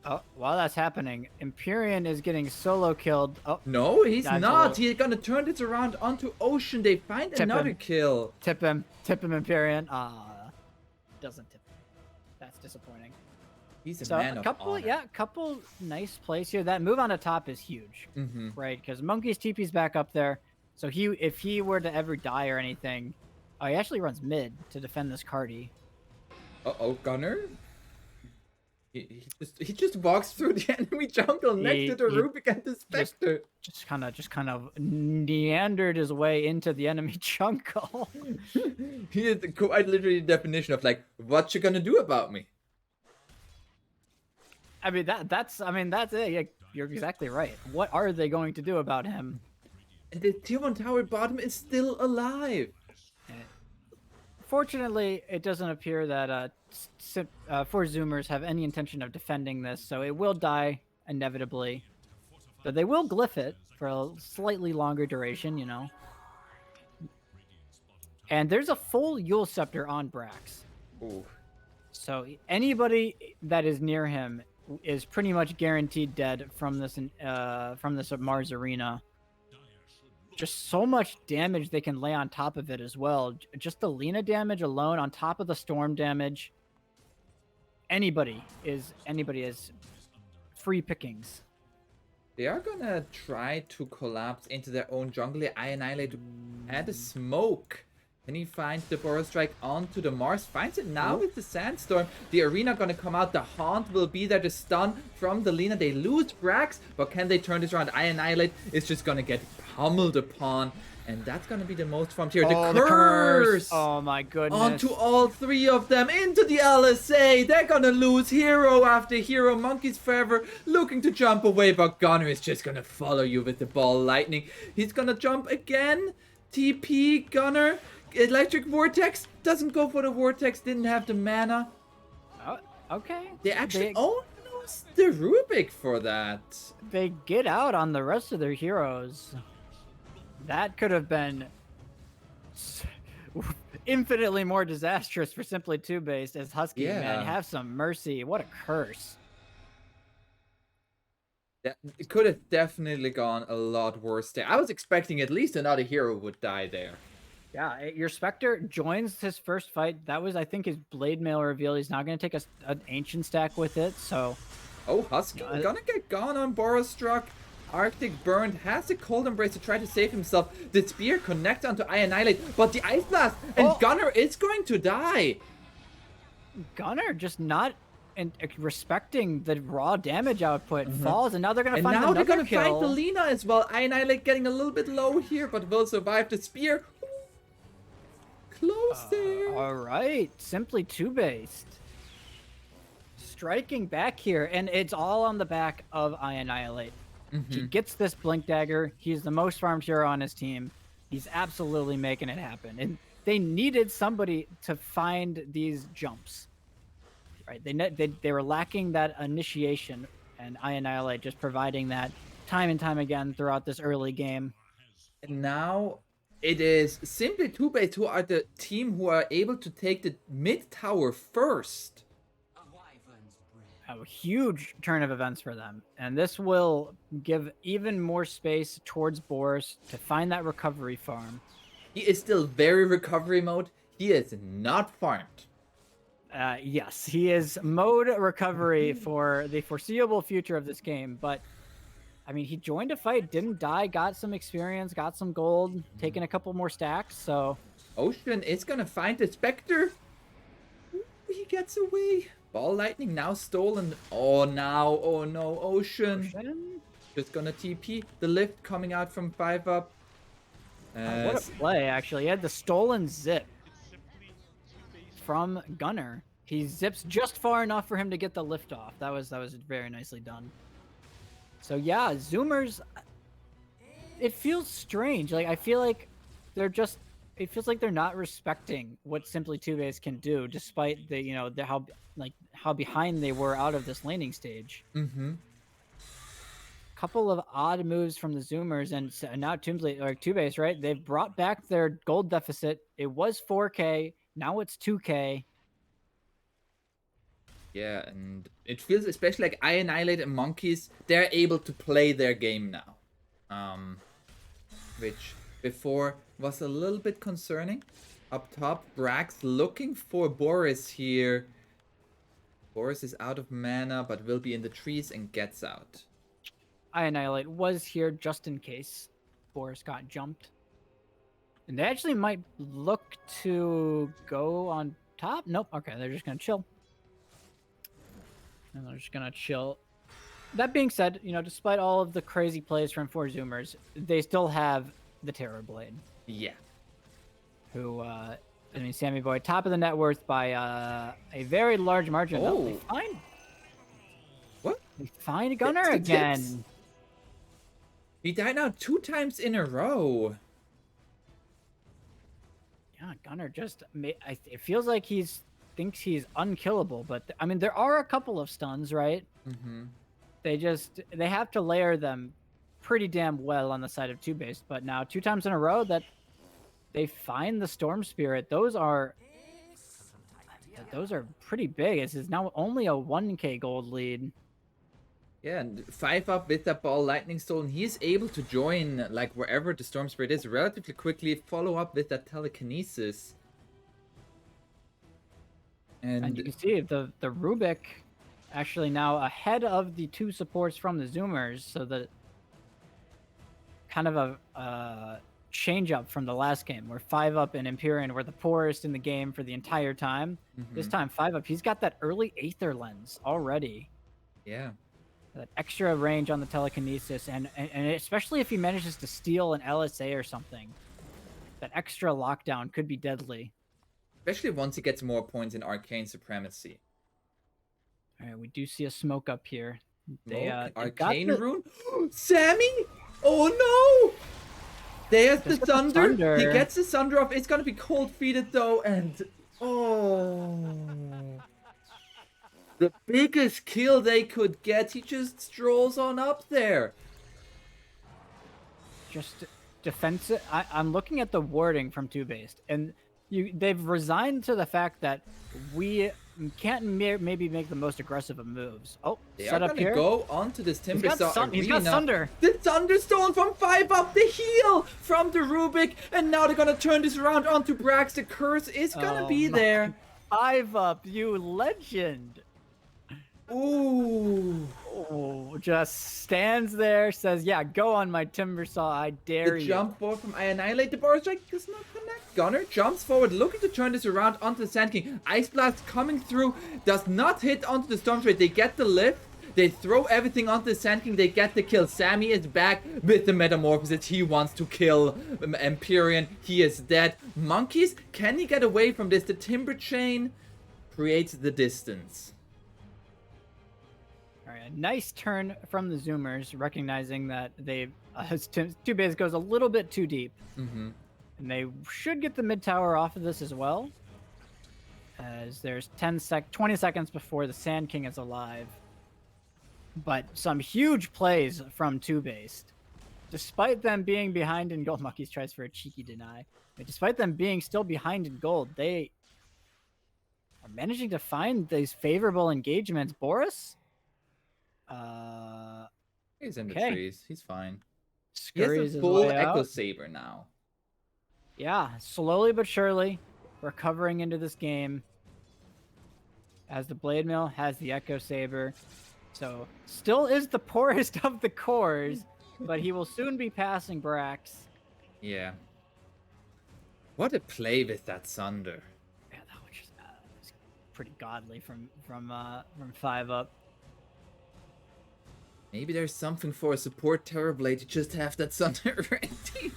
Oh, while that's happening, Empyrean is getting solo killed. Oh, no, he's not. He's gonna turn this around onto Ocean. They find another kill. Tip him, Empyrean. Doesn't tip him. That's disappointing. He's a man of honor. Couple nice plays here. That move on the top is huge, right? Because Monkey's TP's back up there, So if he were to ever die or anything, he actually runs mid to defend this Cardi. Uh-oh, Gunner? He just walks through the enemy jungle next to the Rubik and the Spectre. Just kind of meandered his way into the enemy jungle. He is quite literally the definition of like, what you gonna do about me? I mean that's it. Yeah, you're exactly right. What are they going to do about him? And the tier 1 tower bottom is still alive. Fortunately, it doesn't appear that 4Zoomers have any intention of defending this, so it will die inevitably. But they will glyph it for a slightly longer duration, you know. And there's a full Yule Scepter on Brax. Ooh. So anybody that is near him is pretty much guaranteed dead from this Mars Arena. Just so much damage they can lay on top of it as well. Just the Lina damage alone on top of the storm damage. Anybody is free pickings. They are gonna try to collapse into their own jungle. I annihilate and a smoke. Can he find the Boros Strike onto the Mars? Finds it now with the Sandstorm. The Arena gonna come out. The Haunt will be there. The stun from the Lina. They lose Brax, but can they turn this around? I annihilate is just gonna get pummeled upon. And that's gonna be the most from here. The curse! Oh my goodness. Onto all three of them. Into the LSA. They're gonna lose hero after hero. Monkeys forever looking to jump away, but Gunner is just gonna follow you with the ball lightning. He's gonna jump again. TP Gunner. Electric Vortex doesn't go for the Vortex, didn't have the mana. Oh, okay. They actually lose the Rubik for that. They get out on the rest of their heroes. That could have been infinitely more disastrous for Simply TOOBASED as Husky. Yeah. Man, have some mercy. What a curse. Yeah, it could have definitely gone a lot worse there. I was expecting at least another hero would die there. Yeah, your Spectre joins his first fight. That was, I think, his Blade Mail reveal. He's not going to take an Ancient stack with it, so... Oh, Husky gonna get gone on Boros. Arctic Burned has the Cold Embrace to try to save himself. The Spear connects onto I Annihilate, but the Ice Blast, and Gunner is going to die. Gunner just not respecting the raw damage output, falls, and now they're going to find another kill. And now they're going to find the Lina as well. I Annihilate getting a little bit low here, but will survive the Spear. Close there. All right, Simply TOOBASED striking back here, and it's all on the back of I Annihilate. He gets this Blink Dagger. He's the most farmed hero on his team. He's absolutely making it happen. And they needed somebody to find these jumps. Right? They were lacking that initiation, and I Annihilate just providing that time and time again throughout this early game. And now it is Simply TOOBASED who are the team who are able to take the mid tower first. A huge turn of events for them, and this will give even more space towards Boros to find that recovery farm. He is still very recovery mode. He is not farmed. Yes, he is mode recovery for the foreseeable future of this game, but I mean, he joined a fight, didn't die, got some experience, got some gold, taking a couple more stacks, so... Ocean is gonna find the Spectre. He gets away. Ball Lightning now stolen. Oh, now. Oh, no. Ocean. Just gonna TP. The lift coming out from 5 up. What a play, actually. He had the stolen zip from Gunner. He zips just far enough for him to get the lift off. That was very nicely done. So, yeah, Zoomers, it feels strange. Like, I feel like they're just... It feels like they're not respecting what Simply TOOBASED can do, despite the, you know, how behind they were out of this laning stage. Couple of odd moves from the Zoomers, and now TOOBASED, right? They've brought back their gold deficit. It was 4K, now it's 2K. Yeah, and it feels especially like I Annihilate and Monkeys, they're able to play their game now. Which before was a little bit concerning. Up top, Brax looking for Boris here. Boris is out of mana, but will be in the trees and gets out. I Annihilate was here just in case Boris got jumped. And they actually might look to go on top. Nope. Okay, they're just gonna chill. And they're just gonna chill. That being said, you know, despite all of the crazy plays from 4Zoomers, they still have the Terror Blade. Yeah. Who, I mean, Sammy Boy, top of the net worth by a very large margin. Oh. They find. What? They find Gunner the again. tips. He died now 2 times in a row. Yeah, Gunner just. It feels like thinks he's unkillable, but I mean, there are a couple of stuns, right? Mm-hmm. They have to layer them pretty damn well on the side of TOOBASED, but now 2 times in a row that they find the Storm Spirit. Those are pretty big. It's now only a 1k gold lead. Yeah, and 5 up with that ball lightning stone. He's able to join like wherever the Storm Spirit is relatively quickly, follow up with that telekinesis. And you can see the Rubik actually now ahead of the 2 supports from the Zoomers, so that kind of a change up from the last game where 5 up and Empyrean were the poorest in the game for the entire time. This time 5 up, he's got that early Aether Lens already. Yeah. That extra range on the telekinesis, and especially if he manages to steal an LSA or something, that extra lockdown could be deadly. Especially once he gets more points in Arcane Supremacy. All right, we do see a smoke up here. Arcane Rune? Sammy? Oh no! There's the Thunder. He gets the Thunder off. It's gonna be cold-feeted though, and oh, the biggest kill they could get. He just strolls on up there. Just defensive. I'm looking at the wording from TOOBASED, and they've resigned to the fact that we can't maybe make the most aggressive of moves. Oh, they set are up gonna here. go onto this Timber Saw. He's got Thunder. The Thunderstone from 5 up, the heal from the Rubik, and now they're gonna turn this around onto Brax. The curse is gonna be there. 5 up, you legend. Ooh. Oh, just stands there, says, yeah, go on my Timber Saw, I dare you. The jump forward from I Annihilate, the bar strike does not connect. Gunner jumps forward, looking to turn this around onto the Sand King. Ice Blast coming through, does not hit onto the Storm Spirit. They get the lift, they throw everything onto the Sand King, they get the kill. Sammy is back with the Metamorphosis. He wants to kill Empyrean. He is dead. Monkeys, can he get away from this? The Timber Chain creates the distance. A nice turn from the Zoomers, recognizing that TOOBASED goes a little bit too deep. And they should get the mid tower off of this as well, as there's 20 seconds before the Sand King is alive. But some huge plays from TOOBASED. Despite them being behind in gold, Monkeys tries for a cheeky deny. But despite them being still behind in gold, they are managing to find these favorable engagements. Boris? He's in the trees. He's fine. Scurries he has a full his way Echo out. Saber now. Yeah, slowly but surely recovering into this game. As the Blade Mill has the Echo Saber. So still is the poorest of the cores, but he will soon be passing Brax. Yeah. What a play with that Thunder. Yeah, that was pretty godly from 5 up. Maybe there's something for a support Terrorblade to just have that Thunder ready.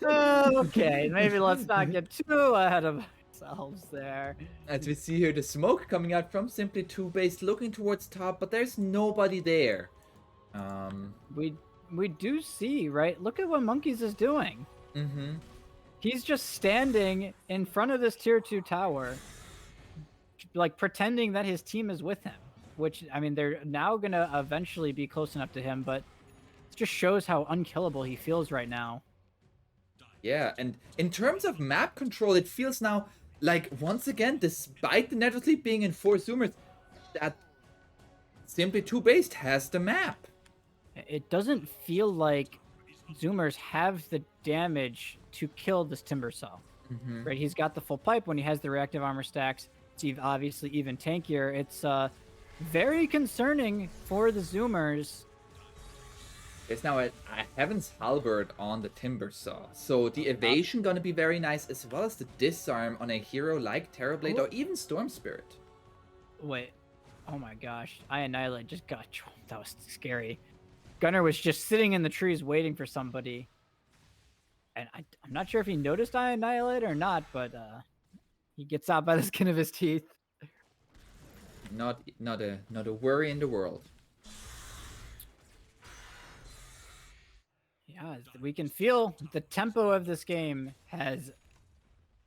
Okay, maybe let's not get too ahead of ourselves there. As we see here, the smoke coming out from Simply TOOBASED, looking towards top, but there's nobody there. We do see, right? Look at what Monkeys is doing. He's just standing in front of this tier 2 tower, like pretending that his team is with him. Which, I mean, they're now going to eventually be close enough to him, but it just shows how unkillable he feels right now. Yeah, and in terms of map control, it feels now like, once again, despite the Nether Sleep being in 4Zoomers, that Simply TOOBASED has the map. It doesn't feel like Zoomers have the damage to kill this Timber Saw. Right? He's got the full pipe when he has the reactive armor stacks. It's obviously even tankier. It's very concerning for the Zoomers There's now a Heaven's Halberd on the Timber Saw. So the evasion gonna be very nice, as well as the disarm on a hero like Terrorblade or even Storm Spirit. Wait. Oh my gosh. I Annihilate just got... That was scary. Gunnar was just sitting in the trees waiting for somebody. And I'm not sure if he noticed I Annihilate or not, but he gets out by the skin of his teeth. Not a worry in the world. Yeah, we can feel the tempo of this game has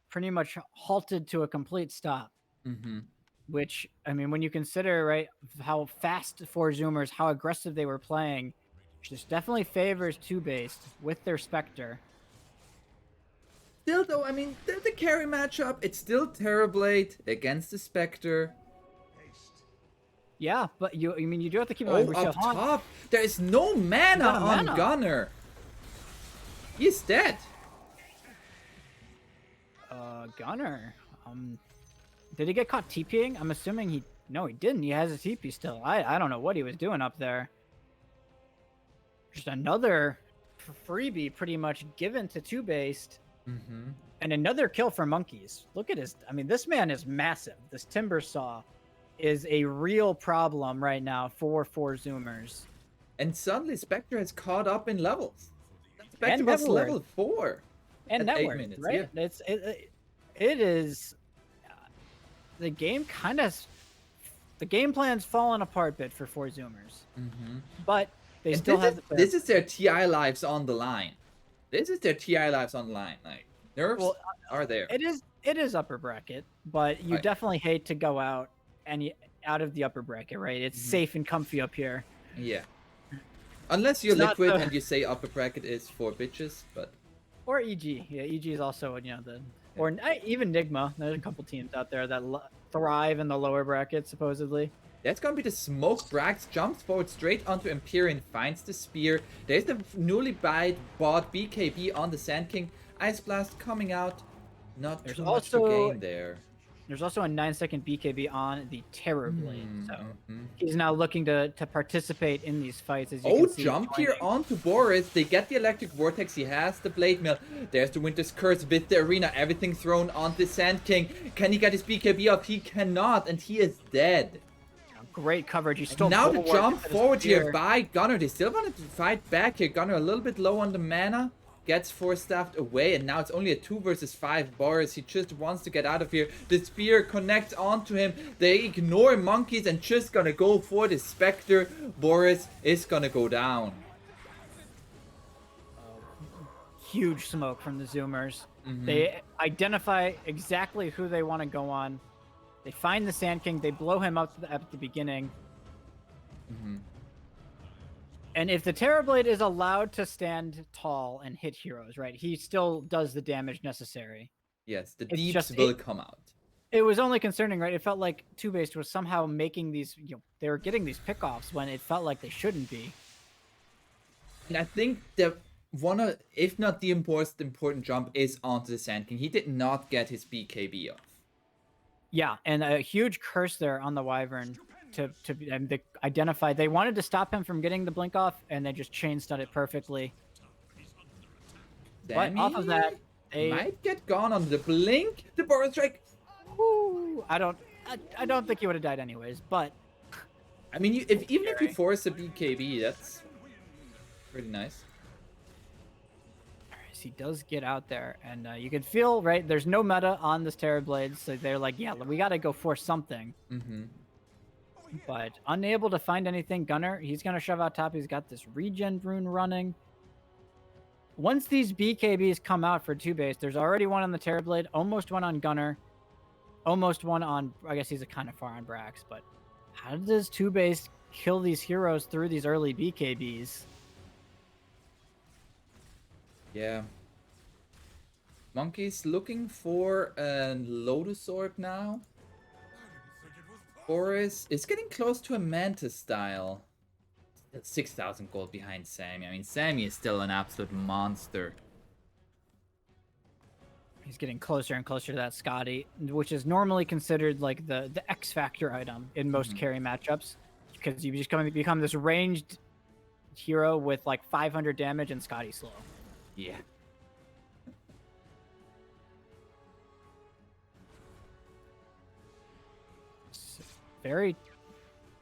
pretty much halted to a complete stop. Mm-hmm. Which, I mean, when you consider, right, how fast 4Zoomers, how aggressive they were playing, this definitely favors TOOBASED with their Spectre. Still, though, I mean, the carry matchup, it's still Terrorblade against the Spectre. Yeah, but you do have to keep in Oh, mind, up top, there is no mana on Gunnar. He's dead. Gunnar, did he get caught TPing? I'm assuming no, he didn't. He has a TP still. I don't know what he was doing up there. Just another freebie pretty much given to TOOBASED. Mm-hmm. And another kill for Monkeys. Look at his... I mean, this man is massive. This Timber Saw is a real problem right now for 4Zoomers. And suddenly Spectre has caught up in levels. Spectre was level 4. And network, right? Yeah. It is... the game kind of... The game plan's fallen apart a bit for 4Zoomers. Mm-hmm. But they still have... This is their TI lives on the line. This is their TI lives on the line. Like, nerfs are there. It is upper bracket, but you definitely hate to go out of the upper bracket, right? It's safe and comfy up here. Yeah. Unless you're Liquid and you say upper bracket is for bitches, but... Or EG. Yeah, EG is also, or even Nigma. There's a couple teams out there that thrive in the lower bracket, supposedly. That's gonna be the smoke. Brax jumps forward straight onto Empyrean, finds the spear. There's the newly bought BKB on the Sand King. Ice Blast coming out. Not too much to gain there. There's also a 9-second BKB on the Terrorblade, so he's now looking to participate in these fights. As you can see, jump here onto Boris. They get the Electric Vortex. He has the Blade Mill. There's the Winter's Curse with the Arena. Everything thrown on the Sand King. Can he get his BKB off? He cannot, and he is dead. Great coverage. He's still now the jump forward here by Gunnar. They still wanted to fight back here. Gunnar a little bit low on the mana. Gets Force-Staffed away, and now it's only a 2 versus 5 Boris. He just wants to get out of here. The spear connects onto him. They ignore Monkeys and just gonna go for the Spectre. Boris is gonna go down. Huge smoke from the Zoomers. They identify exactly who they want to go on. They find the Sand King. They blow him up at the beginning. And if the Terrorblade is allowed to stand tall and hit heroes, right, he still does the damage necessary. Yes, the deeps will come out. It was only concerning, right? It felt like TOOBASED was somehow making these, they were getting these pickoffs when it felt like they shouldn't be. And I think that one of, if not the most important jump is onto the Sand King. He did not get his BKB off. Yeah, and a huge curse there on the Wyvern and they identified. They wanted to stop him from getting the blink off, and they just chain stunned it perfectly. Sammy but off of that, they might get gone on the blink. The Boros Strike. Woo, I don't think he would have died anyways. But I mean, even if you force a BKB, that's pretty nice. He does get out there, and you can feel, right, there's no meta on this Terrorblade, so they're like, yeah, we gotta go for something. But unable to find anything. Gunnar, he's gonna shove out top. He's got this regen rune running. Once these BKBs come out for TOOBASED, there's already one on the Terrorblade, almost one on Gunnar, almost one on, I guess he's kind of far on Brax, but how does TOOBASED kill these heroes through these early BKBs? Yeah. Monkeys looking for a Lotus Orb now. Boris is getting close to a Mantis style. 6,000 gold behind Sammy. I mean, Sammy is still an absolute monster. He's getting closer and closer to that Scotty, which is normally considered like the X factor item in most carry matchups, because you just become this ranged hero with like 500 damage and Scotty slow. Yeah. Very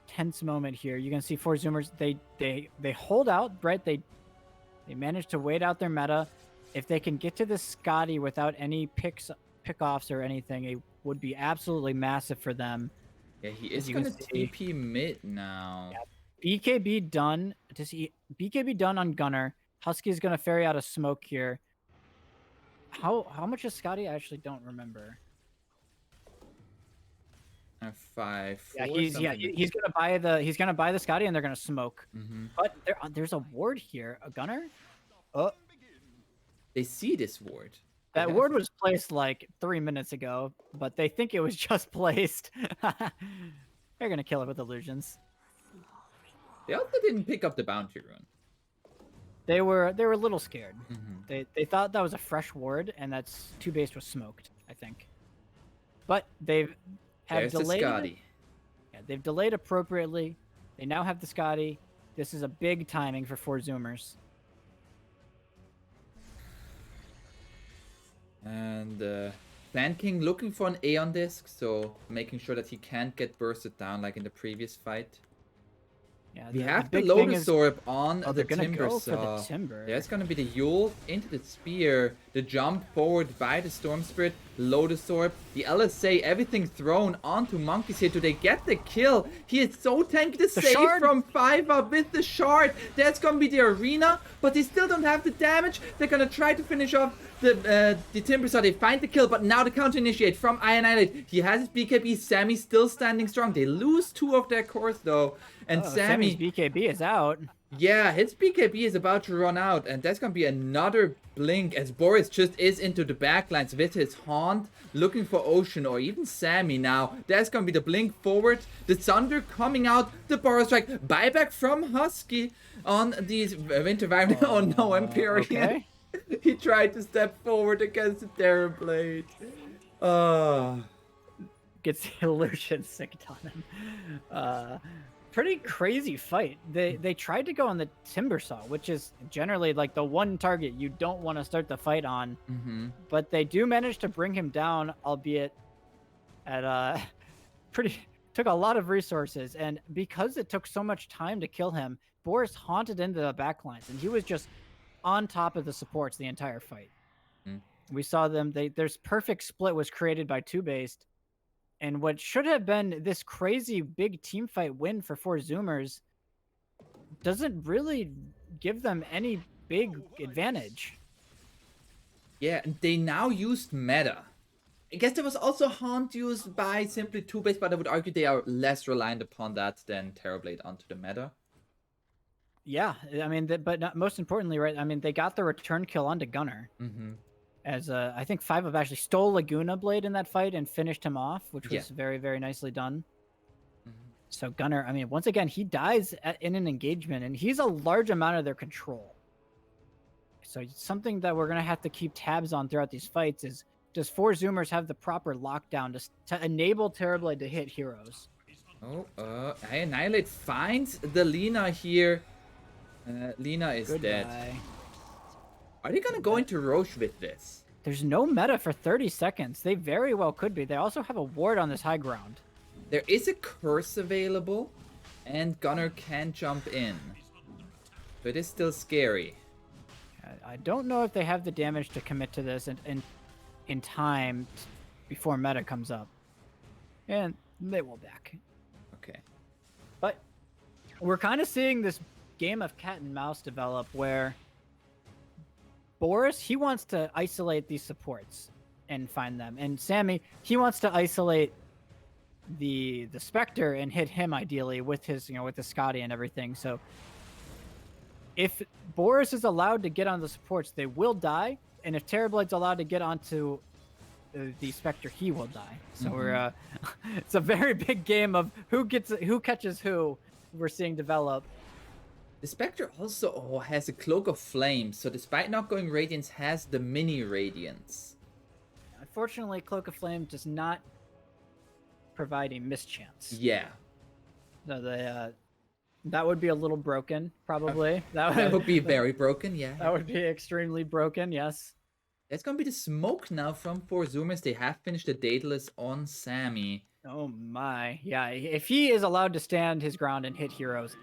tense moment here. You can see 4Zoomers, they hold out, right? They manage to wait out their meta. If they can get to the Scotty without any pick-offs or anything, it would be absolutely massive for them. Yeah, he is gonna TP mid now. Yeah, BKB done. To see BKB done on Gunner. Husky's gonna ferry out a smoke here. How much is Scotty? I actually don't remember. 5, 4. Yeah, he's gonna buy the Scotty and they're gonna smoke. But there's a ward here, a Gunner. Oh, they see this ward. That ward was placed like 3 minutes ago, but they think it was just placed. They're gonna kill it with illusions. They also didn't pick up the bounty rune. They were a little scared. They thought that was a fresh ward, and that's TOOBASED was smoked, I think. But they've delayed. The Scotty. Yeah, they've delayed appropriately. They now have the Scotty. This is a big timing for 4Zoomers. And Clan King looking for an Aeon disc, so making sure that he can't get bursted down like in the previous fight. Yeah, we have the Lotus Orb on the Timber Saw. Yeah, it's gonna be the Yule into the Spear, the jump forward by the Storm Spirit, Lotus Orb, the LSA, everything thrown onto Monkeys here. Do they get the kill? He is so tanky. The save shard from 5 up with the shard. That's gonna be the arena, but they still don't have the damage. They're gonna try to finish off the Timber Saw. They find the kill, but now the counter initiate from Annihilate. He has his BKB. Sammy still standing strong. They lose 2 of their cores though. And Sammy's BKB is out. Yeah, his BKB is about to run out, and that's gonna be another blink as Boris just is into the backlines with his Haunt, looking for Ocean or even Sammy now. That's gonna be the blink forward, the Thunder coming out, the Boris Strike, buyback from Husky on these Winter Wyvern. Oh no, Empyrean. Okay. He tried to step forward against the Terror Blade. Gets the illusion sicked on him. Pretty crazy fight. They tried to go on the Timber Saw, which is generally like the one target you don't want to start the fight on. But they do manage to bring him down, albeit at took a lot of resources. And because it took so much time to kill him, Boris haunted into the backlines, and he was just on top of the supports the entire fight. We saw them. There's perfect split was created by TOOBASED. And what should have been this crazy big team fight win for 4Zoomers doesn't really give them any big advantage. Yeah, and they now used meta. I guess there was also Haunt used by simply TOOBASED, but I would argue they are less reliant upon that than Terrorblade onto the meta. Yeah, I mean, but most importantly, right? I mean, they got the return kill onto Gunner. As I think 5 actually stole Laguna Blade in that fight and finished him off, which was very, very nicely done. So Gunner, I mean, once again, he dies in an engagement, and he's a large amount of their control. So something that we're going to have to keep tabs on throughout these fights is, does 4Zoomers have the proper lockdown to enable Terrorblade to hit heroes? Annihilate finds the Lina here. Lina is dead. Are they gonna go into Roche with this? There's no meta for 30 seconds. They very well could be. They also have a ward on this high ground. There is a curse available, and Gunner can jump in. So it is still scary. I don't know if they have the damage to commit to this in time before meta comes up. And they will back. Okay. But we're kind of seeing this game of cat and mouse develop where Boris, he wants to isolate these supports and find them. And Sammy, he wants to isolate the Spectre and hit him ideally with his, with the Scotty and everything. So if Boris is allowed to get on the supports, they will die. And if Terrorblade's allowed to get onto the Spectre, he will die. So we're it's a very big game of who catches who we're seeing develop. The Spectre also has a Cloak of Flame, so despite not going Radiance, has the mini Radiance. Unfortunately, Cloak of Flame does not provide a mischance. Yeah. No, That would be a little broken, probably. That would be very broken, yeah. That would be extremely broken, yes. That's gonna be the smoke now from 4Zoomers. They have finished the Daedalus on Sammy. Oh my. Yeah, if he is allowed to stand his ground and hit heroes,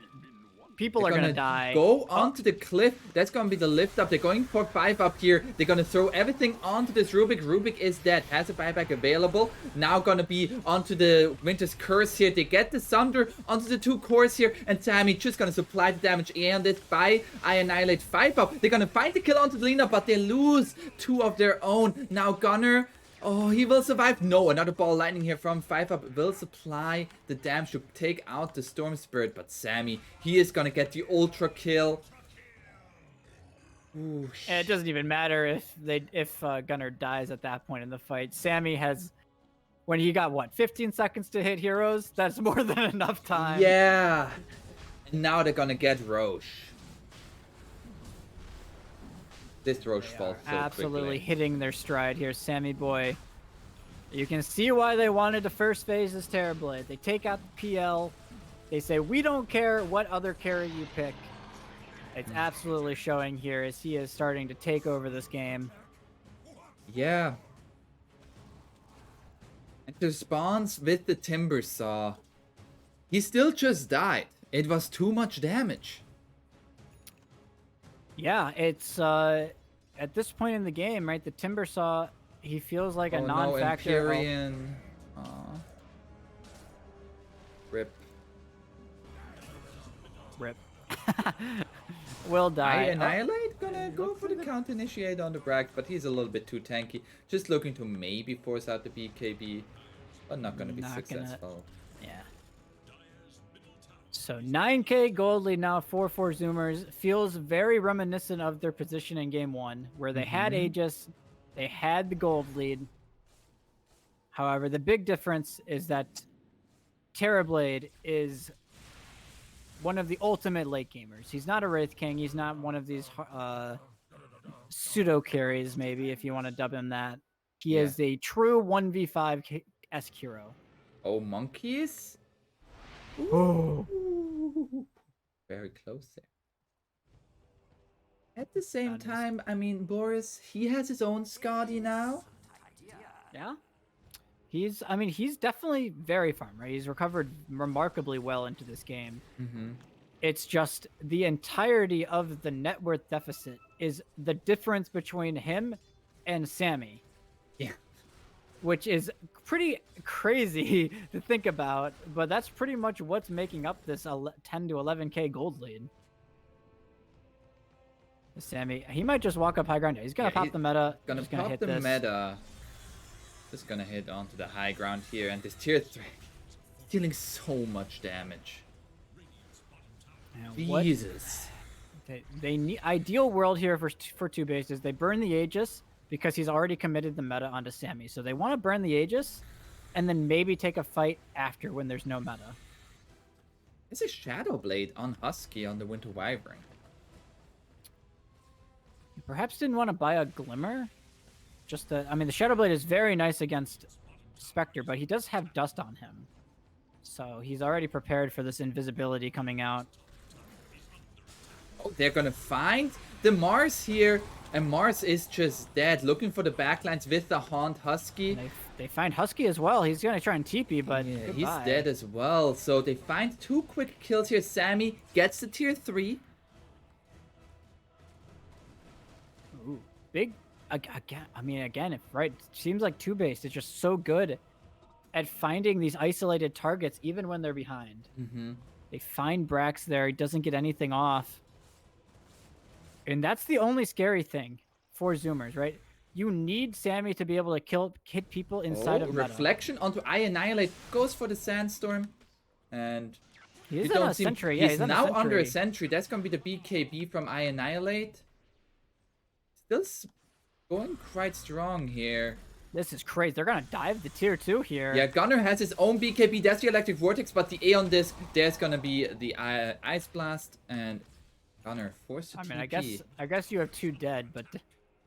people are gonna die. Go onto the cliff. That's gonna be the lift up. They're going for 5 up here. They're gonna throw everything onto this Rubik. Rubik is dead. Has a buyback available. Now gonna be onto the Winter's Curse here. They get the Sunder onto the 2 cores here. And Sammy just gonna supply the damage and it by I Annihilate 5 up. They're gonna find the kill onto the Lina, but they lose 2 of their own. Now Gunner. Oh, he will survive. No, another ball lightning here from 5 up will supply the damage to take out the Storm Spirit. But Sammy, he is gonna get the ultra kill. Ooh, and it doesn't even matter if Gunner dies at that point in the fight. Sammy has, when he got what, 15 seconds to hit heroes? That's more than enough time. Yeah. And now they're gonna get Roche. This Roche falls so absolutely quickly. Hitting their stride here, Sammy boy. You can see why they wanted to first phase this Terrorblade. They take out the PL. They say, we don't care what other carry you pick. It's absolutely showing here as he is starting to take over this game. Yeah. And the spawns with the Timber Saw. He still just died. It was too much damage. Yeah, it's at this point in the game, right? The Timber Saw, he feels like a non-factor. No, Empyrean. Rip. Rip. Will die. I Annihilate gonna go for the counter initiate on the Brax, but he's a little bit too tanky. Just looking to maybe force out the BKB, but not gonna be successful. Yeah. So 9k gold lead now for 4Zoomers. Feels very reminiscent of their position in game 1, where they had Aegis, they had the gold lead. However, the big difference is that Terrorblade is one of the ultimate late gamers. He's not a Wraith King. He's not one of these pseudo carries, maybe, if you want to dub him that. He is a true 1v5-esque hero. Oh, monkeys? Ooh. Very close there. At the same time, I mean, Boris, he has his own Skadi now. Yeah. He's definitely very farm, right? He's recovered remarkably well into this game. It's just the entirety of the net worth deficit is the difference between him and Sammy. Yeah. Which is pretty crazy to think about, but that's pretty much what's making up this 10 to 11k gold lead. Sammy, he might just walk up high ground. He's gonna pop the meta. Gonna pop hit the this. meta. Just gonna hit onto the high ground here, and this tier 3 dealing so much damage. Jesus. They need ideal world here for 2 bases. They burn the Aegis because he's already committed the meta onto Sammy. So they want to burn the Aegis and then maybe take a fight after when there's no meta. It's a Shadow Blade on Husky on the Winter Wyvern. Perhaps didn't want to buy a Glimmer. I mean, the Shadow Blade is very nice against Spectre, but he does have Dust on him. So he's already prepared for this invisibility coming out. Oh, they're gonna find the Mars here, and Mars is just dead. Looking for the backlines with the Haunt Husky. They find Husky as well. He's gonna try and TP, but yeah, he's dead as well. So they find 2 quick kills here. Sammy gets the tier 3. Ooh, big. Again, it seems like 2-base is just so good at finding these isolated targets, even when they're behind. They find Brax there. He doesn't get anything off. And that's the only scary thing for Zoomers, right? You need Sammy to be able to hit people inside of meta. Reflection onto I Annihilate. Goes for the Sandstorm. And he's on a sentry. Yeah, he's now under a sentry. That's going to be the BKB from I Annihilate. Still going quite strong here. This is crazy. They're going to dive the tier 2 here. Yeah, Gunner has his own BKB. That's the Electric Vortex, but the A on this, there's going to be the Ice Blast. And Gunner forced to TP. I guess you have 2 dead, but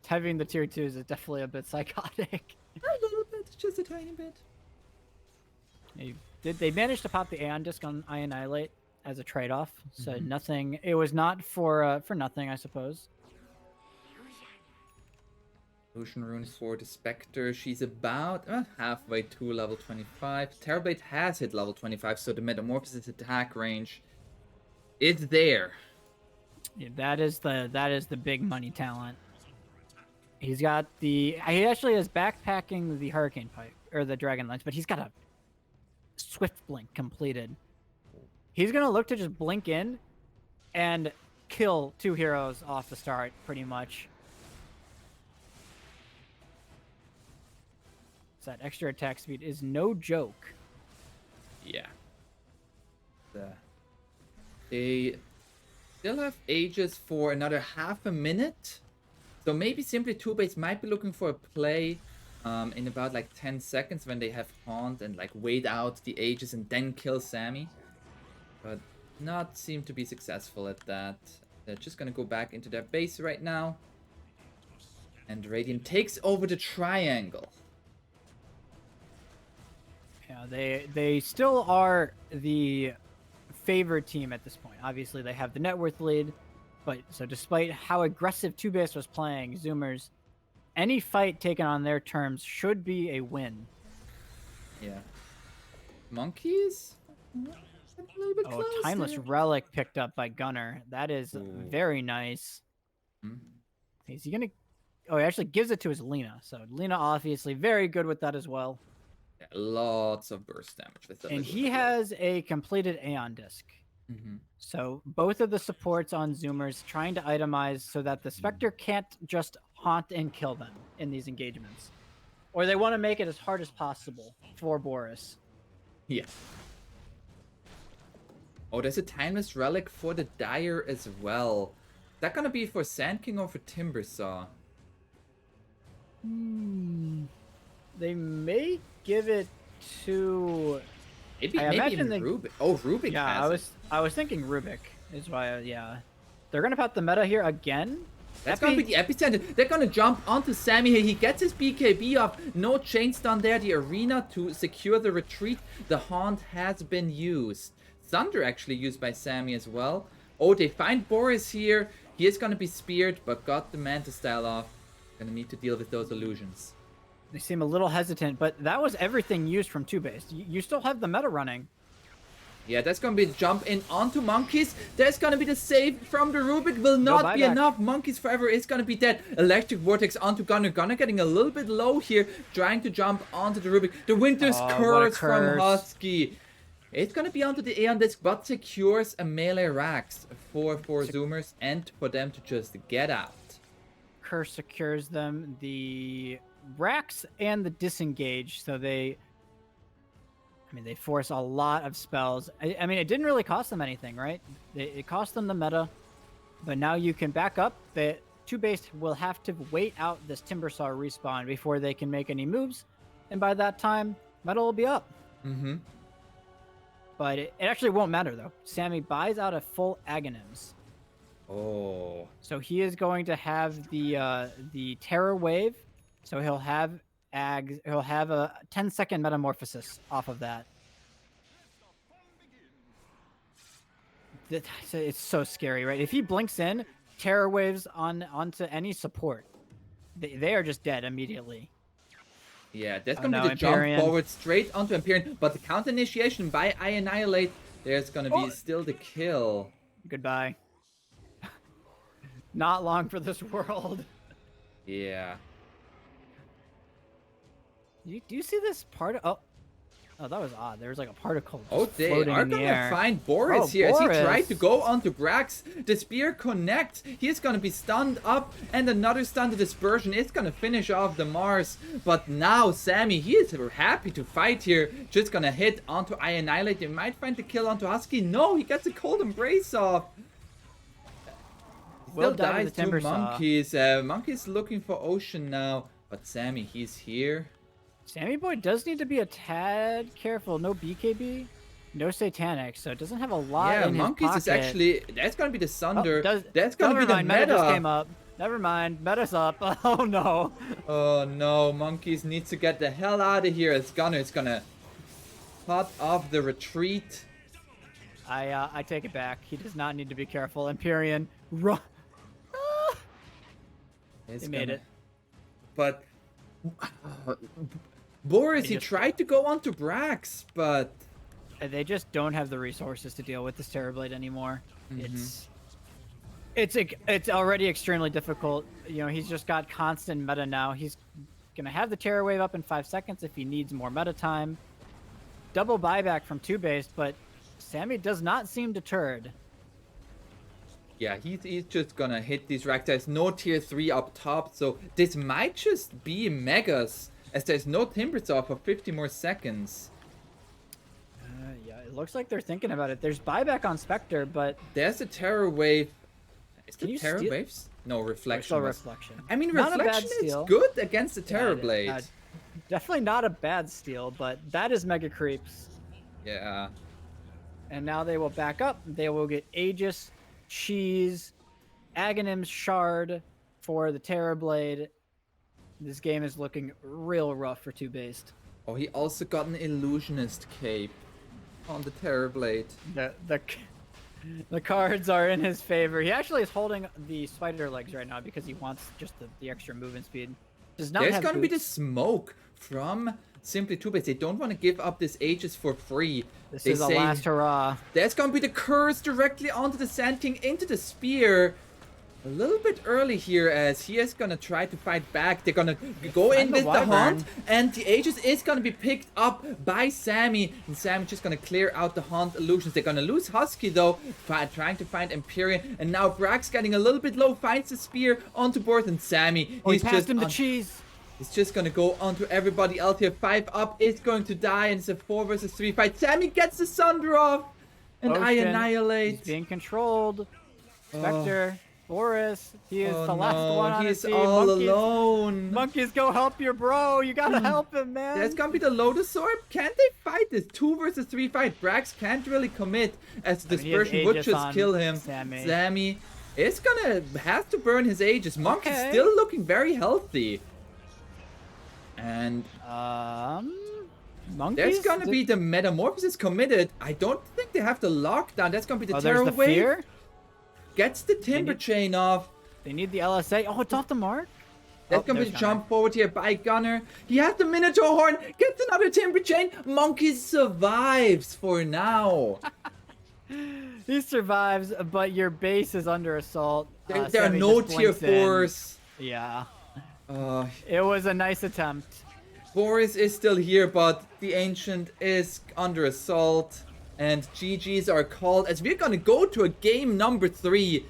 having the tier 2s is definitely a bit psychotic. A little bit, just a tiny bit. They managed to pop the Aeon Disc on I Annihilate as a trade-off. So Mhm. nothing. It was not for nothing, I suppose. Illusion Rune for the Spectre. She's about halfway to level 25. Terrorblade has hit level 25, so the Metamorphosis attack range is there. Yeah, that is the big money talent. He's got he actually is backpacking the Hurricane Pipe or the Dragon Lance, but he's got a Swift Blink completed. He's gonna look to just blink in and kill 2 heroes off the start, pretty much. So that extra attack speed is no joke. Yeah. They still have Aegis for another half a minute. So maybe simply TOOBASED might be looking for a play in about like 10 seconds when they have Haunt and like wait out the Aegis and then kill Sammy. But not seem to be successful at that. They're just gonna go back into their base right now. And Radiant takes over the triangle. Yeah, they still are the favored team at this point. Obviously, they have the net worth lead, but so despite how aggressive TOOBASED was playing, Zoomers, any fight taken on their terms should be a win. Yeah. Monkeys? A little bit close Timeless there. Relic picked up by Gunner. That is very nice. Is he gonna? Oh, he actually gives it to his Lina. So Lina obviously very good with that as well. Yeah, lots of burst damage with that. And he has a completed Aeon Disc. So both of the supports on Zoomers trying to itemize so that the Spectre can't just haunt and kill them in these engagements. Or they want to make it as hard as possible for Boris. Yeah. Oh, there's a Timeless Relic for the Dire as well. Is that gonna be for Sand King or for Timbersaw? They may give it to... Maybe even Rubik. Oh, Rubik has it. I was thinking Rubik is why, yeah. They're gonna pop the meta here again. That's gonna be the epicenter. They're gonna jump onto Sammy here. He gets his BKB off. No chain stun there. The arena to secure the retreat. The Haunt has been used. Thunder actually used by Sammy as well. Oh, they find Boris here. He is gonna be speared, but got the Manta style off. Gonna need to deal with those illusions. They seem a little hesitant, but that was everything used from TOOBASED. You still have the meta running. Yeah, that's gonna be the jump in onto Monkeys. There's gonna be the save from the Rubik. Will not be enough. Monkeys forever is gonna be dead. Electric Vortex onto Gunner. Gunner getting a little bit low here, trying to jump onto the Rubik. The Winter's Curse from Husky. It's gonna be onto the Aeon Disc, but secures a melee Rax for 4Zoomers and for them to just get out. Curse secures them the Rax and the Disengage, so they force a lot of spells. I mean, it didn't really cost them anything, right? It cost them the meta, but now you can back up. The TOOBASED will have to wait out this Timbersaw respawn before they can make any moves, and by that time, meta will be up. But it actually won't matter, though. Sammy buys out a full Aghanims. Oh. So he is going to have the Terror Wave, so he'll have he'll have a 10-second Metamorphosis off of that. It's so scary, right? If he blinks in, Terror Waves onto any support, they are just dead immediately. Yeah, that's gonna be the jump forward straight onto Empyrean, but the counter initiation by Annihilate, there's gonna be still the kill. Goodbye. Not long for this world. Yeah. Do you see this part? Oh, that was odd. There was like a particle. They are gonna find Boris here as he tried to go onto Brax. The spear connects. He's gonna be stunned up, and another stun to Dispersion is gonna finish off the Mars. But now Sammy, he is happy to fight here. Just gonna hit onto Annihilate. They might find the kill onto Husky. No, he gets a Cold Embrace off. Still dies to Monkeys. Monkeys looking for Ocean now, but Sammy, he's here. Sammy Boy does need to be a tad careful. No BKB, no Satanic, so it doesn't have a lot in his Monkeys pocket. Is actually... That's going to be the Sunder. That's going to be the meta. meta. Just came up. Never mind. Meta's up. Oh, no. Oh, no. Monkeys needs to get the hell out of here. It's Gunner. It's going to cut off the retreat. I take it back. He does not need to be careful. Empyrean, run. They made it. But Boris, They he just- tried to go onto Brax, but They just don't have the resources to deal with this Terrorblade anymore. Mhm. It's already extremely difficult. You know, he's just got constant meta now. He's gonna have the Terror Wave up in 5 seconds if he needs more meta time. Double buyback from TOOBASED, but Sammy does not seem deterred. yeah, he's just gonna hit these racks. There's no tier 3 up top, so this might just be Megas, as there's no Timbers off for 50 more seconds. Yeah, it looks like they're thinking about it. There's buyback on Spectre, but There's a Terror Wave. Is Can it you Terror steal- Waves? No, Reflection. still was- Reflection. I mean, Not a bad Reflection is steal. good against the Yeah, Terror it is. Blade. Definitely not a bad steal, but that is Mega Creeps. Yeah. And now they will back up. They will get Aegis, Cheese, Aghanim's Shard for the Terrorblade. This game is looking real rough for TOOBASED. Oh, he also got an Illusionist Cape on the Terror Blade. The cards are in his favor. He actually is holding the spider legs right now because he wants just the extra movement speed. Does not There's have gonna be the boots. smoke from Simply TOOBASED. They don't want to give up this Aegis for free. This They is a say last hurrah. There's gonna be the curse directly onto the Sand King into the spear. A little bit early here, as he is gonna try to fight back. They're gonna go in Find the with the Wyvern. Haunt, and the Aegis is gonna be picked up by Sammy. And Sammy's just gonna clear out the Haunt illusions. They're gonna lose Husky though, trying to find Empyrean. And now Brax getting a little bit low, finds the spear onto board, and Sammy, Oh, he he's passed just him the on- cheese. He's just gonna go onto everybody else here. 5 up is going to die, and it's a 4 versus 3 fight. Sammy gets the Sunder off, and I Ocean annihilate. He's being controlled. Spectre, Boris, he is the last no, one on he's his team. all Monkeys, alone. Monkeys, go help your bro. You gotta help him, man. There's gonna be the Lotus Orb. Can they fight this 2 versus 3 fight? Brax can't really commit, as the I mean, he has dispersion would Aegis just on kill him. Sammy. is gonna have to burn his Aegis. Monkey's Okay. still looking very healthy. And Monkeys. there's gonna be the Metamorphosis committed. I don't think they have the lockdown. That's gonna be the Oh, there's Terror the Wave. fear. Gets the Timber need- Chain off. They need the LSA. Oh, it's off the mark. That's Oh, gonna be there's the Gunner. jump forward here by Gunner. He has the Minotaur Horn. Gets another Timber Chain. Monkey survives for now. He survives, but your base is under assault. There are Sammy no just tier blinks in. 4s. Yeah, Uh, it was a nice attempt. Boris is still here, but the Ancient is under assault. And GG's are called, as we're gonna go to a game number 3.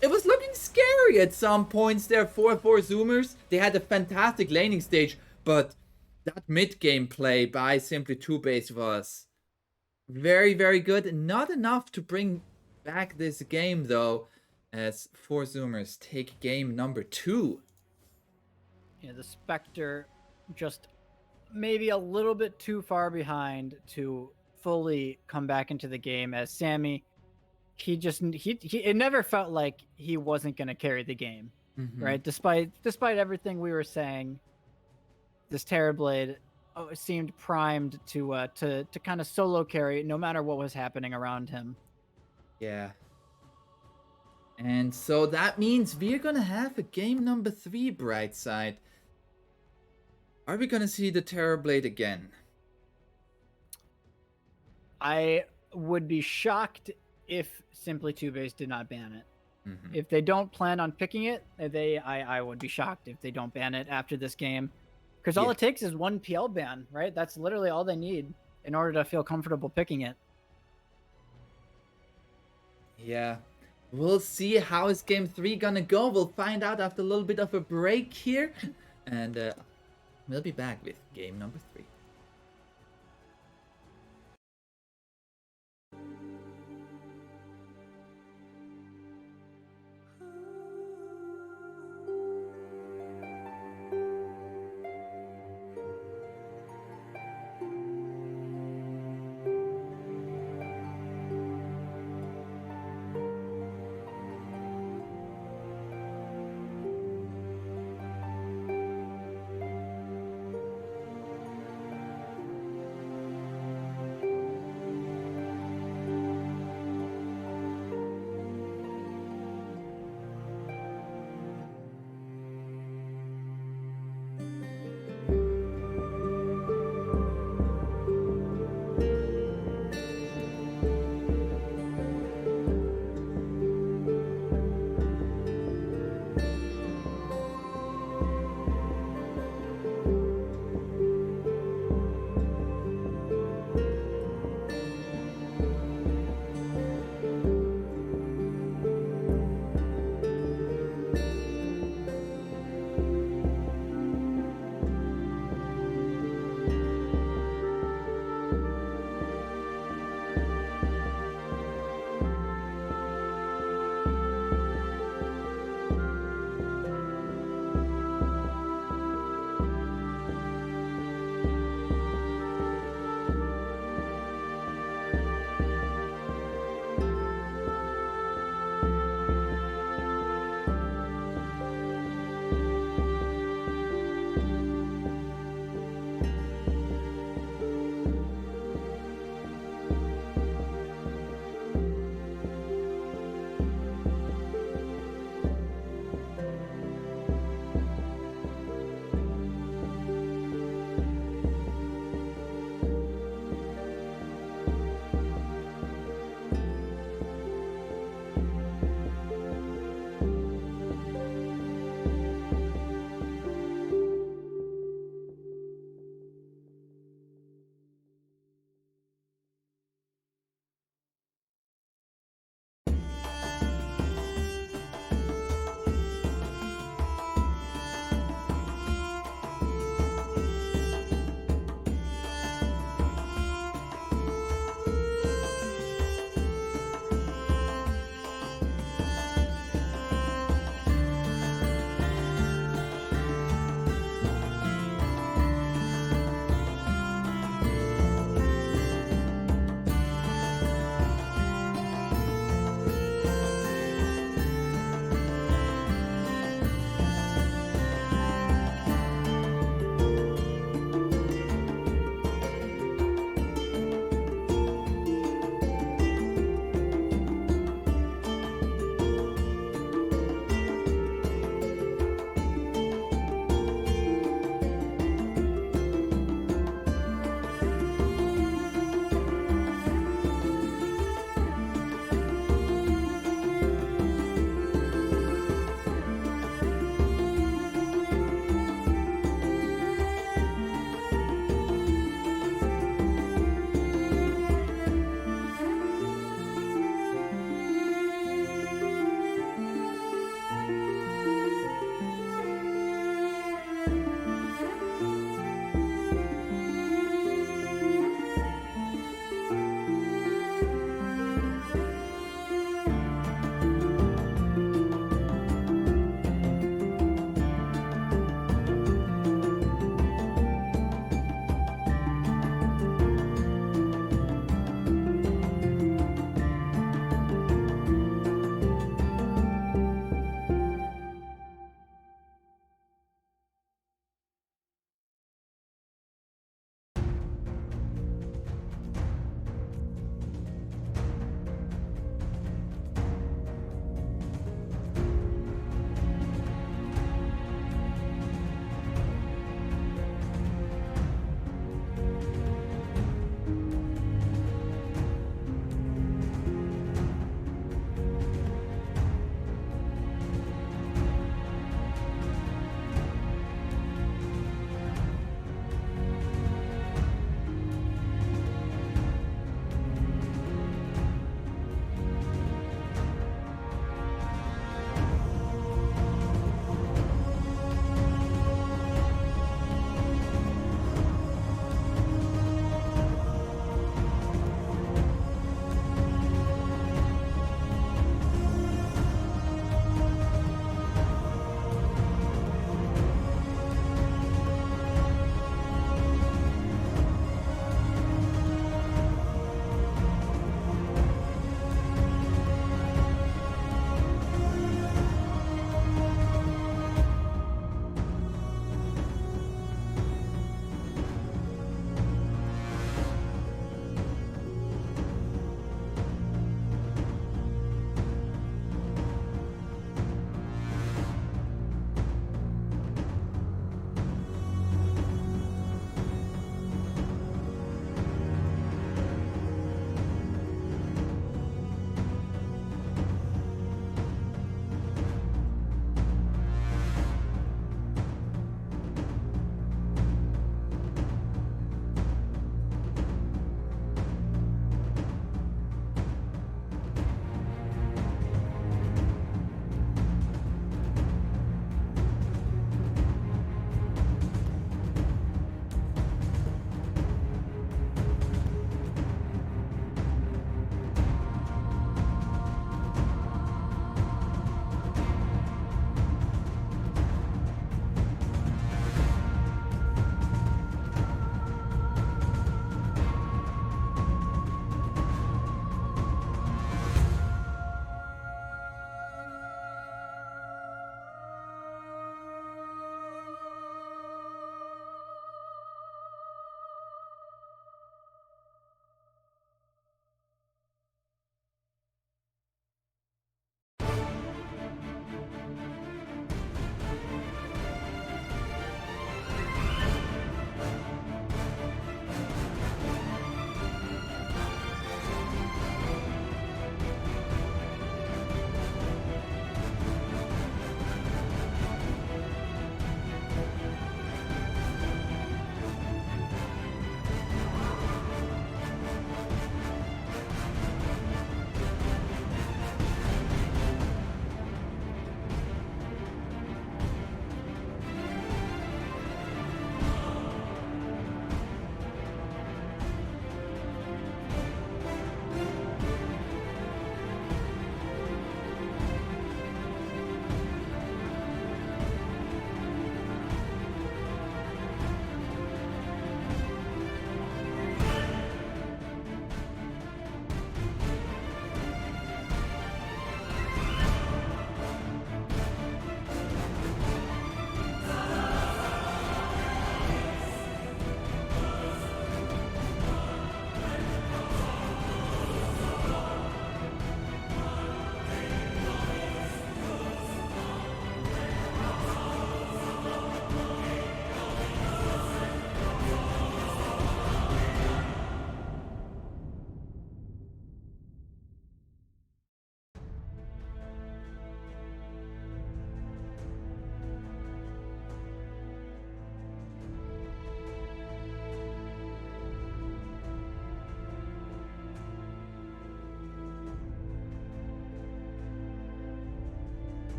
It was looking scary at some points there for 4Zoomers. They had a fantastic laning stage, but that mid-game play by Simply TOOBASED was very, very good. Not enough to bring back this game, though, as 4Zoomers take game number 2. Yeah, the Spectre just maybe a little bit too far behind to fully come back into the game, as Sammy, it never felt like he wasn't going to carry the game, right? Despite everything we were saying, this Terrorblade seemed primed to kind of solo carry no matter what was happening around him. Yeah. And so that means we're gonna have a game number 3, Brightside. Are we gonna see the Terrorblade again? I would be shocked if Simply TOOBASED did not ban it. Mhm. If they don't plan on picking it, I would be shocked if they don't ban it after this game. Because all Yeah. it takes is one PL ban, right? That's literally all they need in order to feel comfortable picking it. Yeah. We'll see how is game 3 gonna go. We'll find out after a little bit of a break here. And we'll be back with game number 3.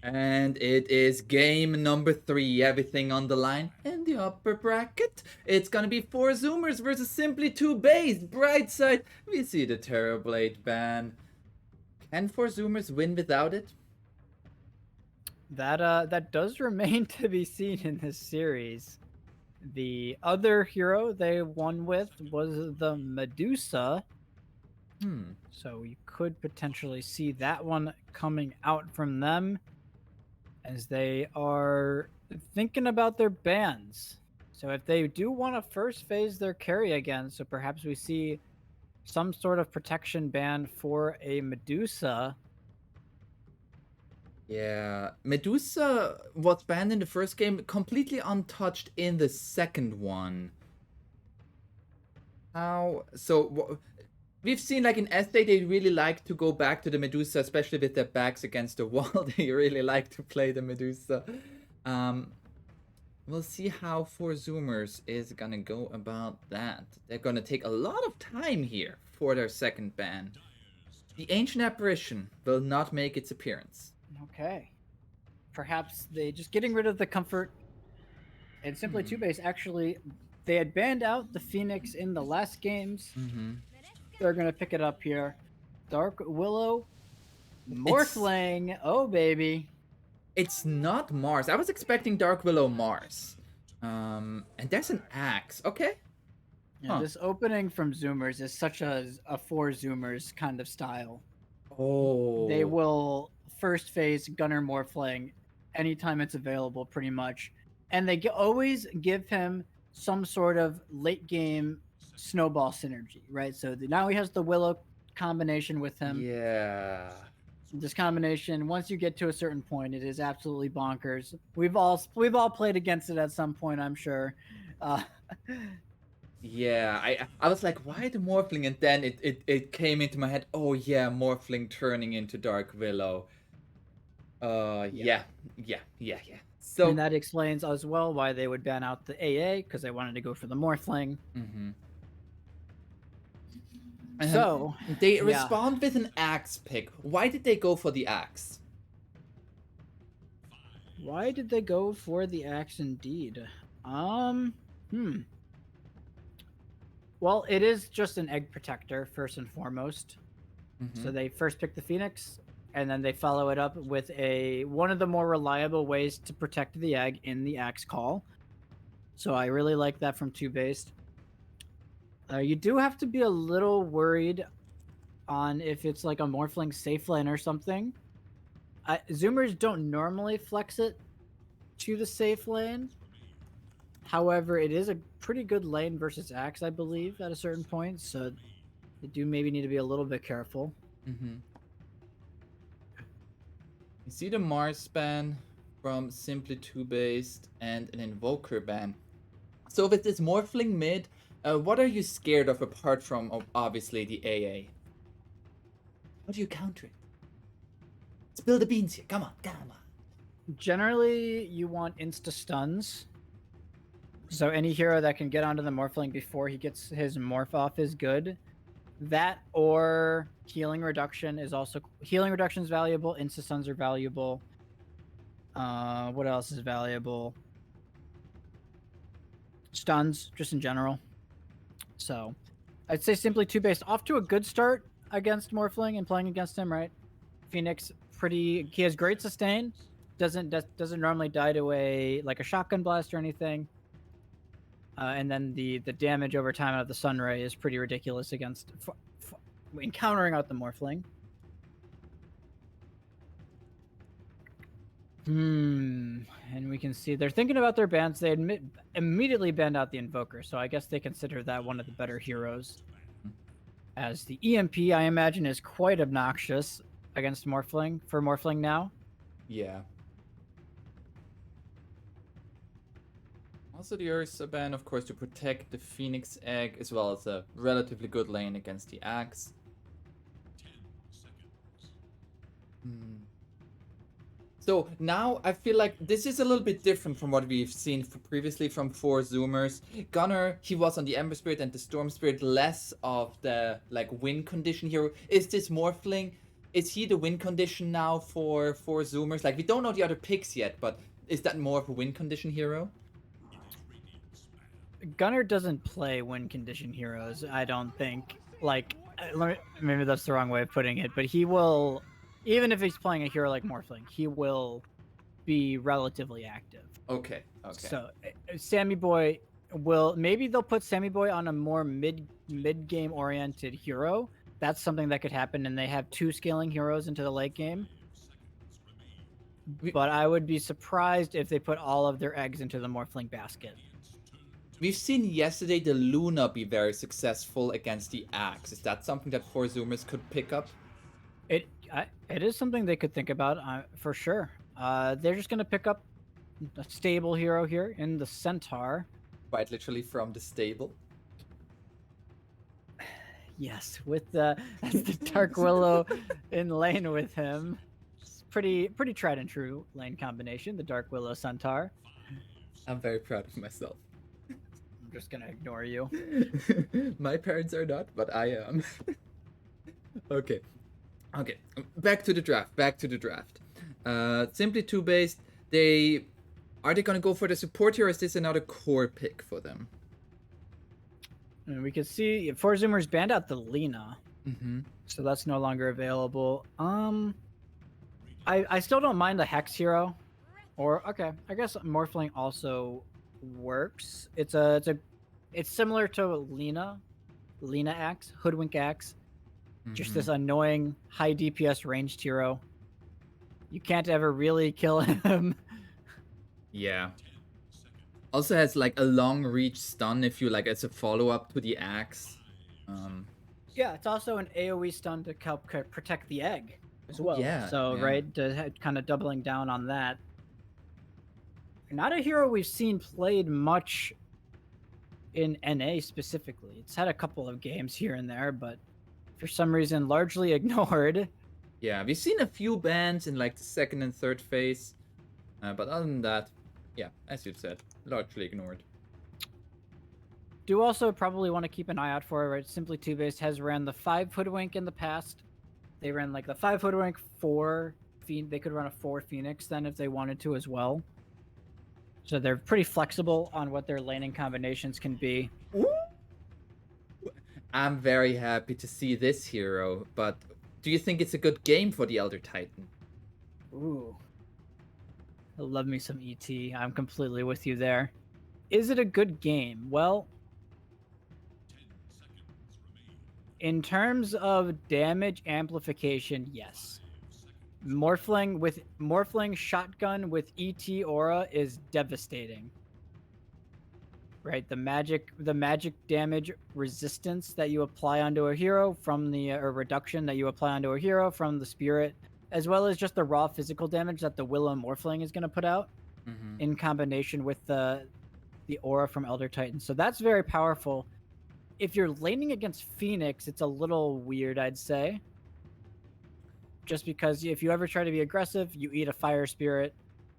And it is game number 3. Everything on the line in the upper bracket. It's gonna be 4Zoomers versus Simply TOOBASED. Bright side, we see the Terrorblade ban. Can 4Zoomers win without it? That does remain to be seen in this series. The other hero they won with was the Medusa. So you could potentially see that one coming out from them as they are thinking about their bans. So if they do want to first phase their carry again, so perhaps we see some sort of protection ban for a Medusa. Yeah, Medusa was banned in the first game, completely untouched in the second one. How? So we've seen like in Estate, they really like to go back to the Medusa, especially with their backs against the wall. They really like to play the Medusa. We'll see how 4Zoomers is gonna go about that. They're gonna take a lot of time here for their second ban. The Ancient Apparition will not make its appearance. Okay. Perhaps they just getting rid of the comfort. And Simply TOOBASED actually, they had banned out the Phoenix in the last games. They're going to pick it up here. Dark Willow, Morphling. Oh, baby. It's not Mars. I was expecting Dark Willow Mars. And there's an axe. Okay. Yeah, this opening from Zoomers is such a 4Zoomers kind of style. Oh. They will first phase Gunner Morphling anytime it's available, pretty much. And they always give him some sort of late game snowball synergy, right? So now he has the Willow combination with him. Yeah. This combination, once you get to a certain point, it is absolutely bonkers. We've all played against it at some point, I'm sure. Yeah, I was like, why the Morphling? And then it came into my head, oh yeah, Morphling turning into Dark Willow. Yeah. So, and that explains as well why they would ban out the AA, because they wanted to go for the Morphling. So they respond with an axe pick. Why did they go for the axe? Why did they go for the axe indeed? Well, it is just an egg protector first and foremost. So they first pick the Phoenix, and then they follow it up with one of the more reliable ways to protect the egg in the axe call. So I really like that from TOOBASED. You do have to be a little worried on if it's like a Morphling safe lane or something. Zoomers don't normally flex it to the safe lane. However, it is a pretty good lane versus Axe, I believe, at a certain point. So you do maybe need to be a little bit careful. You see the Mars ban from Simply TOOBASED and an Invoker ban. So with this Morphling mid, what are you scared of apart from obviously the AA? How do you counter it? Spill the beans here. Come on. Generally, you want insta stuns. So any hero that can get onto the Morphling before he gets his morph off is good. That or healing reduction is also valuable. Insta stuns are valuable. What else is valuable? Stuns, just in general. So I'd say Simply TOOBASED off to a good start against Morphling and playing against him, right? Phoenix he has great sustain. Doesn't normally die to a shotgun blast or anything. And then the damage over time out of the Sunray is pretty ridiculous against encountering out the Morphling. And we can see they're thinking about their bans. They immediately banned out the Invoker, so I guess they consider that one of the better heroes. As the EMP, I imagine, is quite obnoxious against Morphling, for Morphling now. Yeah. Also the Ursa ban, of course, to protect the Phoenix egg, as well as a relatively good lane against the Axe. 10 seconds. So now I feel like this is a little bit different from what we've seen previously from 4Zoomers. Gunner, he was on the Ember Spirit and the Storm Spirit, less of the win condition hero. Is this Morphling is he the win condition now for 4Zoomers? Like, we don't know the other picks yet, but is that more of a win condition hero? Gunner doesn't play win condition heroes, I don't think. Like, maybe that's the wrong way of putting it, but he will, even if he's playing a hero like Morphling, he will be relatively active. Okay. So Sammy Boy will, maybe they'll put Sammy Boy on a more mid game oriented hero. That's something that could happen, and they have 2 scaling heroes into the late game. But I would be surprised if they put all of their eggs into the Morphling basket. We've seen yesterday the Luna be very successful against the Axe. Is that something that 4Zoomers could pick up? It is something they could think about, for sure. They're just gonna pick up a stable hero here in the Centaur. Quite literally from the stable. Yes, with the Dark Willow in lane with him. It's pretty tried and true lane combination, the Dark Willow Centaur. I'm very proud of myself. I'm just gonna ignore you. My parents are not, but I am. Okay. Back to the draft. Simply TOOBASED. Are they gonna go for the support here, or is this another core pick for them? And we can see 4Zoomers banned out the Lena. Mm-hmm. So that's no longer available. I still don't mind the Hex hero. Or okay, I guess Morphling also works. It's similar to Lena Axe, Hoodwink Axe. Just this annoying high DPS ranged hero. You can't ever really kill him. Yeah. Also has like a long reach stun if you like as a follow up to the Axe. Yeah, it's also an AoE stun to help protect the egg as well. Yeah. So right, kind of doubling down on that. Not a hero we've seen played much in NA specifically. It's had a couple of games here and there, but for some reason largely ignored. Yeah, we've seen a few bans in like the second and third phase, but other than that, yeah, as you said, largely ignored. Do also probably want to keep an ey out for it, right? Simply TOOBASED has ran the 5 Hoodwink in the past. They ran like the 5 Hoodwink, 4 they could run a 4 Phoenix then if they wanted to as well. So they're pretty flexible on what their laning combinations can be. Ooh. I'm very happy to see this hero, but do you think it's a good game for the Elder Titan? Ooh. I love me some ET. I'm completely with you there. Is it a good game? Well, in terms of damage amplification, yes. Morphling shotgun with ET aura is devastating. Right, the magic damage resistance that you apply onto a hero from the or reduction that you apply onto a hero from the spirit, as well as just the raw physical damage that the Willow Morphling is going to put out in combination with the aura from Elder Titan. So that's very powerful. If you're laning against Phoenix, it's a little weird, I'd say. Just because if you ever try to be aggressive, you eat a fire spirit,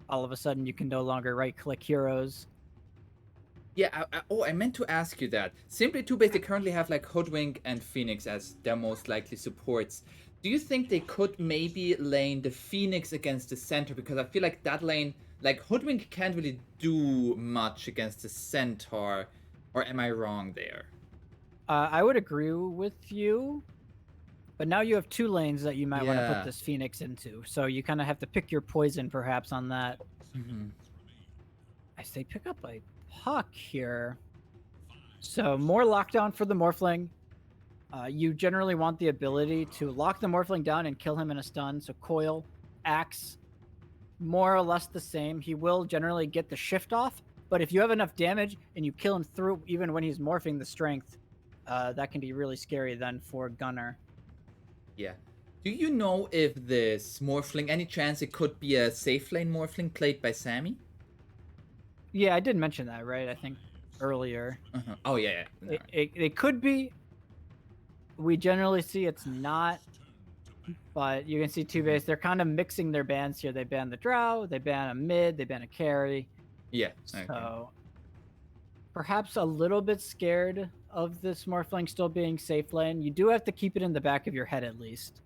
all of a sudden you can no longer right-click heroes. Yeah, I meant to ask you that. Simply TOOBASED, they currently have like Hoodwink and Phoenix as their most likely supports. Do you think they could maybe lane the Phoenix against the center? Because I feel like that lane, like Hoodwink can't really do much against the Centaur. Or am I wrong there? I would agree with you. But now you have 2 lanes that you might want to put this Phoenix into. So you kind of have to pick your poison perhaps on that. I say pick up a Puck here. So more lockdown for the Morphling. You generally want the ability to lock the Morphling down and kill him in a stun. So Coil, Axe, more or less the same. He will generally get the shift off. But if you have enough damage and you kill him through even when he's morphing the strength, that can be really scary then for Gunner. Yeah. Do you know if this Morphling, any chance it could be a safe lane Morphling played by Sammy? Yeah, I did mention that, right? I think earlier. Oh, yeah. It could be. We generally see it's not. But you can see TOOBASED, they're kind of mixing their bans here. They ban the Drow, they ban a mid, they ban a carry. Yeah. So perhaps a little bit scared of this Morphling still being safe lane. You do have to keep it in the back of your head at least.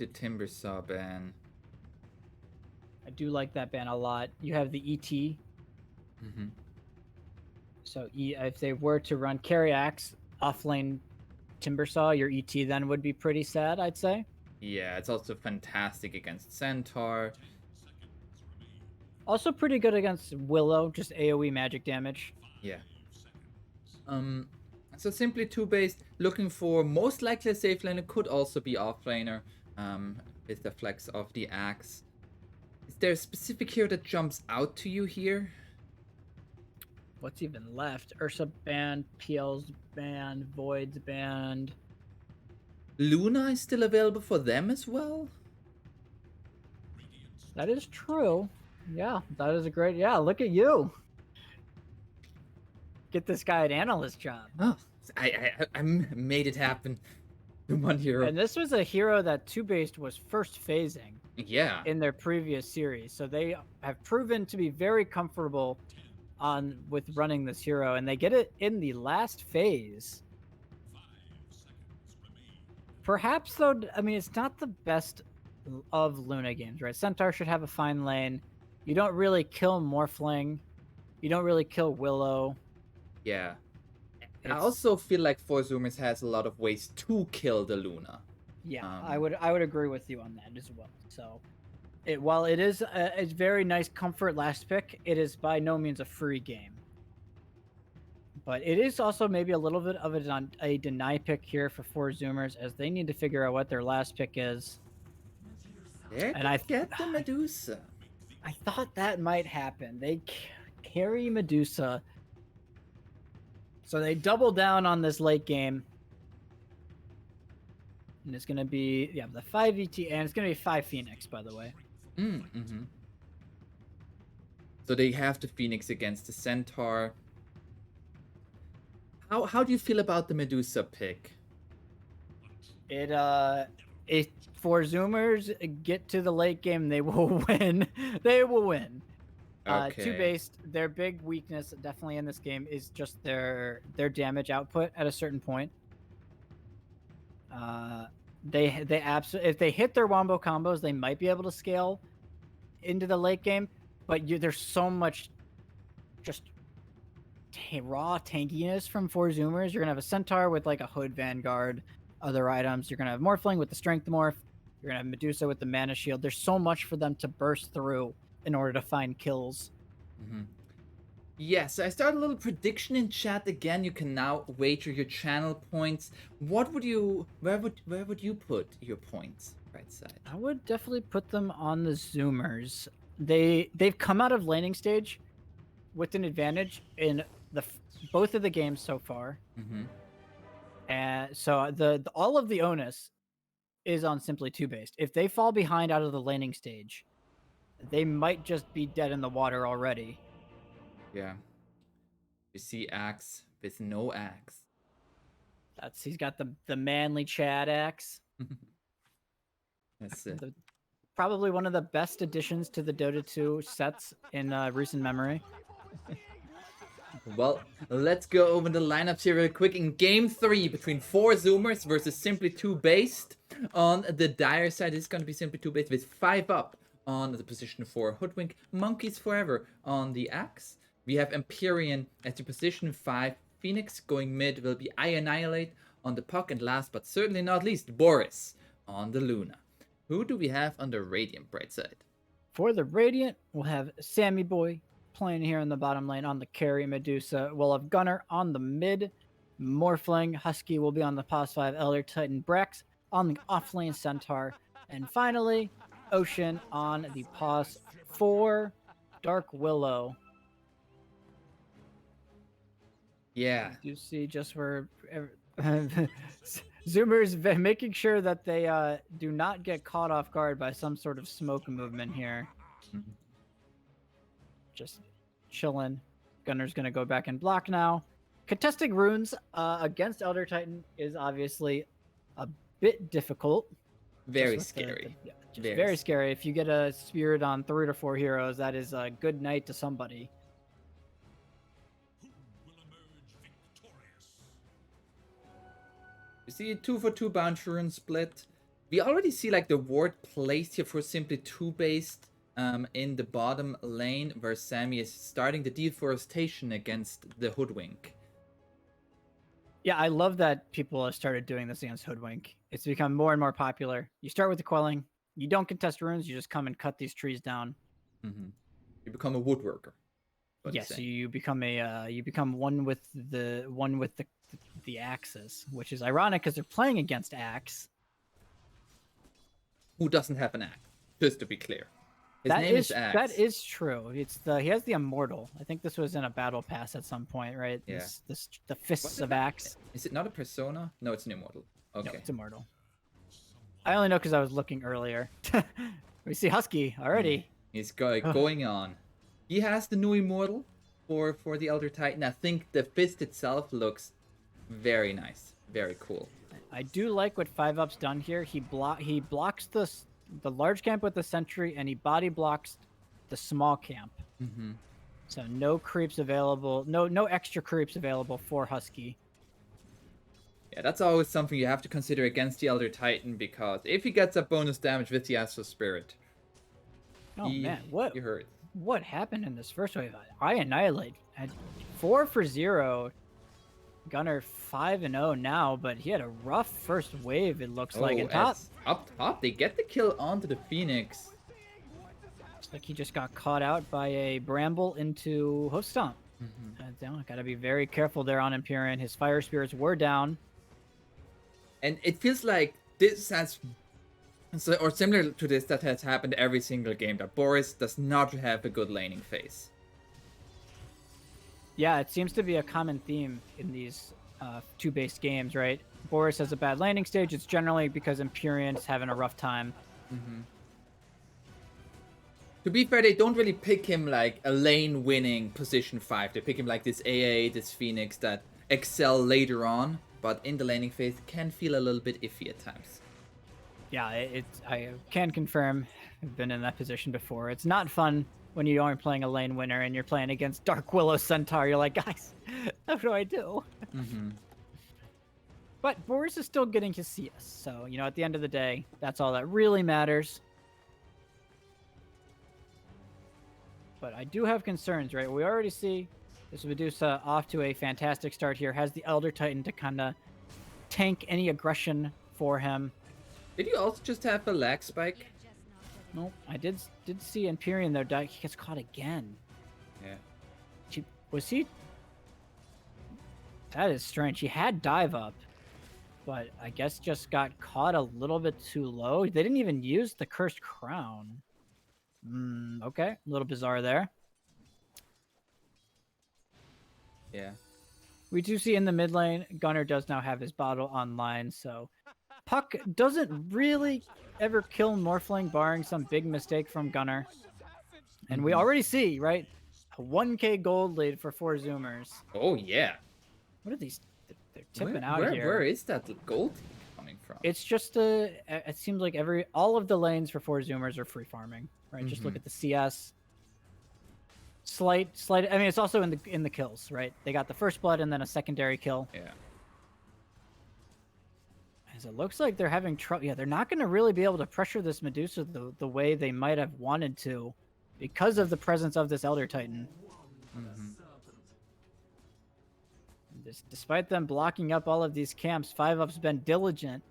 the Timber Saw ban. I do like that ban a lot. You have the ET. Mm-hmm. So if they were to run Carry Axe offlane Timber Saw, your ET then would be pretty sad, I'd say. Yeah, it's also fantastic against Centaur. Also pretty good against Willow, just AoE magic damage. Yeah. So simply two-based, looking for most likely a safe laner, could also be offlaner, with the flex of the axe. Is there a specific hero that jumps out to you here? What's even left? Ursa banned, PL's banned, Void's banned. Luna is still available for them as well? That is true. Yeah, that is a great. Yeah, look at you. Get this guy an analyst job. Oh, I made it happen. The one hero. And this was a hero that TOOBASED was first phasing. Yeah. In their previous series, so they have proven to be very comfortable with running this hero, and they get it in the last phase. Perhaps though, I mean, it's not the best of Luna games, right? Centaur should have a fine lane. You don't really kill Morphling. You don't really kill Willow. Yeah. I also feel like 4Zoomers has a lot of ways to kill the Luna. Yeah, I would agree with you on that as well. So, while it is a very nice comfort last pick, it is by no means a free game. But it is also maybe a little bit of a deny pick here for 4Zoomers, as they need to figure out what their last pick is. And I get the Medusa. I thought that might happen. They carry Medusa. So they double down on this late game. And it's going to be, the 5 ET, and it's going to be 5 Phoenix, by the way. Mm-hmm. So they have the Phoenix against the Centaur. How do you feel about the Medusa pick? If 4Zoomers get to the late game, they will win. They will win. Okay. TOOBASED, their big weakness definitely in this game is just their damage output at a certain point. They absolutely, if they hit their wombo combos, they might be able to scale into the late game, but there's so much just raw tankiness from 4Zoomers. You're gonna have a Centaur with like a Hood Vanguard, other items. You're gonna have Morphling with the Strength Morph. You're gonna have Medusa with the Mana Shield. There's so much for them to burst through in order to find kills. Mm-hmm. Yes, I started a little prediction in chat again. You can now wager your channel points. Where would you put your points? Right side. I would definitely put them on the Zoomers. They've come out of laning stage with an advantage in both of the games so far. Mm-hmm. And so all of the onus is on simply TOOBASED. If they fall behind out of the laning stage, they might just be dead in the water already. Yeah. You see Axe with no axe. He's got the manly Chad axe. That's it. Probably one of the best additions to the Dota 2 sets in recent memory. Well, let's go over the lineups here real quick. In game 3 between 4Zoomers versus simply TOOBASED. On the dire side, it's going to be simply TOOBASED with 5 up on the position 4 Hoodwink. Monkeys Forever on the axe. We have Empyrean at the position 5. Phoenix going mid will be I Annihilate on the puck. And last but certainly not least, Boris on the Luna. Who do we have on the Radiant bright side? For the Radiant, we'll have Sammy Boy playing here in the bottom lane on the carry Medusa. We'll have Gunner on the mid. Morphling, Husky will be on the pos 5. Elder Titan, Brex on the off lane Centaur. And finally, Ocean on the pos 4. Dark Willow. Yeah. You see just where Zoomers making sure that they do not get caught off guard by some sort of smoke movement here. Mm-hmm. Just chilling. Gunner's going to go back and block now. Contesting runes against Elder Titan is obviously a bit difficult. Very scary. Very scary. If you get a spirit on 3 to 4 heroes, that is a good night to somebody. You see a 2-for-2 bounty rune split We already see like the ward placed here for simply two-based in the bottom lane, where Sammy is starting the deforestation against the Hoodwink. Yeah, I love that people have started doing this against Hoodwink. It's become more and more popular. You start with the quelling. You don't contest runes. You just come and cut these trees down. Mm-hmm. You become a woodworker. Yes, so you become one with the axes, which is ironic because they're playing against axe. Who doesn't have an axe? Just to be clear, his name is Axe. That is true. He has the immortal. I think this was in a battle pass at some point, right? Yeah. The fists of axe. Is it not a persona? No, it's an immortal. Okay. No, it's immortal. I only know because I was looking earlier. We see Husky already. He's going on. He has the new immortal for the Elder Titan. I think the fist itself looks very nice, very cool. I do like what 5UP's done here. He blocks the large camp with the sentry, and he body blocks the small camp. Mm-hmm. So no creeps available. No extra creeps available for Husky. Yeah, that's always something you have to consider against the Elder Titan, because if he gets a bonus damage with the Astral Spirit, man, hurt. What happened in this first wave? I annihilate at 4 for 0. Gunner 5-0 now, but he had a rough first wave. It looks like in top. Up top, they get the kill onto the Phoenix. Looks like he just got caught out by a bramble into Hoof Stomp. Gotta be very careful there on Empyrean. His fire spirits were down. And it feels like this has, or similar to this, that has happened every single game, that Boris does not have a good laning phase. Yeah, it seems to be a common theme in these two-based games, right? Boris has a bad landing stage. It's generally because Empyrean is having a rough time. To be fair, they don't really pick him like a lane-winning position 5. They pick him like this AA, this Phoenix that excel later on, but in the laning phase can feel a little bit iffy at times. Yeah, I can confirm. I've been in that position before. It's not fun when you aren't playing a lane winner and you're playing against Dark Willow Centaur. You're like, guys, what do I do? But Boris is still getting his CS, so, at the end of the day, that's all that really matters. But I do have concerns, right? We already see this Medusa off to a fantastic start here. Has the Elder Titan to kind of tank any aggression for him. Did you also just have a lag spike? Nope. I did see Empyrean though. He gets caught again. Yeah. Was he? That is strange. He had dive up, but I guess just got caught a little bit too low. They didn't even use the Cursed Crown. Okay. A little bizarre there. Yeah. We do see in the mid lane, Gunner does now have his bottle online, so Puck doesn't really ever kill Morphling, barring some big mistake from Gunner. And we already see, right, a 1k gold lead for 4Zoomers. Oh, yeah. What are these? They're tipping out here. Where is that gold coming from? It's just it seems like all of the lanes for 4Zoomers are free farming, right? Just look at the CS. Slight. I mean, it's also in the kills, right? They got the first blood and then a secondary kill. Yeah. As it looks like they're having trouble. Yeah, they're not going to really be able to pressure this Medusa the way they might have wanted to, because of the presence of this Elder Titan. Despite them blocking up all of these camps, 5UP's been diligent,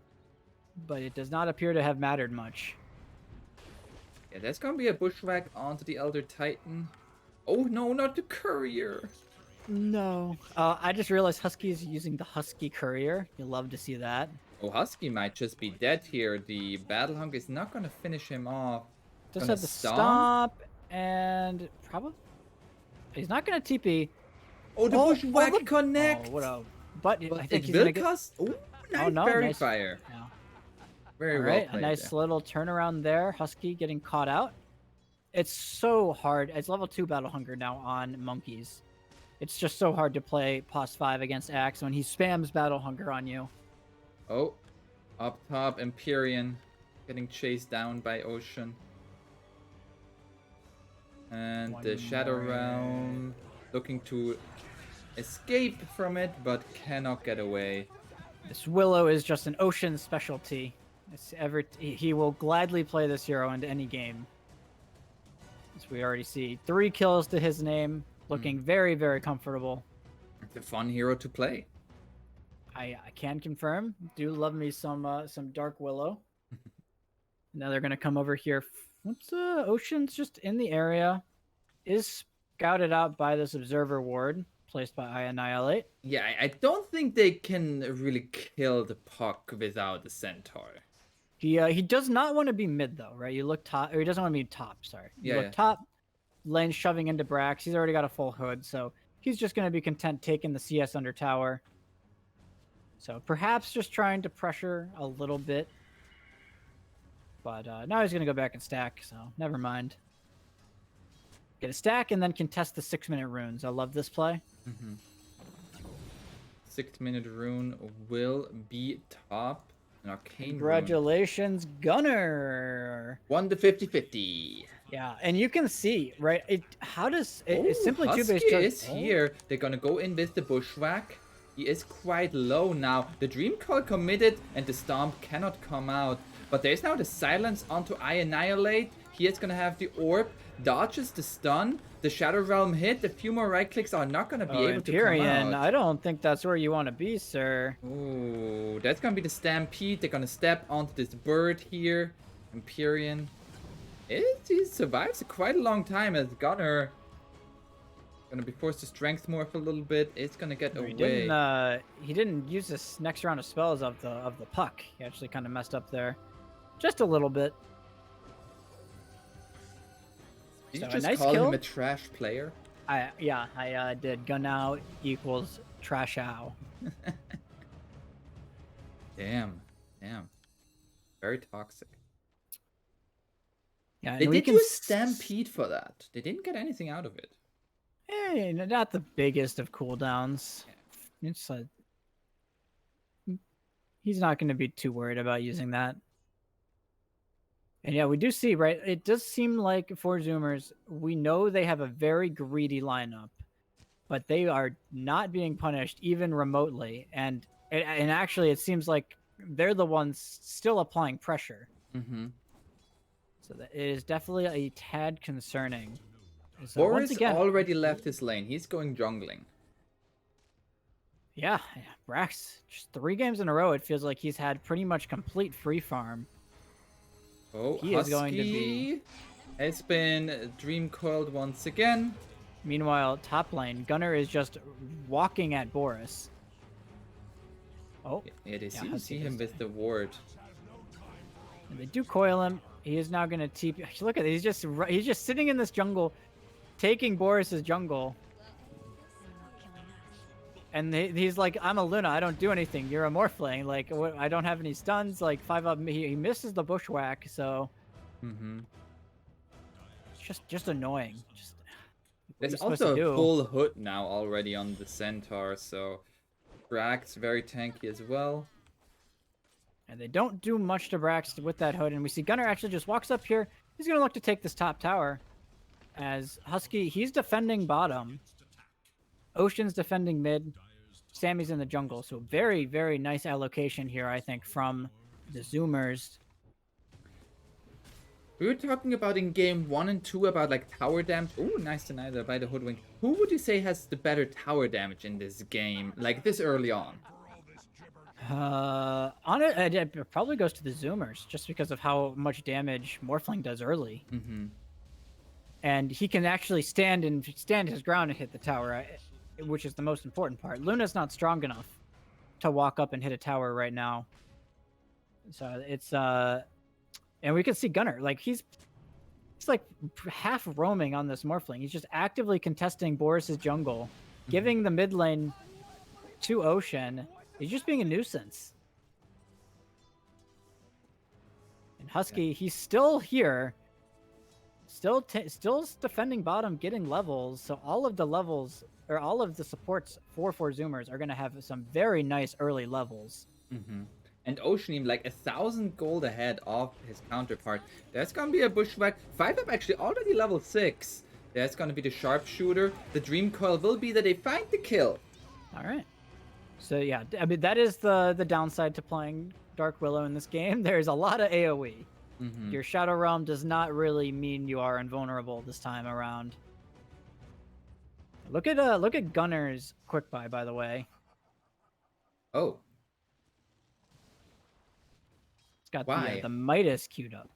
but it does not appear to have mattered much. Yeah, there's gonna be a bushwhack onto the Elder Titan. Oh no, not the courier. No. I just realized Husky's using the Husky courier. You'll love to see that. Oh, Husky might just be dead here. The Battle Hunk is not gonna finish him off. Just have the stomp and probably he's not gonna TP. Oh, the bushwhack connect. Oh, what a... But I think it will cost. Oh, nice fairy nice. fire. Yeah. Very all well right, played a nice there. little turnaround there. Husky getting caught out. It's so hard. It's level 2 Battle Hunger now on Monkeys. It's just so hard to play Pos 5 against Axe when he spams Battle Hunger on you. Oh, up top, Empyrean getting chased down by Ocean. And the Shadow Realm looking to escape from it, but cannot get away. This Willow is just an Ocean specialty. He will gladly play this hero into any game. As we already see, 3 kills to his name, looking very, very comfortable. It's a fun hero to play. I can confirm. Do love me some Dark Willow. Now they're gonna come over here. What's Ocean's just in the area? Is scouted out by this observer ward placed by Annihilate. Yeah, I don't think they can really kill the puck without the centaur. He does not want to be mid though, right? You look top, or he doesn't want to be top. Sorry, you look top. Lane shoving into Brax. He's already got a full hood, so he's just going to be content taking the CS under tower. So perhaps just trying to pressure a little bit. But now he's going to go back and stack, so never mind. Get a stack and then contest the 6-minute runes. I love this play. 6-minute rune will be top. An arcane Congratulations, rune. Gunner. Won the 50-50. Yeah, and you can see, right? It's simply Husky TOOBASED is here. They're gonna go in with the bushwhack. He is quite low now. The Dream Call committed and the Stomp cannot come out. But there's now the silence onto Annihilate. He is gonna have the orb, dodges the stun, the Shadow Realm hit. A few more right clicks are not gonna be able to come out. I don't think that's where you want to be, sir. Ooh, that's gonna be the Stampede. They're gonna step onto this bird here. Empyrean. He survives quite a long time as Gunner. Gonna be forced to strength morph a little bit. It's gonna get away. He didn't use this next round of spells of the puck. He actually kind of messed up there, just a little bit. Did you just call him a trash player? I did. Gun out equals trash out. Damn. Very toxic. Yeah, they did use Stampede for that. They didn't get anything out of it. Hey, not the biggest of cooldowns. Yeah. It's he's not going to be too worried about using that. And yeah, we do see, right? It does seem like 4Zoomers, we know they have a very greedy lineup, but they are not being punished even remotely. And actually, it seems like they're the ones still applying pressure. So that it is definitely a tad concerning. So Boris already left his lane. He's going jungling. Yeah, Brax, just 3 games in a row, it feels like he's had pretty much complete free farm. Oh, he is going to be... has been dream coiled once again. Meanwhile, top lane, Gunner is just walking at Boris. Oh, yeah, they see him with the ward. And they do coil him. He is now going to TP. Look at it. He's just sitting in this jungle, taking Boris's jungle. And he's like, I'm a Luna. I don't do anything. You're a Morphling. Like, I don't have any stuns. Like, 5 up. He misses the bushwhack. So, it's just annoying. There's also a full hood now already on the Centaur. So, Brax very tanky as well. And they don't do much to Brax with that hood. And we see Gunner actually just walks up here. He's going to look to take this top tower. As Husky, he's defending bottom. Ocean's defending mid. Sammy's in the jungle. So very, very nice allocation here, I think, from the Zoomers. We were talking about in game 1 and 2 about like tower damage. Oh, nice deny there by the Hoodwink. Who would you say has the better tower damage in this game, like this early on? It probably goes to the Zoomers, just because of how much damage Morphling does early. And he can actually stand his ground and hit the tower, which is the most important part. Luna's not strong enough to walk up and hit a tower right now. So it's and we can see Gunner, like he's like half roaming on this Morphling. He's just actively contesting Boris's jungle, giving the mid lane to Ocean. He's just being a nuisance. And Husky, he's still here. Still defending bottom, getting levels. So all of the levels, or all of the supports for 4Zoomers are going to have some very nice early levels. And Ocean, like 1,000 gold ahead of his counterpart. There's going to be a bushwhack. 5-up actually already level 6. There's going to be the sharpshooter. The dream coil will be that they find the kill. All right. So yeah, I mean, that is the downside to playing Dark Willow in this game, there's a lot of AoE. Mm-hmm. Your Shadow Realm does not really mean you are invulnerable this time around. Look at Gunner's quick buy, by the way. Oh. It's got Why? the Midas queued up.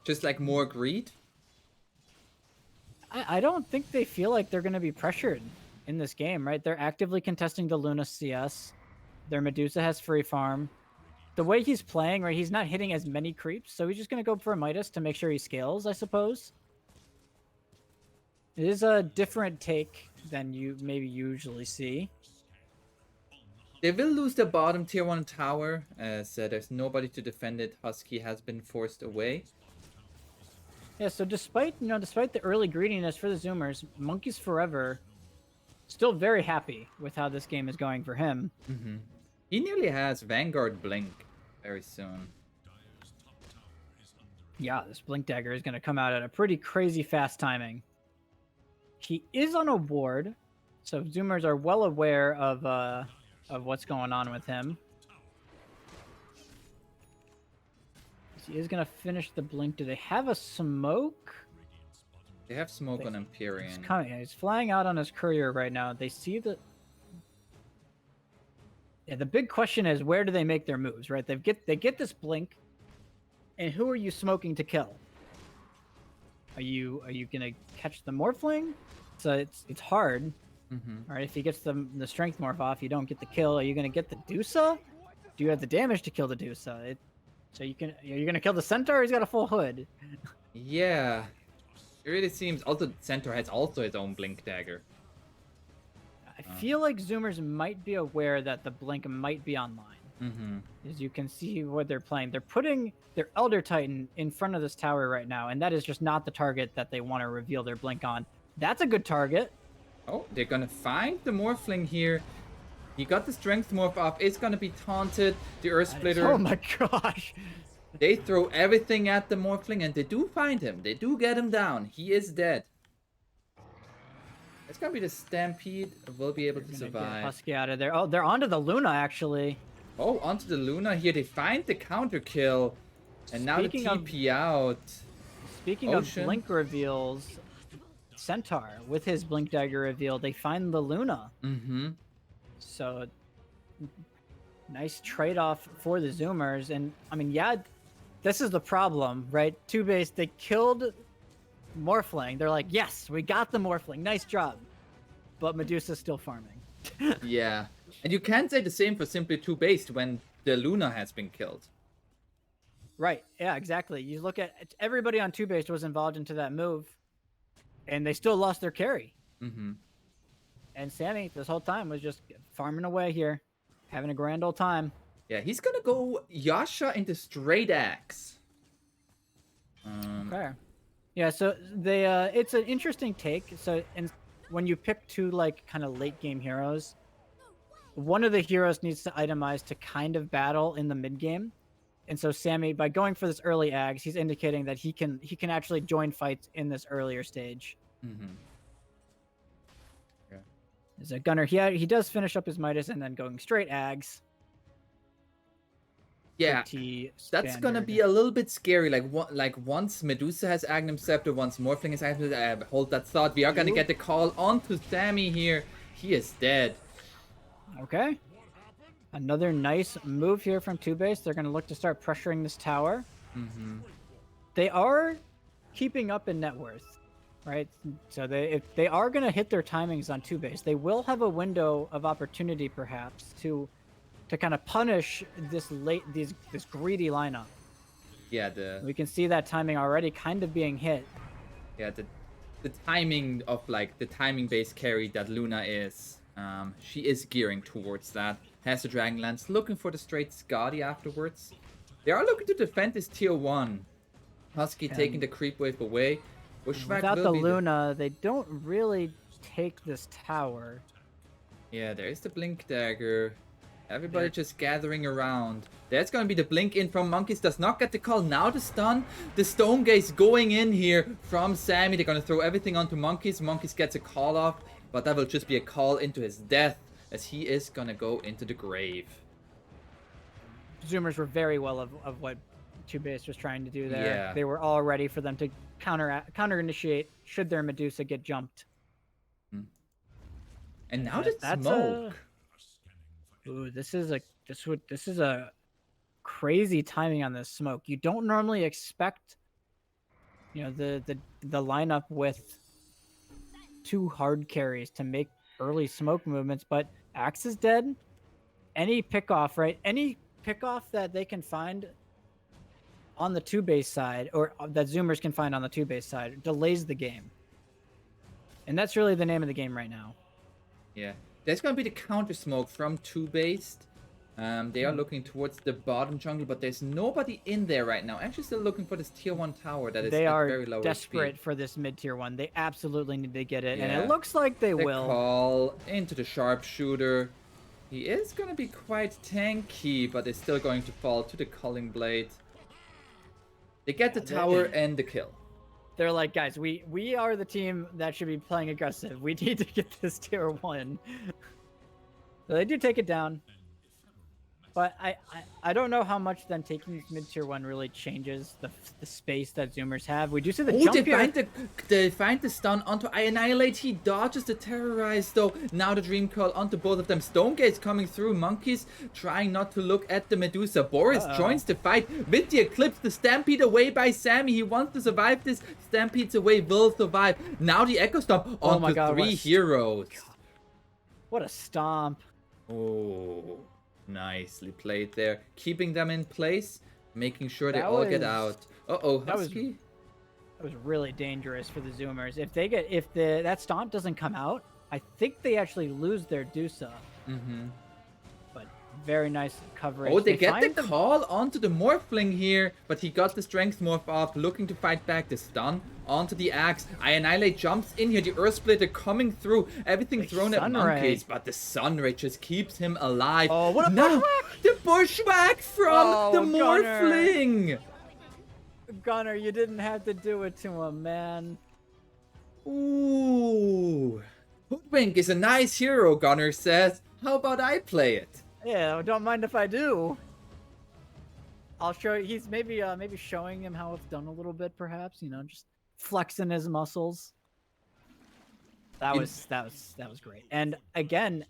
Just like more greed? I don't think they feel like they're going to be pressured in this game, right? They're actively contesting the Luna CS. Their Medusa has free farm. The way he's playing, right, he's not hitting as many creeps, so he's just going to go for a Midas to make sure he scales, I suppose. It is a different take than you maybe usually see. They will lose the bottom tier 1 tower, as there's nobody to defend it. Husky has been forced away. Yeah, so despite the early greediness for the Zoomers, Monkeys Forever still very happy with how this game is going for him. Mm-hmm. He nearly has Vanguard Blink very soon. Yeah, this Blink Dagger is going to come out at a pretty crazy fast timing. He is on a ward, so Zoomers are well aware of what's going on with him. He is going to finish the Blink. Do they have a smoke? They have smoke on Empyrean. He's coming. He's flying out on his courier right now. They see the... Yeah, the big question is, where do they make their moves, right? They get this Blink, and who are you smoking to kill? Are you gonna catch the Morphling? So it's hard. Mm-hmm. All right, if he gets the Strength Morph off, you don't get the kill. Are you gonna get the Dusa? Do you have the damage to kill the Dusa? So you're gonna kill the Centaur? He's got a full hood. Yeah, it really seems. Also, Centaur has also his own Blink Dagger. I feel like Zoomers might be aware that the Blink might be online. Mm-hmm. As you can see what they're playing. They're putting their Elder Titan in front of this tower right now, and that is just not the target that they want to reveal their Blink on. That's a good target. Oh, they're gonna find the Morphling here. He got the Strength Morph up. It's gonna be taunted. The Earth Splitter. Oh my gosh. They throw everything at the Morphling, and they do find him. They do get him down. He is dead. It's gonna be the Stampede. We'll be able to survive. Husky out of there. Oh, they're onto the Luna, actually. Oh, onto the Luna here. They find the counter kill. And now Speaking the TP out. Speaking Ocean. of Blink reveals, Centaur, with his Blink Dagger reveal, they find the Luna. Mm-hmm. So, nice trade-off for the Zoomers. And, I mean, yeah, this is the problem, right? TOOBASED, they killed Morphling. They're like, yes, we got the Morphling. Nice job. But Medusa's still farming. Yeah. And you can't say the same for simply TOOBASED when the Luna has been killed. Right. Yeah, exactly. You look at everybody on TOOBASED was involved into that move, and they still lost their carry. Mm-hmm. And Sammy, this whole time, was just farming away here, having a grand old time. Yeah, he's gonna go Yasha into straight axe. Okay. Yeah, so they it's an interesting take. So when you pick two like kind of late game heroes, one of the heroes needs to itemize to kind of battle in the mid game. And so Sammy, by going for this early ags, he's indicating that he can actually join fights in this earlier stage. Mm-hmm. Yeah. As a gunner, he does finish up his Midas and then going straight ags. Yeah, that's gonna be a little bit scary. Like once Medusa has Agnum Scepter, once Morphling has Agnum Scepter, hold that thought. We are gonna get the call onto Sammy here. He is dead. Okay. Another nice move here from TOOBASED. They're gonna look to start pressuring this tower. Mm-hmm. They are keeping up in net worth, right? So if they are gonna hit their timings on TOOBASED, they will have a window of opportunity perhaps to kind of punish this greedy lineup. Yeah, we can see that timing already kind of being hit. Yeah, the timing of like the timing based carry that Luna is, she is gearing towards that. Has the Dragonlance, looking for the straight Skadi afterwards. They are looking to defend this tier 1. Husky taking the creep wave away. Without the Luna, they don't really take this tower. Yeah, there is the Blink Dagger. Everybody just gathering around. There's gonna be the blink in from Monkeys. Does not get the call. Now the stun. The Stone Gaze going in here from Sammy. They're gonna throw everything onto Monkeys. Monkeys gets a call off. But that will just be a call into his death, as he is gonna go into the grave. Zoomers were very well of what TOOBASED was trying to do there. Yeah. They were all ready for them to counter initiate should their Medusa get jumped. And now the smoke. Ooh, this is a crazy timing on this smoke. You don't normally expect, you know, the lineup with 2 hard carries to make early smoke movements, but Axe is dead. Any pickoff, right? Any pickoff that they can find on the TOOBASED side, or that Zoomers can find on the TOOBASED side, delays the game. And that's really the name of the game right now. Yeah. There's going to be the counter smoke from TOOBASED. They are looking towards the bottom jungle, but there's nobody in there right now. Actually, still looking for this tier 1 tower that is they at are very low desperate HP. for this mid tier 1. They absolutely need to get it, Yeah. and it looks like they The will. call into the sharpshooter. He is going to be quite tanky, but is still going to fall to the culling blade. They get the tower and the kill. They're like, guys, we are the team that should be playing aggressive. We need to get this tier 1. So they do take it down. But I don't know how much then taking mid tier 1 really changes the space that Zoomers have. We do see the jump here. They find the stun onto Annihilate. He dodges the Terrorize though. Now the Dream Coil onto both of them. Stonegate's coming through. Monkeys trying not to look at the Medusa. Boris joins the fight with the Eclipse. The Stampede away by Sammy. He wants to survive this. Stampede's away, will survive. Now the Echo Stomp onto 3 heroes. What a stomp. Oh. Nicely played there. Keeping them in place, making sure they all get out. Uh-oh, Husky. That was really dangerous for the Zoomers. If that stomp doesn't come out, I think they actually lose their Dusa. Mm-hmm. But very nice coverage. Oh, they get the call onto the Morphling here, but he got the Strength Morph off, looking to fight back. The stun onto the Axe. Annihilate jumps in here. The Earth Splitter coming through. Everything thrown at Monkeys, but the Sunray just keeps him alive. Oh, what a bushwhack! The bushwhack from the Morphling! Gunner, you didn't have to do it to him, man. Ooh. Hoodwink is a nice hero, Gunner says. How about I play it? Yeah, don't mind if I do. I'll show you. He's maybe showing him how it's done a little bit, perhaps. You know, just flexing his muscles. That was great. And again,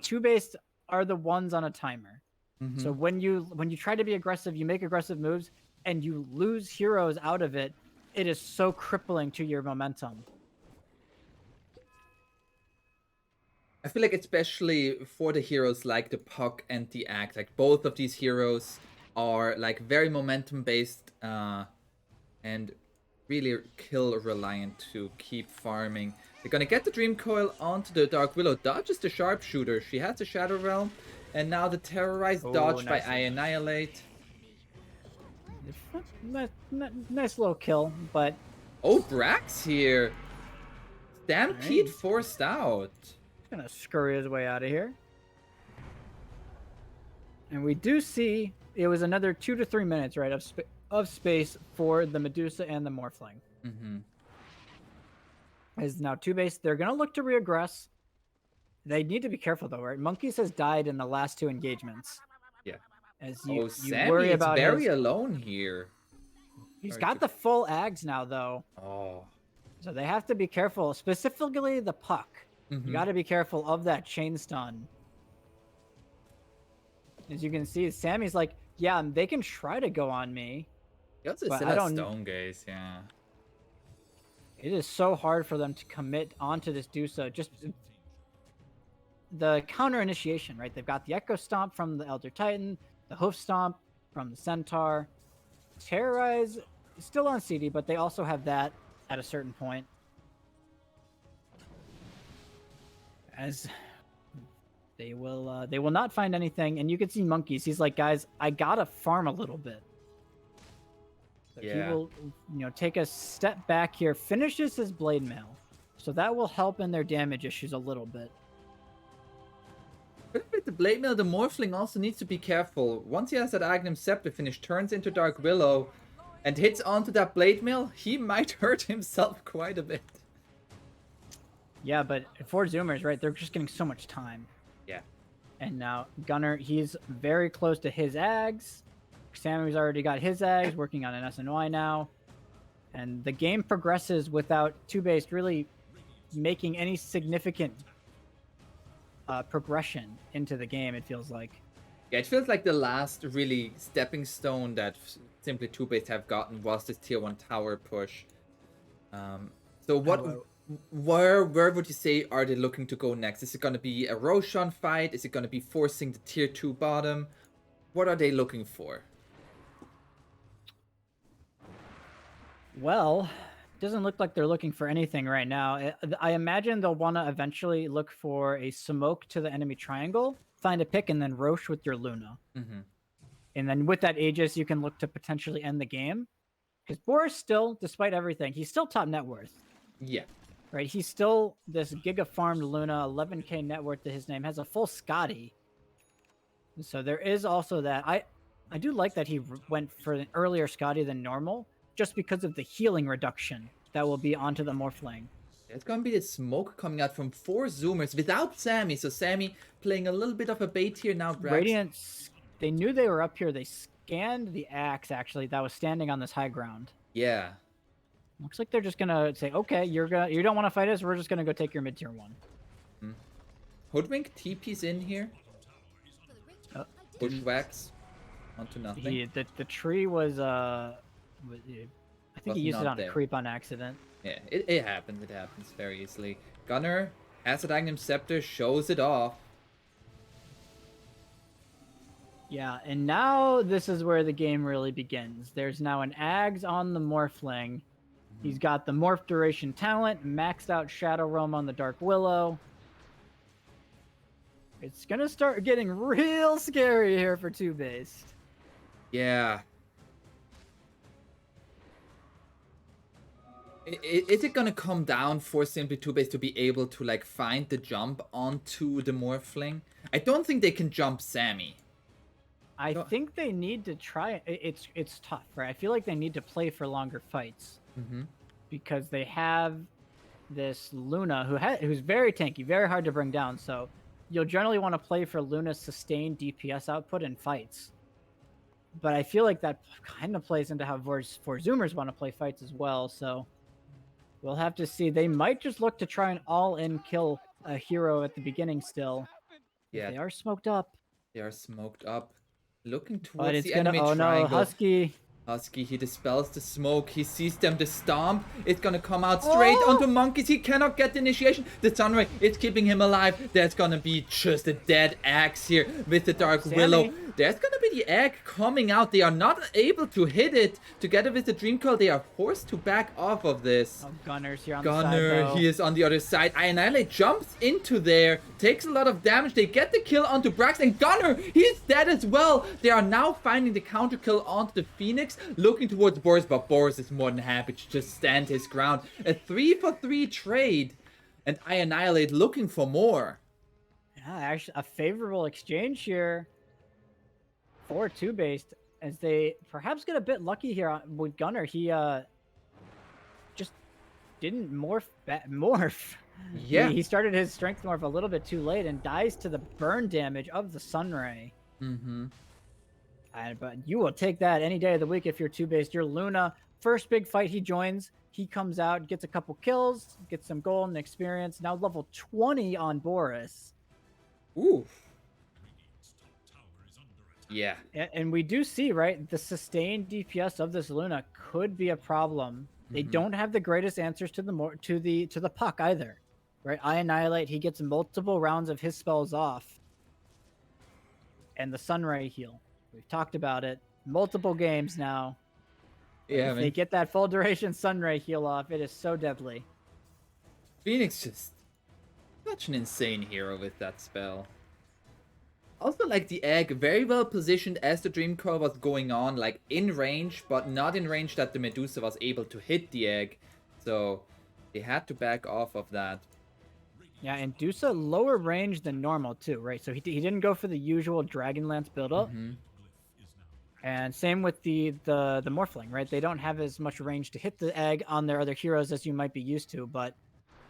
TOOBASED are the ones on a timer. Mm-hmm. So when you try to be aggressive, you make aggressive moves, and you lose heroes out of it. It is so crippling to your momentum. I feel like especially for the heroes like the Puck and the Axe, like both of these heroes are like very momentum based and really kill reliant to keep farming. They're gonna get the Dream Coil onto the Dark Willow, dodges the Sharpshooter. She has the Shadow Realm, and now the Terrorize dodged by Annihilate. Nice little kill, but oh, Brax here. Stampede forced out. Gonna scurry his way out of here. And we do see it was another 2 to 3 minutes, right, of space for the Medusa and the Morphling. Mm-hmm. As now TOOBASED, they're gonna look to reaggress. They need to be careful though, right? Monkeys has died in the last 2 engagements. Yeah. As you Sammy worry is about very alone here. He's got the full Ags now though. Oh. So they have to be careful, specifically the Puck. Mm-hmm. You got to be careful of that chain stun. As you can see, Sammy's like, yeah, they can try to go on me. But I don't Stone Gaze, yeah. It is so hard for them to commit onto this Dusa. Just the counter initiation, right? They've got the Echo Stomp from the Elder Titan, the Hoof Stomp from the Centaur. Terrorize is still on CD, but they also have that at a certain point. As they will not find anything, and you can see Monkeys. He's like, guys, I gotta farm a little bit. So yeah. He will, take a step back here, finishes his Blade Mail, so that will help in their damage issues a little bit. With the Blade Mail, the Morphling also needs to be careful. Once he has that Agnum Scepter finish, turns into Dark Willow, and hits onto that Blade Mail, he might hurt himself quite a bit. Yeah, but 4Zoomers, right? They're just getting so much time. Yeah. And now Gunner, he's very close to his Ags. Sammy's already got his Ags, working on an SNY now. And the game progresses without TOOBASED really making any significant progression into the game, it feels like. Yeah, it feels like the last really stepping stone that simply TOOBASED have gotten was this tier 1 tower push. So where would you say are they looking to go next? Is it going to be a Roshan fight? Is it going to be forcing the tier 2 bottom? What are they looking for? Well, doesn't look like they're looking for anything right now. I imagine they'll want to eventually look for a smoke to the enemy triangle, find a pick, and then Roche with your Luna. Mm-hmm. And then with that Aegis, you can look to potentially end the game. Because Boris still, despite everything, he's still top net worth. Yeah. Right? He's still this giga farmed Luna, 11k net worth to his name, has a full Scotty. So there is also that. I do like that he went for an earlier Scotty than normal, just because of the healing reduction that will be onto the Morphling. It's gonna be the smoke coming out from 4Zoomers without Sammy. So Sammy playing a little bit of a bait here now. Radiant, they knew they were up here. They scanned the axe, actually, that was standing on this high ground. Yeah. Looks like they're just gonna say, okay, you don't want to fight us, we're just gonna go take your mid-tier 1. Hoodwink TP's in here. Bushwhacks onto nothing. The tree was I think he used it on a creep on accident. Yeah, it happens. It happens very easily. Gunner has a Magnum Scepter, shows it off. Yeah, and now this is where the game really begins. There's now an Ags on the Morphling. He's got the Morph Duration talent, maxed out Shadow Realm on the Dark Willow. It's gonna start getting real scary here for TOOBASED. Yeah. Is it gonna come down for simply TOOBASED to be able to like find the jump onto the Morphling? I don't think they can jump Sammy. I think they need to try. It's tough, right? I feel like they need to play for longer fights because they have this Luna who's very tanky, very hard to bring down. So you'll generally want to play for Luna's sustained DPS output in fights. But I feel like that kind of plays into how 4Zoomers want to play fights as well. So we'll have to see. They might just look to try and all-in kill a hero at the beginning still. Yeah, they are smoked up. They are smoked up. Looking towards the enemy triangle. No, Husky, he dispels the smoke. He sees them. The stomp. It's gonna come out straight onto Monkeys. He cannot get the initiation. The Sunray, it's keeping him alive. There's gonna be just a dead axe here with the Dark Willow. There's gonna be the egg coming out. They are not able to hit it. Together with the Dream Coil, they are forced to back off of this. Oh, Gunner's here on the side, though. He is on the other side. Annihilate jumps into there, takes a lot of damage. They get the kill onto Braxton. Gunner, he's dead as well. They are now finding the counter kill onto the Phoenix, looking towards Boris, but Boris is more than happy to just stand his ground. A 3-for-3 trade, and Annihilate looking for more. Yeah, actually, a favorable exchange here for TOOBASED, as they perhaps get a bit lucky here with Gunner. He just didn't morph. Yeah. He started his strength morph a little bit too late and dies to the burn damage of the Sunray. But you will take that any day of the week if you're TOOBASED. Your Luna, first big fight he joins, he comes out, gets a couple kills, gets some gold and experience. Now level 20 on Boris. Ooh. Yeah. And we do see, right, the sustained DPS of this Luna could be a problem. They don't have the greatest answers to the puck either. Right? Annihilate, he gets multiple rounds of his spells off. And the Sunray heal. We've talked about it. Multiple games now. Yeah, if they get that full duration Sunray heal off, it is so deadly. Phoenix just such an insane hero with that spell. Also, like, the egg, very well positioned as the Dream Coil was going on, like, in range, but not in range that the Medusa was able to hit the egg. So, they had to back off of that. Yeah, and Dusa lower range than normal, too, right? So, he didn't go for the usual Dragonlance buildup. And same with the Morphling, right? They don't have as much range to hit the egg on their other heroes as you might be used to, but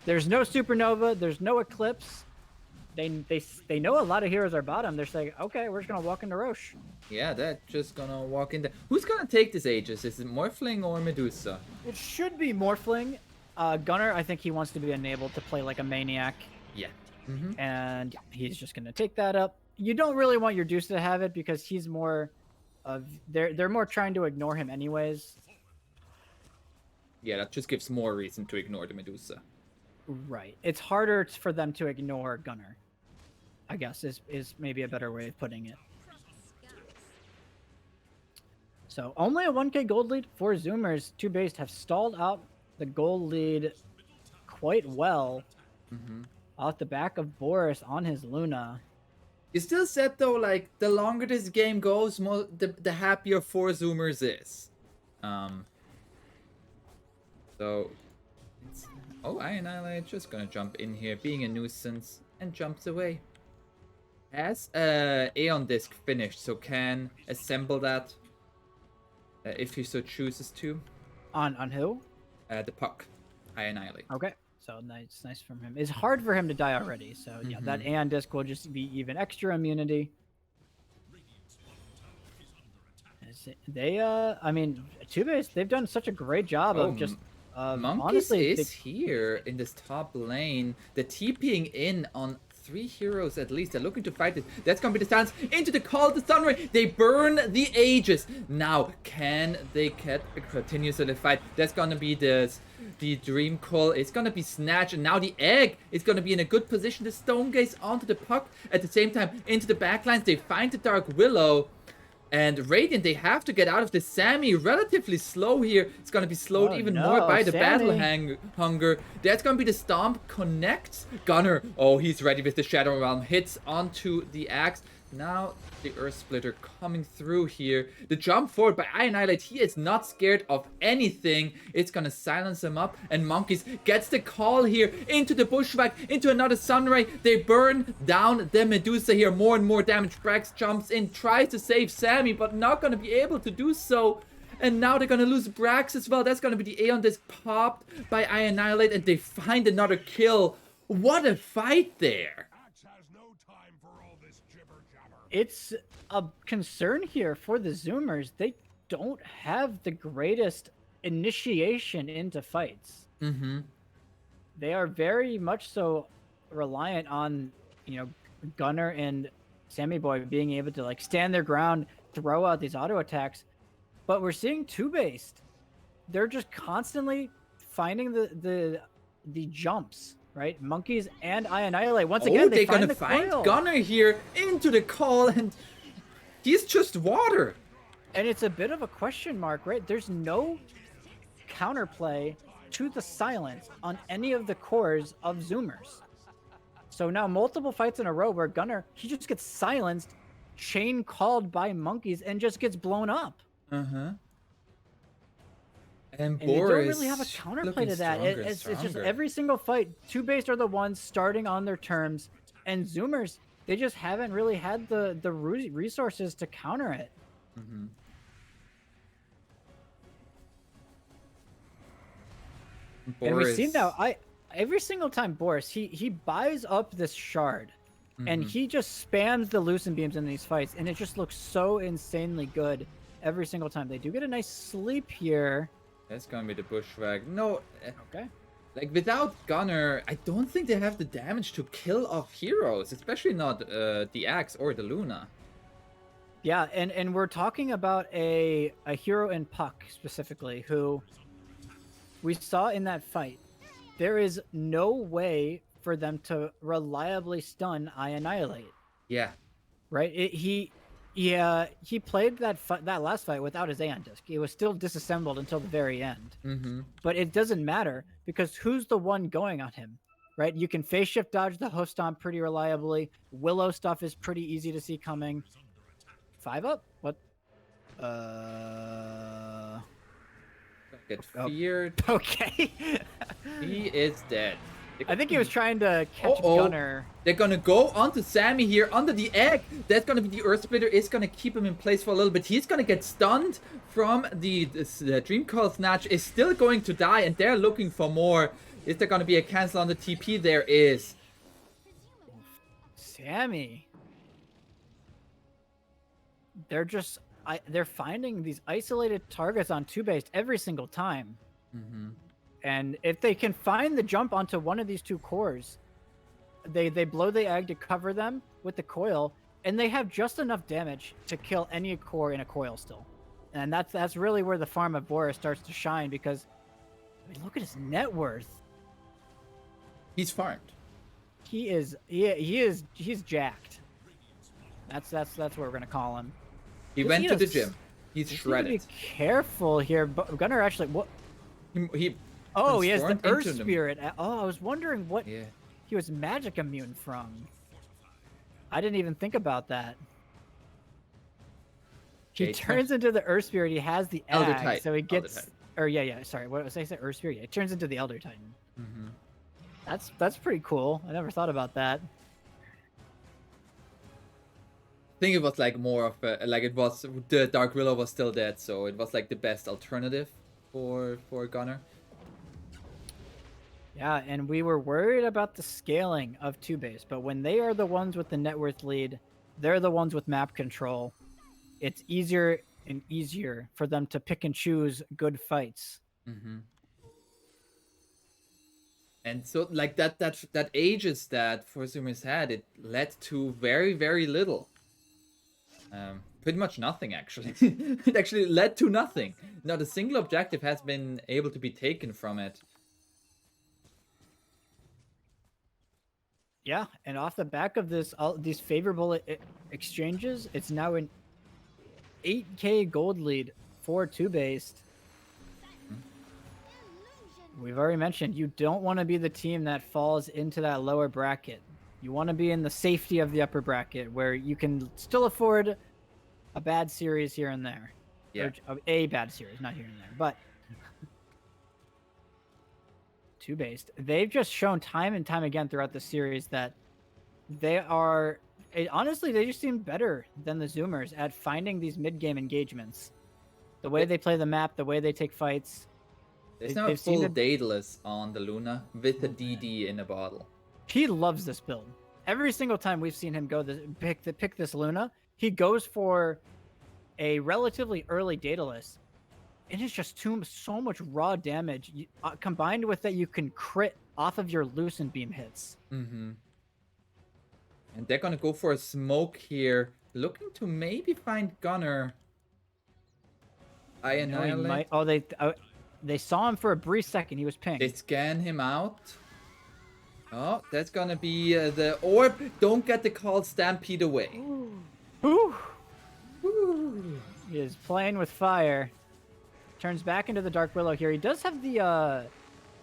there's no Supernova, there's no Eclipse. they know a lot of heroes are bottom. They're saying, okay, we're just gonna walk into Roche. Yeah, they're just gonna walk in there. Who's gonna take this Aegis? Is it Morphling or Medusa? It should be Morphling. Gunnar, I think he wants to be enabled to play like a maniac. Yeah. And he's just gonna take that up. You don't really want your Deuce to have it because he's more of they're more trying to ignore him anyways. Yeah, that just gives more reason to ignore the Medusa. Right. It's harder for them to ignore Gunnar, I guess is maybe a better way of putting it. So only a 1k gold lead. 4Zoomers, TOOBASED have stalled out the gold lead quite well. Off the back of Boris on his Luna. You still said though, like the longer this game goes, the happier 4Zoomers is. So, oh, Annihilate just gonna jump in here, being a nuisance, and jumps away. Has Aeon Disc finished, so can assemble that if he so chooses to. On who? The puck. Annihilate. Okay. So nice from him. It's hard for him to die already. So yeah, that Aeon Disc will just be even extra immunity. They I mean, TOOBASED, they've done such a great job of just Monkeys honestly is here in this top lane. They're TPing in on 3 heroes at least. They're looking to fight it. That's gonna be the stance into the call to Sunray. They burn the Aegis. Now, can they continue to the fight? That's gonna be the Dream Call. It's gonna be snatched, and now the Egg is gonna be in a good position. The Stone Gaze onto the puck. At the same time, into the backlines, they find the Dark Willow. And Radiant, they have to get out of this. Sammy, relatively slow here. It's going to be slowed even more by the battle hunger. That's going to be the Stomp. Connects. Gunnar. Oh, he's ready with the Shadow Realm. Hits onto the axe. Now the Earth Splitter coming through here. The jump forward by Annihilate. He is not scared of anything. It's going to silence him up. And Monkeys gets the call here into the Bushwhack, into another Sunray. They burn down the Medusa here. More and more damage. Brax jumps in, tries to save Sammy, but not going to be able to do so. And now they're going to lose Brax as well. That's going to be the Aeon Disc popped by Annihilate, and they find another kill. What a fight there. It's a concern here for the Zoomers. They don't have the greatest initiation into fights. They are very much so reliant on, you know, Gunnar and Sammy Boy being able to like stand their ground, throw out these auto attacks. But we're seeing TOOBASED. They're just constantly finding the jumps. Right, Monkeys and Annihilate. Once again, they're gonna find Gunnar here into the call, and he's just water. And it's a bit of a question mark, right? There's no counterplay to the silence on any of the cores of Zoomers. So now multiple fights in a row where Gunnar, he just gets silenced, chain called by Monkeys, and just gets blown up. And they Boris don't really have a counterplay to that. It's just every single fight, TOOBASED are the ones starting on their terms, and Zoomers, they just haven't really had the resources to counter it. And we see now, every single time Boris, he buys up this shard, and he just spams the Lucent Beams in these fights, and it just looks so insanely good every single time. They do get a nice sleep here. That's gonna be the Bushwhack. No. Okay. Like, without Gunnar, I don't think they have the damage to kill off heroes, especially not the Axe or the Luna. Yeah, and we're talking about a hero in Puck specifically, who we saw in that fight. There is no way for them to reliably stun Annihilate. Yeah. Right? He played that last fight without his Aeon Disc. It was still disassembled until the very end. But it doesn't matter because who's the one going on him, right? You can phase shift dodge the Host Stomp pretty reliably. Willow stuff is pretty easy to see coming. 5 up? What? Get feared. Okay. He is dead. I think he was trying to catch Gunnar. They're gonna go onto Sammy here under the egg. That's gonna be the Earth Splitter. Is gonna keep him in place for a little bit. He's gonna get stunned from the Dream Call Snatch. Is still going to die, and they're looking for more. Is there gonna be a cancel on the TP? There is. Sammy. They're finding these isolated targets on TOOBASED every single time. Mm-hmm. And if they can find the jump onto one of these two cores, they blow the egg to cover them with the coil, and they have just enough damage to kill any core in a coil still. And that's really where the farm of Boris starts to shine, because I mean, look at his net worth. He's farmed. He's jacked. That's what we're gonna call him. He went to the gym. He's shredded. Be careful here, but Gunnar actually what? He has the Earth them. Spirit. Oh, I was wondering what he was magic immune from. I didn't even think about that. He turns into the Earth Spirit. He has the Elder egg, Titan. so he gets. Or sorry, what was I say? Earth Spirit. Yeah, it turns into the Elder Titan. Mm-hmm. That's pretty cool. I never thought about that. I think it was like more of a, like it was the Dark Willow was still dead, so it was like the best alternative for Gunnar. Yeah, and we were worried about the scaling of TOOBASED, but when they are the ones with the net worth lead, they're the ones with map control. It's easier and easier for them to pick and choose good fights. Mm-hmm. And so, like that ages that 4Zoomers had, it led to very, very little. Pretty much nothing, actually. It actually led to nothing. Not a single objective has been able to be taken from it. Yeah, and off the back of these favorable exchanges, it's now an 8K gold lead for TOOBASED. We've already mentioned you don't want to be the team that falls into that lower bracket. You want to be in the safety of the upper bracket, where you can still afford a bad series here and there. Yeah. Or a bad series, not here and there. But TOOBASED, they've just shown time and time again throughout the series that they are... honestly, they just seem better than the Zoomers at finding these mid-game engagements. The way they play the map, the way they take fights. There's now a full Daedalus on the Luna with a DD in a bottle. He loves this build. Every single time we've seen him go pick this Luna, he goes for a relatively early Daedalus, and it's just so much raw damage, combined with that you can crit off of your Lucent Beam hits. Mm-hmm. And they're gonna go for a smoke here, looking to maybe find Gunnar. They saw him for a brief second. He was pinged. They scan him out. Oh, that's gonna be the orb. Don't get the call Stampede away. Ooh. Ooh. He is playing with fire. Turns back into the Dark Willow here. He does have the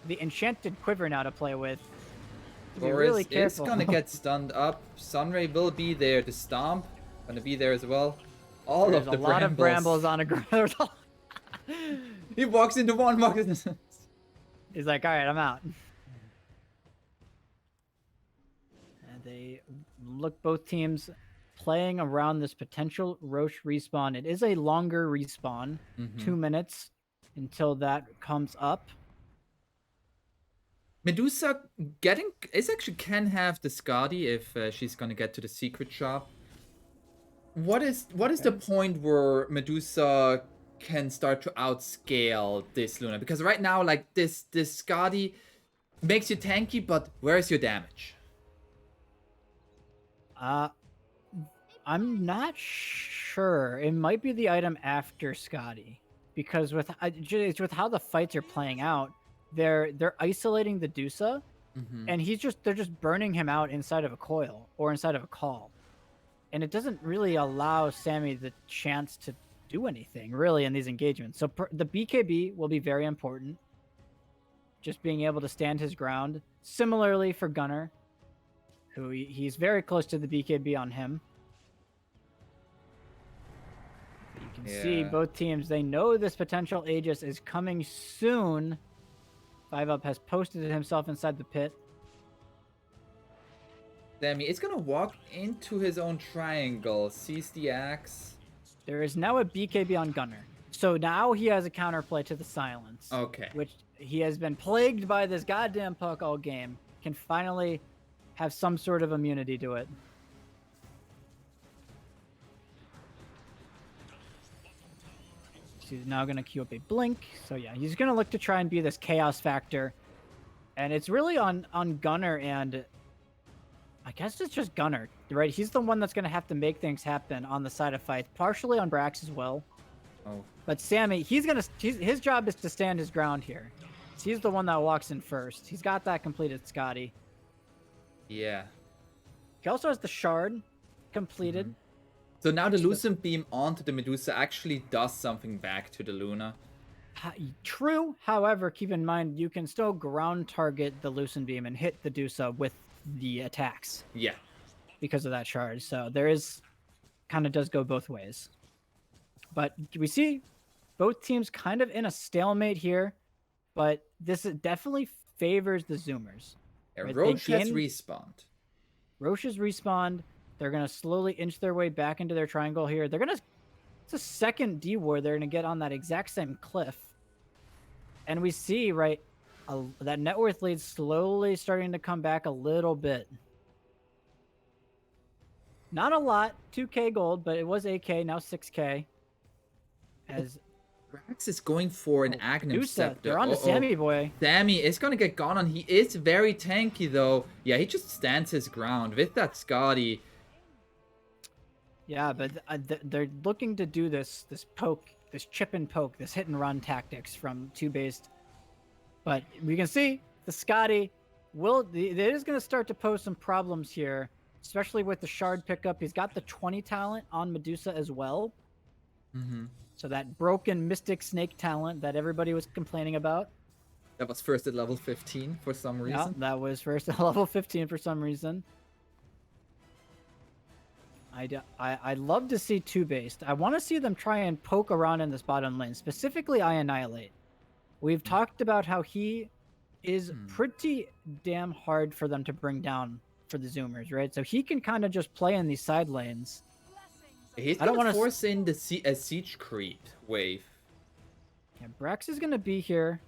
enchanted quiver now to play with. Be really careful. It's gonna get stunned up. Sunray will be there. The stomp gonna be there as well. There's a lot of brambles on a ground. He walks into one market. He's like, all right, I'm out. And they look, both teams playing around this potential Roche respawn. It is a longer respawn, 2 minutes until that comes up. Medusa actually can have the Skadi if she's gonna get to the secret shop. What is the point where Medusa can start to outscale this Luna? Because right now, like this Skadi makes you tanky, but where's your damage? I'm not sure. It might be the item after Skadi, because with how the fights are playing out, they're isolating the Dusa, and they're just burning him out inside of a coil or inside of a call, and it doesn't really allow Sammy the chance to do anything really in these engagements. So the BKB will be very important. Just being able to stand his ground. Similarly for Gunnar, who he's very close to the BKB on him. You can see both teams, they know this potential Aegis is coming soon. 5UP has posted himself inside the pit. Sammy is gonna walk into his own triangle, sees the axe. There is now a BKB on Gunnar. So now he has a counterplay to the silence. Okay. Which he has been plagued by this goddamn puck all game. Can finally have some sort of immunity to it. He's now going to queue up a blink. So yeah, he's going to look to try and be this chaos factor. And it's really on Gunnar, and I guess it's just Gunnar, right? He's the one that's going to have to make things happen on the side of fight, partially on Brax as well. Oh. But Sammy, his job is to stand his ground here. He's the one that walks in first. He's got that completed, Scotty. Yeah. He also has the shard completed. So now the Lucent Beam onto the Medusa actually does something back to the Luna. True. However, keep in mind, you can still ground target the Lucent Beam and hit the Medusa with the attacks. Yeah. Because of that shard. So there is, kind of does go both ways. But we see both teams kind of in a stalemate here. But this definitely favors the Zoomers. Yeah, right? Roche has respawned. Roche has respawned. They're going to slowly inch their way back into their triangle here. They're going to... It's a second D-Ward. They're going to get on that exact same cliff. And we see, right, that net worth lead slowly starting to come back a little bit. Not a lot. 2k gold, but it was 8k, now 6k. As Brax is going for an Aghanim Scepter. They're on to Sammy boy. Sammy is going to get gone on. He is very tanky, though. Yeah, he just stands his ground with that Scotty. Yeah, but they're looking to do this poke, this chip and poke, this hit and run tactics from TOOBASED. But we can see the Scotty it is going to start to pose some problems here, especially with the shard pickup. He's got the 20 talent on Medusa as well. So that broken Mystic Snake talent that everybody was complaining about. That was first at level 15 for some reason. Yeah, that was first at level 15 for some reason. I'd love to see TOOBASED. I want to see them try and poke around in this bottom lane, specifically iAnnihilate. We've talked about how he is pretty damn hard for them to bring down for the Zoomers, right? So he can kind of just play in these side lanes. He's going to force in the siege creep wave. Yeah, Brax is going to be here.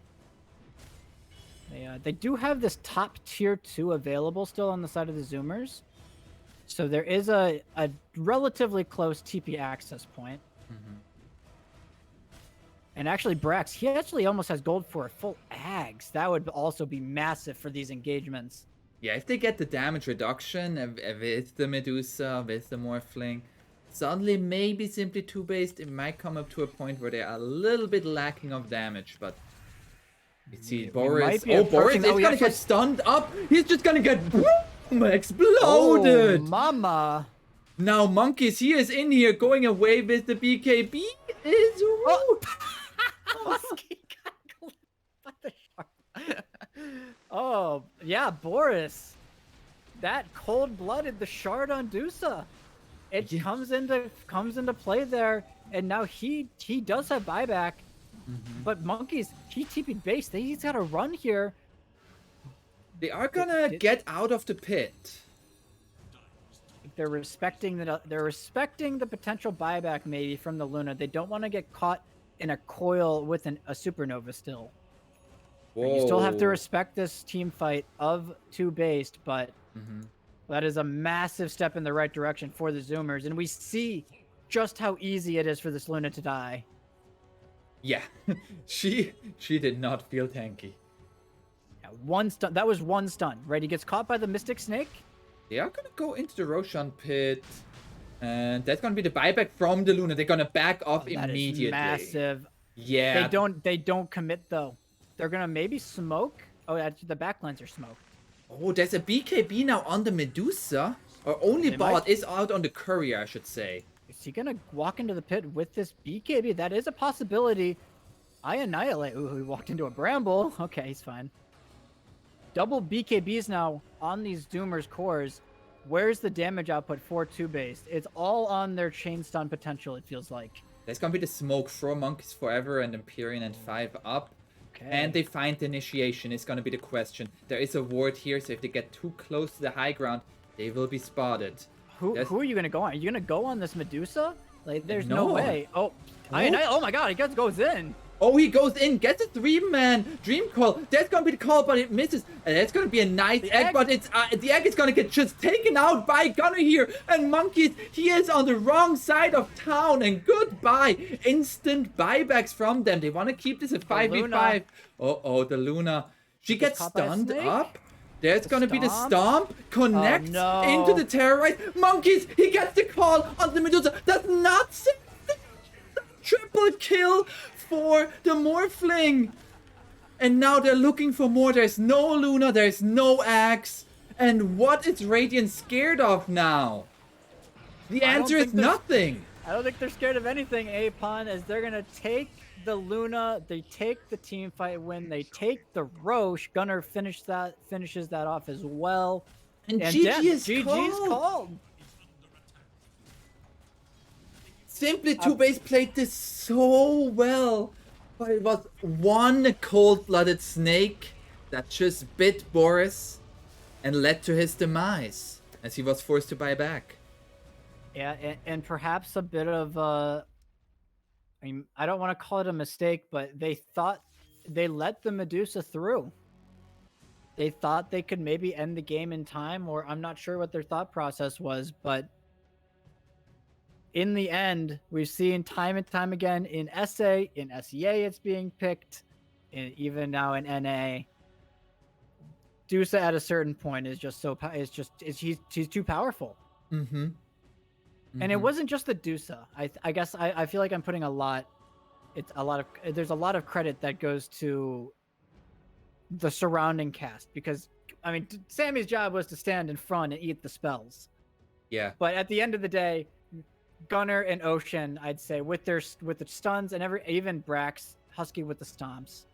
They do have this top tier 2 available still on the side of the Zoomers. So there is a relatively close TP access point. And actually, Brax, he actually almost has gold for a full Ags. That would also be massive for these engagements. Yeah, if they get the damage reduction with the Medusa, with the Morphling, suddenly maybe simply TOOBASED, it might come up to a point where they are a little bit lacking of damage, but... You see Boris. Oh, Boris is going to get stunned up. He's just going to get... exploded! Oh, mama! Now Monkeys, he is in here going away with the BKB. Is oh, yeah, Boris. That cold-blooded the shard on Dusa. It comes into play there, and now he does have buyback. But Monkeys, he TP'd base. He's got to run here. They are gonna get out of the pit. They're respecting the potential buyback maybe from the Luna. They don't want to get caught in a coil with a supernova still. You still have to respect this team fight of TOOBASED, but that is a massive step in the right direction for the Zoomers, and we see just how easy it is for this Luna to die. Yeah, she did not feel tanky. One stun. That was one stun, right? He gets caught by the Mystic Snake. They are gonna go into the Roshan pit, and that's gonna be the buyback from the Luna. They're gonna back off immediately. That is massive. Yeah. They don't commit though. They're gonna maybe smoke. Oh, the backlines are smoked. Oh, there's a BKB now on the Medusa, or only bot is out on the courier, I should say. Is he gonna walk into the pit with this BKB? That is a possibility. iAnnihilate. Ooh, he walked into a bramble. Okay, he's fine. Double BKBs now on these Zoomers cores. Where's the damage output for TOOBASED? It's all on their chain stun potential, it feels like. There's gonna be the smoke from Monkeys Forever and Empyrean and 5 up. Okay. And they find the initiation is gonna be the question. There is a ward here, so if they get too close to the high ground, they will be spotted. Who are you gonna go on? Are you gonna go on this Medusa? Like, there's no way. Oh, oh my god, he goes in. Oh, he goes in, gets a 3-man dream call. That's gonna be the call, but it misses. And that's gonna be a nice egg, but it's the egg is gonna get just taken out by Gunner here. And Monkeys, he is on the wrong side of town. And goodbye. Instant buybacks from them. They want to keep this at 5v5. Oh, the Luna. She gets stunned up. There's gonna be the stomp. Connects into the terrorize. Monkeys, he gets the call on the Medusa. Does not save the triple kill for the Morphling. And now they're looking for more. There's no Luna, there's no Axe. And what is Radiant scared of now? The answer is nothing. I don't think they're scared of anything, Apon, as they're gonna take the Luna, they take the team fight win, they take the Roche. Gunner finishes that off as well. And GG is called. Simply TOOBASED played this so well, but it was one cold-blooded snake that just bit Boris and led to his demise, as he was forced to buy back. Yeah, and perhaps a bit of I mean, I don't want to call it a mistake, but they thought they let the Medusa through. They thought they could maybe end the game in time, or I'm not sure what their thought process was, but in the end, we've seen time and time again in SA, in SEA, it's being picked, and even now in NA. Dusa at a certain point is just so he's too powerful. Mm-hmm. And it wasn't just the Dusa. I guess I feel like I'm putting there's a lot of credit that goes to the surrounding cast, because I mean Sammy's job was to stand in front and eat the spells. Yeah. But at the end of the day, Gunner and Ocean, I'd say, with the stuns and even Brax, Husky with the stomps.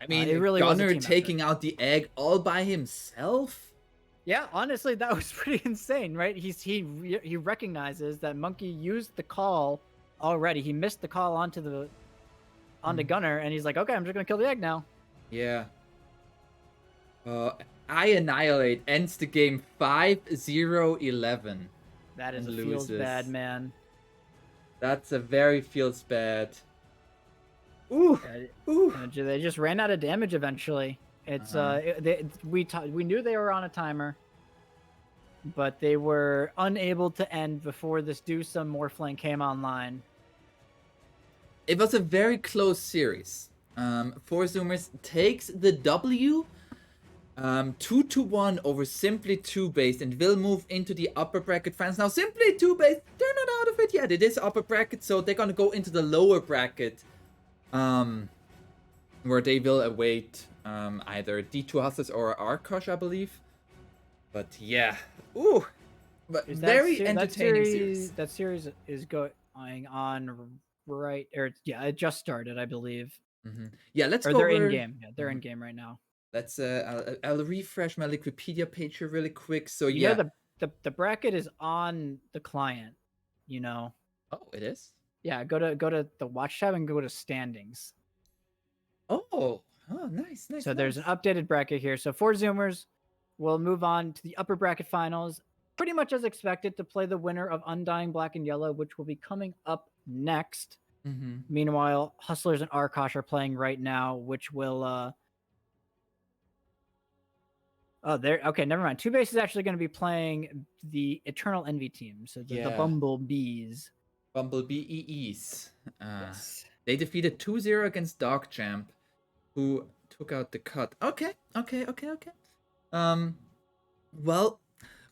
I mean, it really Gunner was taking out the egg all by himself. Yeah, honestly, that was pretty insane, right? He recognizes that Monkey used the call already. He missed the call onto Gunner, and he's like, okay, I'm just gonna kill the egg now. Yeah. I Annihilate ends the game 5-0-11. That is a feels bad, man. That's a very feels bad. Ooh. Ooh. They just ran out of damage eventually. It's we knew they were on a timer, but they were unable to end before this Dusa Morphling came online. It was a very close series. 4Zoomers takes the W 2-1 over Simply TOOBASED and will move into the upper bracket finals. Now, Simply TOOBASED, they're not out of it yet. It is upper bracket, so they're gonna go into the lower bracket, where they will await either D2 Hustlers or Arkosh, I believe. But yeah, ooh, but very entertaining series. That series is going on right, or yeah, it just started, I believe. Yeah, let's go. They're in game. Yeah, they're in game right now. Let's I'll refresh my Wikipedia page here really quick. So yeah, the bracket is on the client, you know. Oh, it is? Yeah, go to the watch tab and go to standings. Oh, nice. So there's an updated bracket here. So 4Zoomers will move on to the upper bracket finals, pretty much as expected, to play the winner of Undying Black and Yellow, which will be coming up next. Meanwhile, Hustlers and Arkosh are playing right now, which will okay, never mind. TOOBASED is actually going to be playing the Eternal Envy team, so the Bumblebees. Bumblebees. Yes. They defeated 2-0 against Dog Champ, who took out the cut. Okay. Well,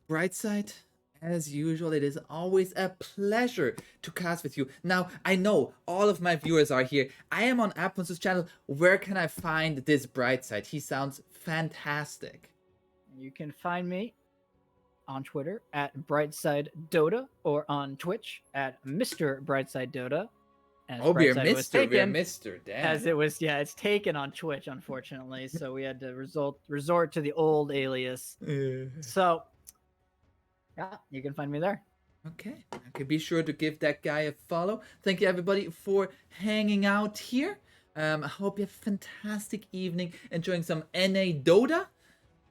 Brightside, as usual, it is always a pleasure to cast with you. Now, I know all of my viewers are here. I am on aponz channel. Where can I find this Brightside? He sounds fantastic. You can find me on Twitter at Brightside Dota or on Twitch at Mr. Brightside Dota. We're Mr. Damn. As it was, it's taken on Twitch, unfortunately. So we had to resort to the old alias. So, yeah, you can find me there. Okay, be sure to give that guy a follow. Thank you, everybody, for hanging out here. I hope you have a fantastic evening, enjoying some NA Dota.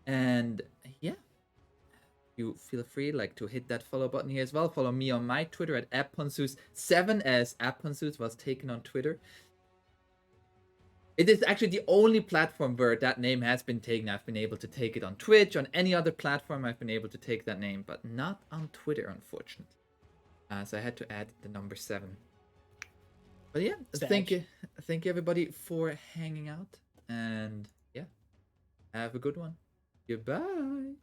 And yeah, you feel free to hit that follow button here as well. Follow me on my Twitter at aponz7, as aponz was taken on Twitter. It is actually the only platform where that name has been taken. I've been able to take it on Twitch, on any other platform I've been able to take that name, but not on Twitter, unfortunately. So I had to add the number 7. But yeah, thank you everybody for hanging out, and yeah, have a good one. Goodbye.